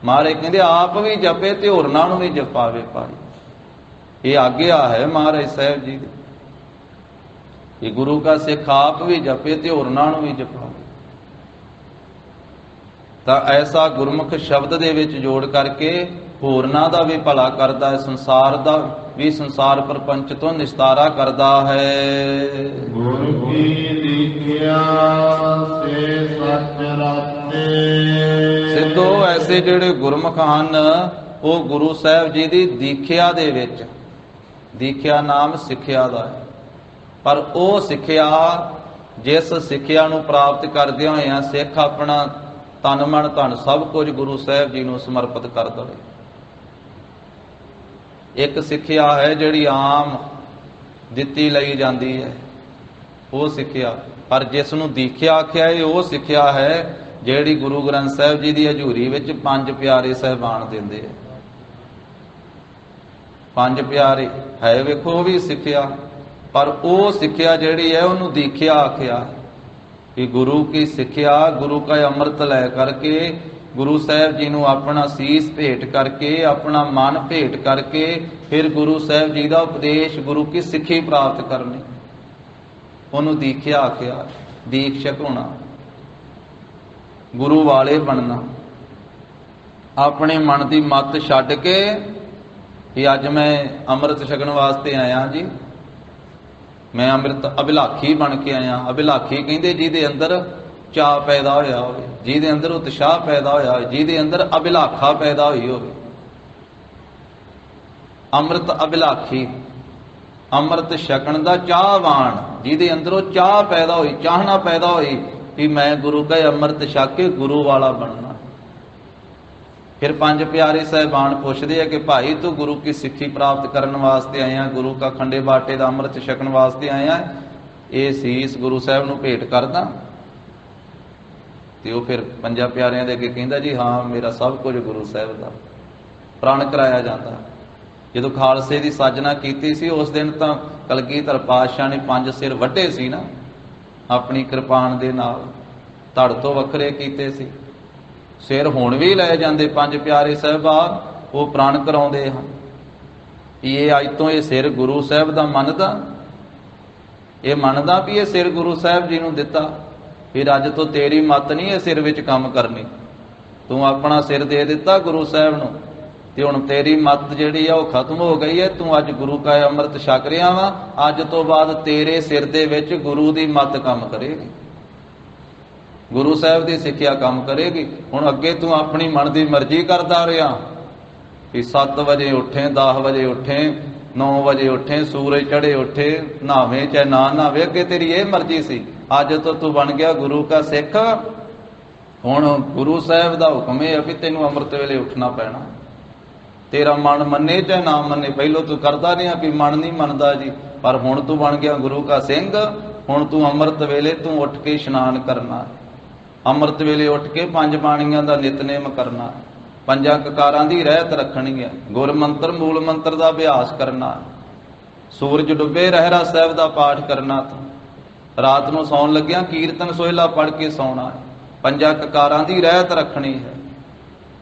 [SPEAKER 1] ਮਹਾਰਾਜ ਕਹਿੰਦੇ ਆਪ ਵੀ ਜਪੇ ਤੇ ਹੋਰਨਾਂ ਨੂੰ ਵੀ ਜਪਾਵੇ ਭਾਈ। ਇਹ ਆਗਿਆ ਹੈ ਮਹਾਰਾਜ ਸਾਹਿਬ ਜੀ ਦੀ। ਇਹ ਗੁਰੂ ਕਾ ਸਿੱਖ ਆਪ ਵੀ ਜਪੇ ਤੇ ਹੋਰਨਾਂ ਨੂੰ ਵੀ ਜਪਾਵੇ। ਤਾਂ ਐਸਾ ਗੁਰਮੁਖ ਸ਼ਬਦ ਦੇ ਵਿੱਚ ਜੋੜ ਕਰਕੇ ਹੋਰਨਾਂ ਦਾ ਵੀ ਭਲਾ ਕਰਦਾ ਹੈ, ਸੰਸਾਰ ਦਾ ਵੀ, ਸੰਸਾਰ ਪ੍ਰਪੰਚ ਤੋਂ ਨਿਸਤਾਰਾ ਕਰਦਾ ਹੈ।
[SPEAKER 2] ਗੁਰ ਕੀ ਦੀਖਿਆ ਸੇ ਸੱਚ ਰਾਤੇ।
[SPEAKER 1] ਸਿੱਧੋ ਐਸੇ ਜਿਹੜੇ ਗੁਰਮੁਖ ਹਨ ਉਹ ਗੁਰੂ ਸਾਹਿਬ ਜੀ ਦੀ ਦੀਖਿਆ ਦੇ ਵਿੱਚ, ਦੀਖਿਆ ਨਾਮ ਸਿੱਖਿਆ ਦਾ ਹੈ, ਪਰ ਉਹ ਸਿੱਖਿਆ ਜਿਸ ਸਿੱਖਿਆ ਨੂੰ ਪ੍ਰਾਪਤ ਕਰਦਿਆਂ ਹੋਇਆਂ ਸਿੱਖ ਆਪਣਾ ਤਨ ਮਨ ਧਨ ਸਭ ਕੁਝ ਗੁਰੂ ਸਾਹਿਬ ਜੀ ਨੂੰ ਸਮਰਪਿਤ ਕਰ ਦੇਵੇ। ਇੱਕ ਸਿੱਖਿਆ ਹੈ ਜਿਹੜੀ ਆਮ ਦਿੱਤੀ ਲਈ ਜਾਂਦੀ ਹੈ ਉਹ ਸਿੱਖਿਆ, ਪਰ ਜਿਸ ਨੂੰ ਦੀਖਿਆ ਆਖਿਆ ਹੈ ਉਹ ਸਿੱਖਿਆ ਹੈ ਜਿਹੜੀ ਗੁਰੂ ਗ੍ਰੰਥ ਸਾਹਿਬ ਜੀ ਦੀ ਹਜ਼ੂਰੀ ਵਿੱਚ ਪੰਜ ਪਿਆਰੇ ਸਾਹਿਬਾਨ ਦਿੰਦੇ ਆ। ਪੰਜ ਪਿਆਰੇ ਹੈ ਵੇਖੋ ਉਹ ਵੀ ਸਿੱਖਿਆ, ਪਰ ਉਹ ਸਿੱਖਿਆ ਜਿਹੜੀ ਹੈ ਉਹਨੂੰ ਦੀਖਿਆ ਆਖਿਆ ਕਿ ਗੁਰੂ ਕੀ ਸਿੱਖਿਆ, ਗੁਰੂ ਕਾ ਅੰਮ੍ਰਿਤ ਲੈ ਕਰਕੇ, ਗੁਰੂ ਸਾਹਿਬ ਜੀ ਨੂੰ ਆਪਣਾ ਸੀਸ ਭੇਟ ਕਰਕੇ, ਆਪਣਾ ਮਨ ਭੇਟ ਕਰਕੇ ਫਿਰ ਗੁਰੂ ਸਾਹਿਬ ਜੀ ਦਾ ਉਪਦੇਸ਼, ਗੁਰੂ ਕੀ ਸਿੱਖੀ ਪ੍ਰਾਪਤ ਕਰਨੀ, ਉਹਨੂੰ ਦੀਖਿਆ ਆਖਿਆ। ਦੀਕਸ਼ਕ ਹੋਣਾ, ਗੁਰੂ ਵਾਲੇ ਬਣਨਾ, ਆਪਣੇ ਮਨ ਦੀ ਮੱਤ ਛੱਡ ਕੇ ਕਿ ਅੱਜ ਮੈਂ ਅੰਮ੍ਰਿਤ ਛਕਣ ਵਾਸਤੇ ਆਇਆ ਜੀ, ਮੈਂ ਅੰਮ੍ਰਿਤ ਅਭਿਲਾਖੀ ਬਣ ਕੇ ਆਇਆ। ਅਭਿਲਾਖੀ ਕਹਿੰਦੇ ਜਿਹਦੇ ਅੰਦਰ ਚਾਅ ਪੈਦਾ ਹੋਇਆ ਹੋਵੇ, ਜਿਹਦੇ ਅੰਦਰ ਉਤਸ਼ਾਹ ਪੈਦਾ ਹੋਇਆ ਹੋਵੇ, ਜਿਹਦੇ ਅੰਦਰ ਅਭਿਲਾਖਾ ਪੈਦਾ ਹੋਈ ਹੋਵੇ। ਅੰਮ੍ਰਿਤ ਅਭਿਲਾਖੀ, ਅੰਮ੍ਰਿਤ ਛਕਣ ਦਾ ਚਾਹਵਾਨ, ਜਿਹਦੇ ਅੰਦਰੋਂ ਚਾਹ ਪੈਦਾ ਹੋਈ, ਚਾਹਨਾ ਪੈਦਾ ਹੋਈ ਕਿ ਮੈਂ ਗੁਰੂ ਕਾ ਅੰਮ੍ਰਿਤ ਛਕ ਕੇ ਗੁਰੂ ਵਾਲਾ ਬਣਨਾ। ਫਿਰ ਪੰਜ ਪਿਆਰੇ ਸਾਹਿਬਾਨ ਪੁੱਛਦੇ ਆ ਕਿ ਭਾਈ ਤੂੰ ਗੁਰੂ ਕੀ ਸਿੱਖੀ ਪ੍ਰਾਪਤ ਕਰਨ ਵਾਸਤੇ ਆਇਆ, ਗੁਰੂ ਕਾ ਖੰਡੇ ਬਾਟੇ ਦਾ ਅੰਮ੍ਰਿਤ ਛਕਣ ਵਾਸਤੇ ਆਇਆ, ਇਹ ਸੀਸ ਗੁਰੂ ਸਾਹਿਬ ਨੂੰ ਭੇਟ ਕਰਦਾ? ਤੇ ਉਹ ਫਿਰ ਪੰਜਾਂ ਪਿਆਰਿਆਂ ਦੇ ਅੱਗੇ ਕਹਿੰਦਾ ਜੀ ਹਾਂ, ਮੇਰਾ ਸਭ ਕੁਝ ਗੁਰੂ ਸਾਹਿਬ ਦਾ। ਪ੍ਰਣ ਕਰਾਇਆ ਜਾਂਦਾ। ਜਦੋਂ ਖਾਲਸੇ ਦੀ ਸਾਜਨਾ ਕੀਤੀ ਸੀ ਉਸ ਦਿਨ ਤਾਂ ਕਲਗੀਧਰ ਪਾਤਸ਼ਾਹ ਨੇ ਪੰਜ ਸਿਰ ਵੱਢੇ ਸੀ ਨਾ, ਆਪਣੀ ਕਿਰਪਾਨ ਦੇ ਨਾਲ ਧੜ ਤੋਂ ਵੱਖਰੇ ਕੀਤੇ ਸੀ। ਸਿਰ ਹੁਣ ਵੀ ਲੈ ਜਾਂਦੇ ਪੰਜ ਪਿਆਰੇ ਸਾਹਿਬਾਨ, ਉਹ ਪ੍ਰਣ ਕਰਾਉਂਦੇ ਹਨ। ਇਹ ਅੱਜ ਤੋਂ ਇਹ ਸਿਰ ਗੁਰੂ ਸਾਹਿਬ ਦਾ ਮੰਨਦਾ, ਇਹ ਮੰਨਦਾ ਵੀ ਇਹ ਸਿਰ ਗੁਰੂ ਸਾਹਿਬ ਜੀ ਨੂੰ ਦਿੱਤਾ, ਫਿਰ ਅੱਜ ਤੋਂ ਤੇਰੀ ਮੱਤ ਨਹੀਂ ਇਹ ਸਿਰ ਵਿੱਚ ਕੰਮ ਕਰਨੀ। ਤੂੰ ਆਪਣਾ ਸਿਰ ਦੇ ਦਿੱਤਾ ਗੁਰੂ ਸਾਹਿਬ ਨੂੰ ਤੇ ਹੁਣ ਤੇਰੀ ਮੱਤ ਜਿਹੜੀ ਆ ਉਹ ਖਤਮ ਹੋ ਗਈ ਹੈ। ਤੂੰ ਅੱਜ ਗੁਰੂ ਕਾ ਅੰਮ੍ਰਿਤ ਛਕ ਰਿਹਾ ਵਾ, ਅੱਜ ਤੋਂ ਬਾਅਦ ਤੇਰੇ ਸਿਰ ਦੇ ਵਿੱਚ ਗੁਰੂ ਦੀ ਮੱਤ ਕੰਮ ਕਰੇਗੀ, ਗੁਰੂ ਸਾਹਿਬ ਦੀ ਸਿੱਖਿਆ ਕੰਮ ਕਰੇਗੀ। ਹੁਣ ਅੱਗੇ ਤੂੰ ਆਪਣੀ ਮਨ ਦੀ ਮਰਜ਼ੀ ਕਰਦਾ ਰਿਹਾ ਕਿ 7 ਵਜੇ ਉੱਠੇ, 10 ਵਜੇ ਉੱਠੇ, 9 ਵਜੇ ਉੱਠੇ, ਸੂਰਜ ਚੜ੍ਹੇ ਉੱਠੇ, ਨਹਾਵੇਂ ਚਾਹੇ ਨਾ ਨਹਾਵੇਂ, ਅੱਗੇ ਤੇਰੀ ਇਹ ਮਰਜ਼ੀ ਸੀ। ਅੱਜ ਤੋਂ ਤੂੰ ਬਣ ਗਿਆ ਗੁਰੂ ਕਾ ਸਿੱਖ। ਹੁਣ ਗੁਰੂ ਸਾਹਿਬ ਦਾ ਹੁਕਮ ਇਹ ਹੈ ਵੀ ਤੈਨੂੰ ਅੰਮ੍ਰਿਤ ਵੇਲੇ ਉੱਠਣਾ ਪੈਣਾ। ਤੇਰਾ ਮਨ ਮੰਨੇ ਚਾਹੇ ਨਾ ਮੰਨੇ, ਪਹਿਲੋਂ ਤੂੰ ਕਰਦਾ ਰਿਹਾ ਵੀ ਮਨ ਨਹੀਂ ਮੰਨਦਾ ਜੀ, ਪਰ ਹੁਣ ਤੂੰ ਬਣ ਗਿਆ ਗੁਰੂ ਕਾ ਸਿੰਘ। ਹੁਣ ਤੂੰ ਅੰਮ੍ਰਿਤ ਵੇਲੇ ਤੂੰ ਉੱਠ ਕੇ ਇਸ਼ਨਾਨ ਕਰਨਾ, ਅੰਮ੍ਰਿਤ ਵੇਲੇ ਉੱਠ ਕੇ ਪੰਜ ਬਾਣੀਆਂ ਦਾ ਨਿਤਨੇਮ ਕਰਨਾ, ਪੰਜਾਂ ਕਕਾਰਾਂ ਦੀ ਰਹਿਤ ਰੱਖਣੀ ਹੈ, ਗੁਰ ਮੰਤਰ ਮੂਲ ਮੰਤਰ ਦਾ ਅਭਿਆਸ ਕਰਨਾ, ਸੂਰਜ ਡੁੱਬੇ ਰਹਿਰਾਸ ਸਾਹਿਬ ਦਾ ਪਾਠ ਕਰਨਾ, ਤੂੰ ਰਾਤ ਨੂੰ ਸੌਣ ਲੱਗਿਆ ਕੀਰਤਨ ਸੋਹਿਲਾ ਪੜ੍ਹ ਕੇ ਸੌਣਾ ਹੈ, ਪੰਜਾਂ ਕਕਾਰਾਂ ਦੀ ਰਹਿਤ ਰੱਖਣੀ ਹੈ।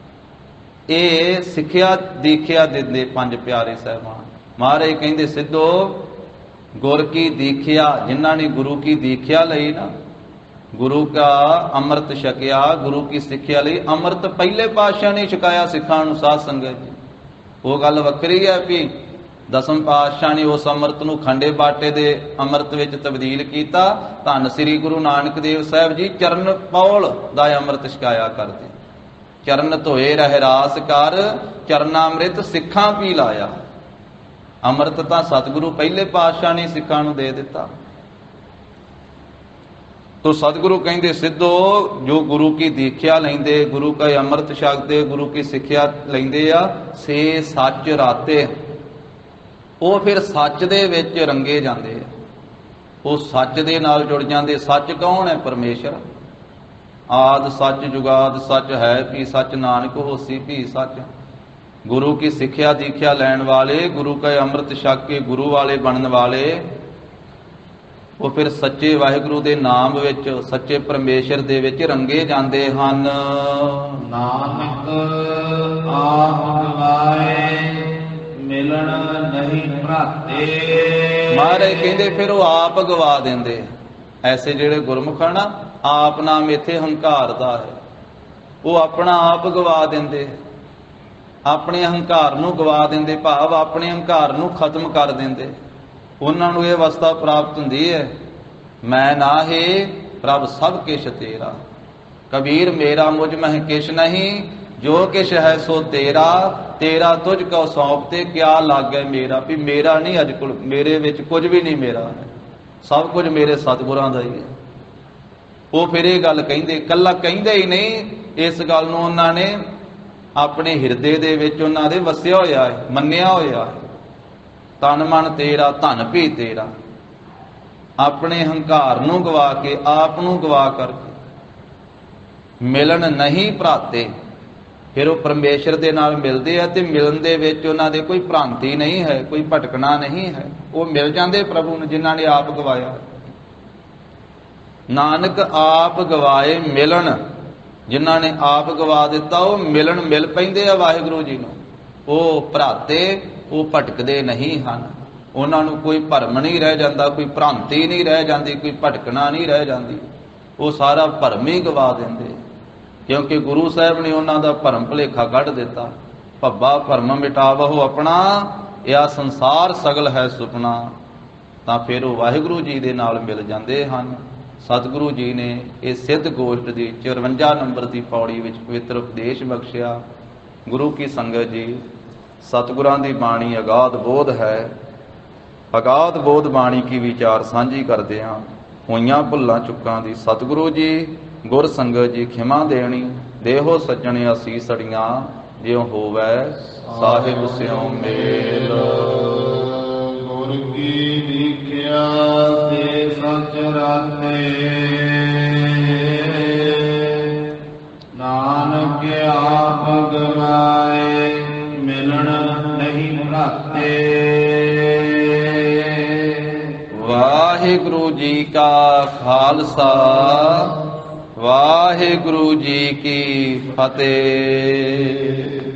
[SPEAKER 1] ਇਹ ਸਿੱਖਿਆ ਦੀਖਿਆ ਦਿੰਦੇ ਪੰਜ ਪਿਆਰੇ ਸਾਹਿਬਾਨ। ਮਹਾਰਾਜ ਕਹਿੰਦੇ ਸਿੱਧੋ ਗੁਰ ਕੀ ਦੀਖਿਆ, ਜਿਨ੍ਹਾਂ ਨੇ ਗੁਰੂ ਕੀ ਦੀਖਿਆ ਲਈ ਨਾ, ਗੁਰੂ ਕਾ ਅੰਮ੍ਰਿਤ ਛਕਿਆ, ਗੁਰੂ ਕੀ ਸਿੱਖਿਆ ਲਈ ਅੰਮ੍ਰਿਤ ਪਹਿਲੇ ਪਾਤਸ਼ਾਹ ਨੇ ਛਕਾਇਆ ਸਿੱਖਾਂ ਨੂੰ, ਸਾਧ ਸੰਗਤ ਜੀ। ਉਹ ਗੱਲ ਵੱਖਰੀ ਹੈ ਵੀ ਦਸਮ ਪਾਤਸ਼ਾਹ ਨੇ ਉਸ ਅੰਮ੍ਰਿਤ ਨੂੰ ਖੰਡੇ ਬਾਟੇ ਦੇ ਅੰਮ੍ਰਿਤ ਵਿੱਚ ਤਬਦੀਲ ਕੀਤਾ। ਧੰਨ ਸ੍ਰੀ ਗੁਰੂ ਨਾਨਕ ਦੇਵ ਸਾਹਿਬ ਜੀ ਚਰਨ ਪੌਲ ਦਾ ਅੰਮ੍ਰਿਤ ਛਕਾਇਆ ਕਰਦੇ। ਚਰਨ ਧੋਏ ਰਹਿਰਾਸ ਕਰ, ਚਰਨਾਮ੍ਰਿਤ ਸਿੱਖਾਂ ਪੀ ਲਾਇਆ। ਅੰਮ੍ਰਿਤ ਤਾਂ ਸਤਿਗੁਰੂ ਪਹਿਲੇ ਪਾਤਸ਼ਾਹ ਨੇ ਸਿੱਖਾਂ ਨੂੰ ਦੇ ਦਿੱਤਾ। ਤੋ ਸਤਿਗੁਰੂ ਕਹਿੰਦੇ ਸਿੱਧੋ ਜੋ ਗੁਰੂ ਕੀ ਦੀਖਿਆ ਲੈਂਦੇ, ਗੁਰੂ ਕਾ ਅੰਮ੍ਰਿਤ ਛਕਦੇ, ਗੁਰੂ ਕੀ ਸਿੱਖਿਆ ਲੈਂਦੇ ਆ, ਸੇ ਸੱਚ ਰਾਤੇ, ਉਹ ਫਿਰ ਸੱਚ ਦੇ ਵਿੱਚ ਰੰਗੇ ਜਾਂਦੇ ਆ, ਉਹ ਸੱਚ ਦੇ ਨਾਲ ਜੁੜ ਜਾਂਦੇ। ਸੱਚ ਕੌਣ ਹੈ? ਪਰਮੇਸ਼ਰ। ਆਦ ਸੱਚ ਜੁਗਾਦ ਸੱਚ ਹੈ, ਵੀ ਸੱਚ ਨਾਨਕ ਹੋਸੀ ਵੀ ਸੱਚ। ਗੁਰੂ ਕੀ ਸਿੱਖਿਆ ਦੀਖਿਆ ਲੈਣ ਵਾਲੇ, ਗੁਰੂ ਕਾ ਅੰਮ੍ਰਿਤ ਛਕ ਕੇ ਗੁਰੂ ਵਾਲੇ ਬਣਨ ਵਾਲੇ, ਉਹ ਫਿਰ ਸੱਚੇ ਵਾਹਿਗੁਰੂ ਦੇ ਨਾਮ ਵਿੱਚ, ਸੱਚੇ ਪਰਮੇਸ਼ਰ ਦੇ ਵਿੱਚ ਰੰਗੇ ਜਾਂਦੇ ਹਨ।
[SPEAKER 2] ਨਾਨਕ ਆਪ ਗਵਾਏ ਮਿਲਣ ਨਹੀਂ ਭਰਾਤੇ।
[SPEAKER 1] ਮਹਾਰਾਜ ਕਹਿੰਦੇ ਫਿਰ ਉਹ ਆਪ ਗਵਾ ਦਿੰਦੇ। ਐਸੇ ਜਿਹੜੇ ਗੁਰਮੁਖ ਹਨ, ਆਪ ਨਾਮ ਇੱਥੇ ਹੰਕਾਰ ਦਾ ਹੈ, ਉਹ ਆਪਣਾ ਆਪ ਗਵਾ ਦਿੰਦੇ। ਆਪਣੇ ਹੰਕਾਰ ਨੂੰ ਗਵਾ ਦਿੰਦੇ, ਭਾਵ ਆਪਣੇ ਹੰਕਾਰ ਨੂੰ ਖਤਮ ਕਰ ਦਿੰਦੇ। ਉਹਨਾਂ ਨੂੰ ਇਹ ਅਵਸਥਾ ਪ੍ਰਾਪਤ ਹੁੰਦੀ ਹੈ, ਮੈਂ ਨਾਹੀ ਪ੍ਰਭ ਸਭ ਕਿਛ ਤੇਰਾ। ਕਬੀਰ ਮੇਰਾ ਮੁਝ ਮਹਿ ਕਿਛ ਨਹੀਂ, ਜੋ ਕਿਛ ਹੈ ਸੋ ਤੇਰਾ। ਤੇਰਾ ਤੁਝ ਕਉ ਸੌਂਪ ਤੇ ਕਿਆ ਲਾਗੈ ਮੇਰਾ। ਵੀ ਮੇਰਾ ਨਹੀਂ ਅੱਜ ਕੋਲ, ਮੇਰੇ ਵਿੱਚ ਕੁਝ ਵੀ ਨਹੀਂ ਮੇਰਾ ਹੈ, ਸਭ ਕੁਝ ਮੇਰੇ ਸਤਿਗੁਰਾਂ ਦਾ ਹੀ ਹੈ। ਉਹ ਫਿਰ ਇਹ ਗੱਲ ਕਹਿੰਦੇ, ਇਕੱਲਾ ਕਹਿੰਦੇ ਹੀ ਨਹੀਂ, ਇਸ ਗੱਲ ਨੂੰ ਉਹਨਾਂ ਨੇ ਆਪਣੇ ਹਿਰਦੇ ਦੇ ਵਿੱਚ ਉਹਨਾਂ ਦੇ ਵਸਿਆ ਹੋਇਆ ਹੈ, ਮੰਨਿਆ ਹੋਇਆ ਹੈ। ਤਨ ਮਨ ਤੇਰਾ, ਧਨ ਵੀ ਤੇਰਾ। ਆਪਣੇ ਹੰਕਾਰ ਨੂੰ ਗਵਾ ਕੇ, ਆਪ ਨੂੰ ਗਵਾ ਕਰਕੇ ਮਿਲਣ ਨਹੀਂ ਭਰਾਤੇ। ਫਿਰ ਉਹ ਪਰਮੇਸ਼ਰ ਦੇ ਨਾਲ ਮਿਲਦੇ ਆ ਤੇ ਮਿਲਣ ਦੇ ਵਿੱਚ ਉਹਨਾਂ ਦੇ ਕੋਈ ਭ੍ਰਾਂਤੀ ਨਹੀਂ ਹੈ, ਕੋਈ ਭਟਕਣਾ ਨਹੀਂ ਹੈ। ਉਹ ਮਿਲ ਜਾਂਦੇ ਪ੍ਰਭੂ ਨੂੰ ਜਿਨ੍ਹਾਂ ਨੇ ਆਪ ਗਵਾਇਆ। ਨਾਨਕ ਆਪ ਗਵਾਏ ਮਿਲਣ, ਜਿਨ੍ਹਾਂ ਨੇ ਆਪ ਗਵਾ ਦਿੱਤਾ ਉਹ ਮਿਲਣ ਮਿਲ ਪੈਂਦੇ ਆ ਵਾਹਿਗੁਰੂ ਜੀ ਨੂੰ। ਉਹ ਭਰਾਤੇ, ਉਹ ਭਟਕਦੇ ਨਹੀਂ ਹਨ। ਉਹਨਾਂ ਨੂੰ ਕੋਈ ਭਰਮ ਨਹੀਂ ਰਹਿ ਜਾਂਦਾ, ਕੋਈ ਭ੍ਰਾਂਤੀ ਨਹੀਂ ਰਹਿ ਜਾਂਦੀ, ਕੋਈ ਭਟਕਣਾ ਨਹੀਂ ਰਹਿ ਜਾਂਦੀ। ਉਹ ਸਾਰਾ ਭਰਮ ਹੀ ਗਵਾ ਦਿੰਦੇ, ਕਿਉਂਕਿ ਗੁਰੂ ਸਾਹਿਬ ਨੇ ਉਹਨਾਂ ਦਾ ਭਰਮ ਭੁਲੇਖਾ ਕੱਢ ਦਿੱਤਾ। ਭੱਬਾ ਭਰਮ ਮਿਟਾਵਹੁ ਆਪਣਾ, ਇਹ ਸੰਸਾਰ ਸਗਲ ਹੈ ਸੁਪਨਾ। ਤਾਂ ਫਿਰ ਉਹ ਵਾਹਿਗੁਰੂ ਜੀ ਦੇ ਨਾਲ ਮਿਲ ਜਾਂਦੇ ਹਨ। ਸਤਿਗੁਰੂ ਜੀ ਨੇ ਇਹ ਸਿੱਧ ਗੋਸ਼ਟ ਦੀ 54 ਨੰਬਰ ਦੀ ਪੌੜੀ ਵਿੱਚ ਪਵਿੱਤਰ ਉਪਦੇਸ਼ ਬਖਸ਼ਿਆ। ਗੁਰੂ ਕੀ ਸੰਗਤ ਜੀ, ਸਤਿਗੁਰਾਂ ਦੀ ਬਾਣੀ ਅਗਾਧ ਬੋਧ ਹੈ। ਅਗਾਧ ਬੋਧ ਬਾਣੀ ਕੀ ਵਿਚਾਰ ਸਾਂਝੀ ਕਰਦੇ ਹਾਂ। ਹੋਈਆਂ ਭੁੱਲਾਂ ਚੁੱਕਾਂ ਦੀ ਸਤਿਗੁਰੂ ਜੀ, ਗੁਰ ਸੰਗਤ ਜੀ ਖਿਮਾ ਦੇਣੀ। ਦੇਹੋ ਸੱਜਣ ਅਸੀਸੜੀਆਂ, ਜਿਉ ਹੋਵੈ ਸਾਹਿਬ ਸਿਉ ਮੇਲ।
[SPEAKER 2] ਗੁਰ ਕੀ ਦੀਖਿਆ ਤੇ ਸਚ ਰਾਤੇ, ਨਾਨਕ ਆਪ ਗਵਾਏ ਮਿਲਣ ਨਹੀਂ ਭਰਾਤੇ।
[SPEAKER 1] ਵਾਹਿਗੁਰੂ ਜੀ ਕਾ ਖਾਲਸਾ, ਵਾਹਿਗੁਰੂ ਜੀ ਕੀ ਫਤਿਹ।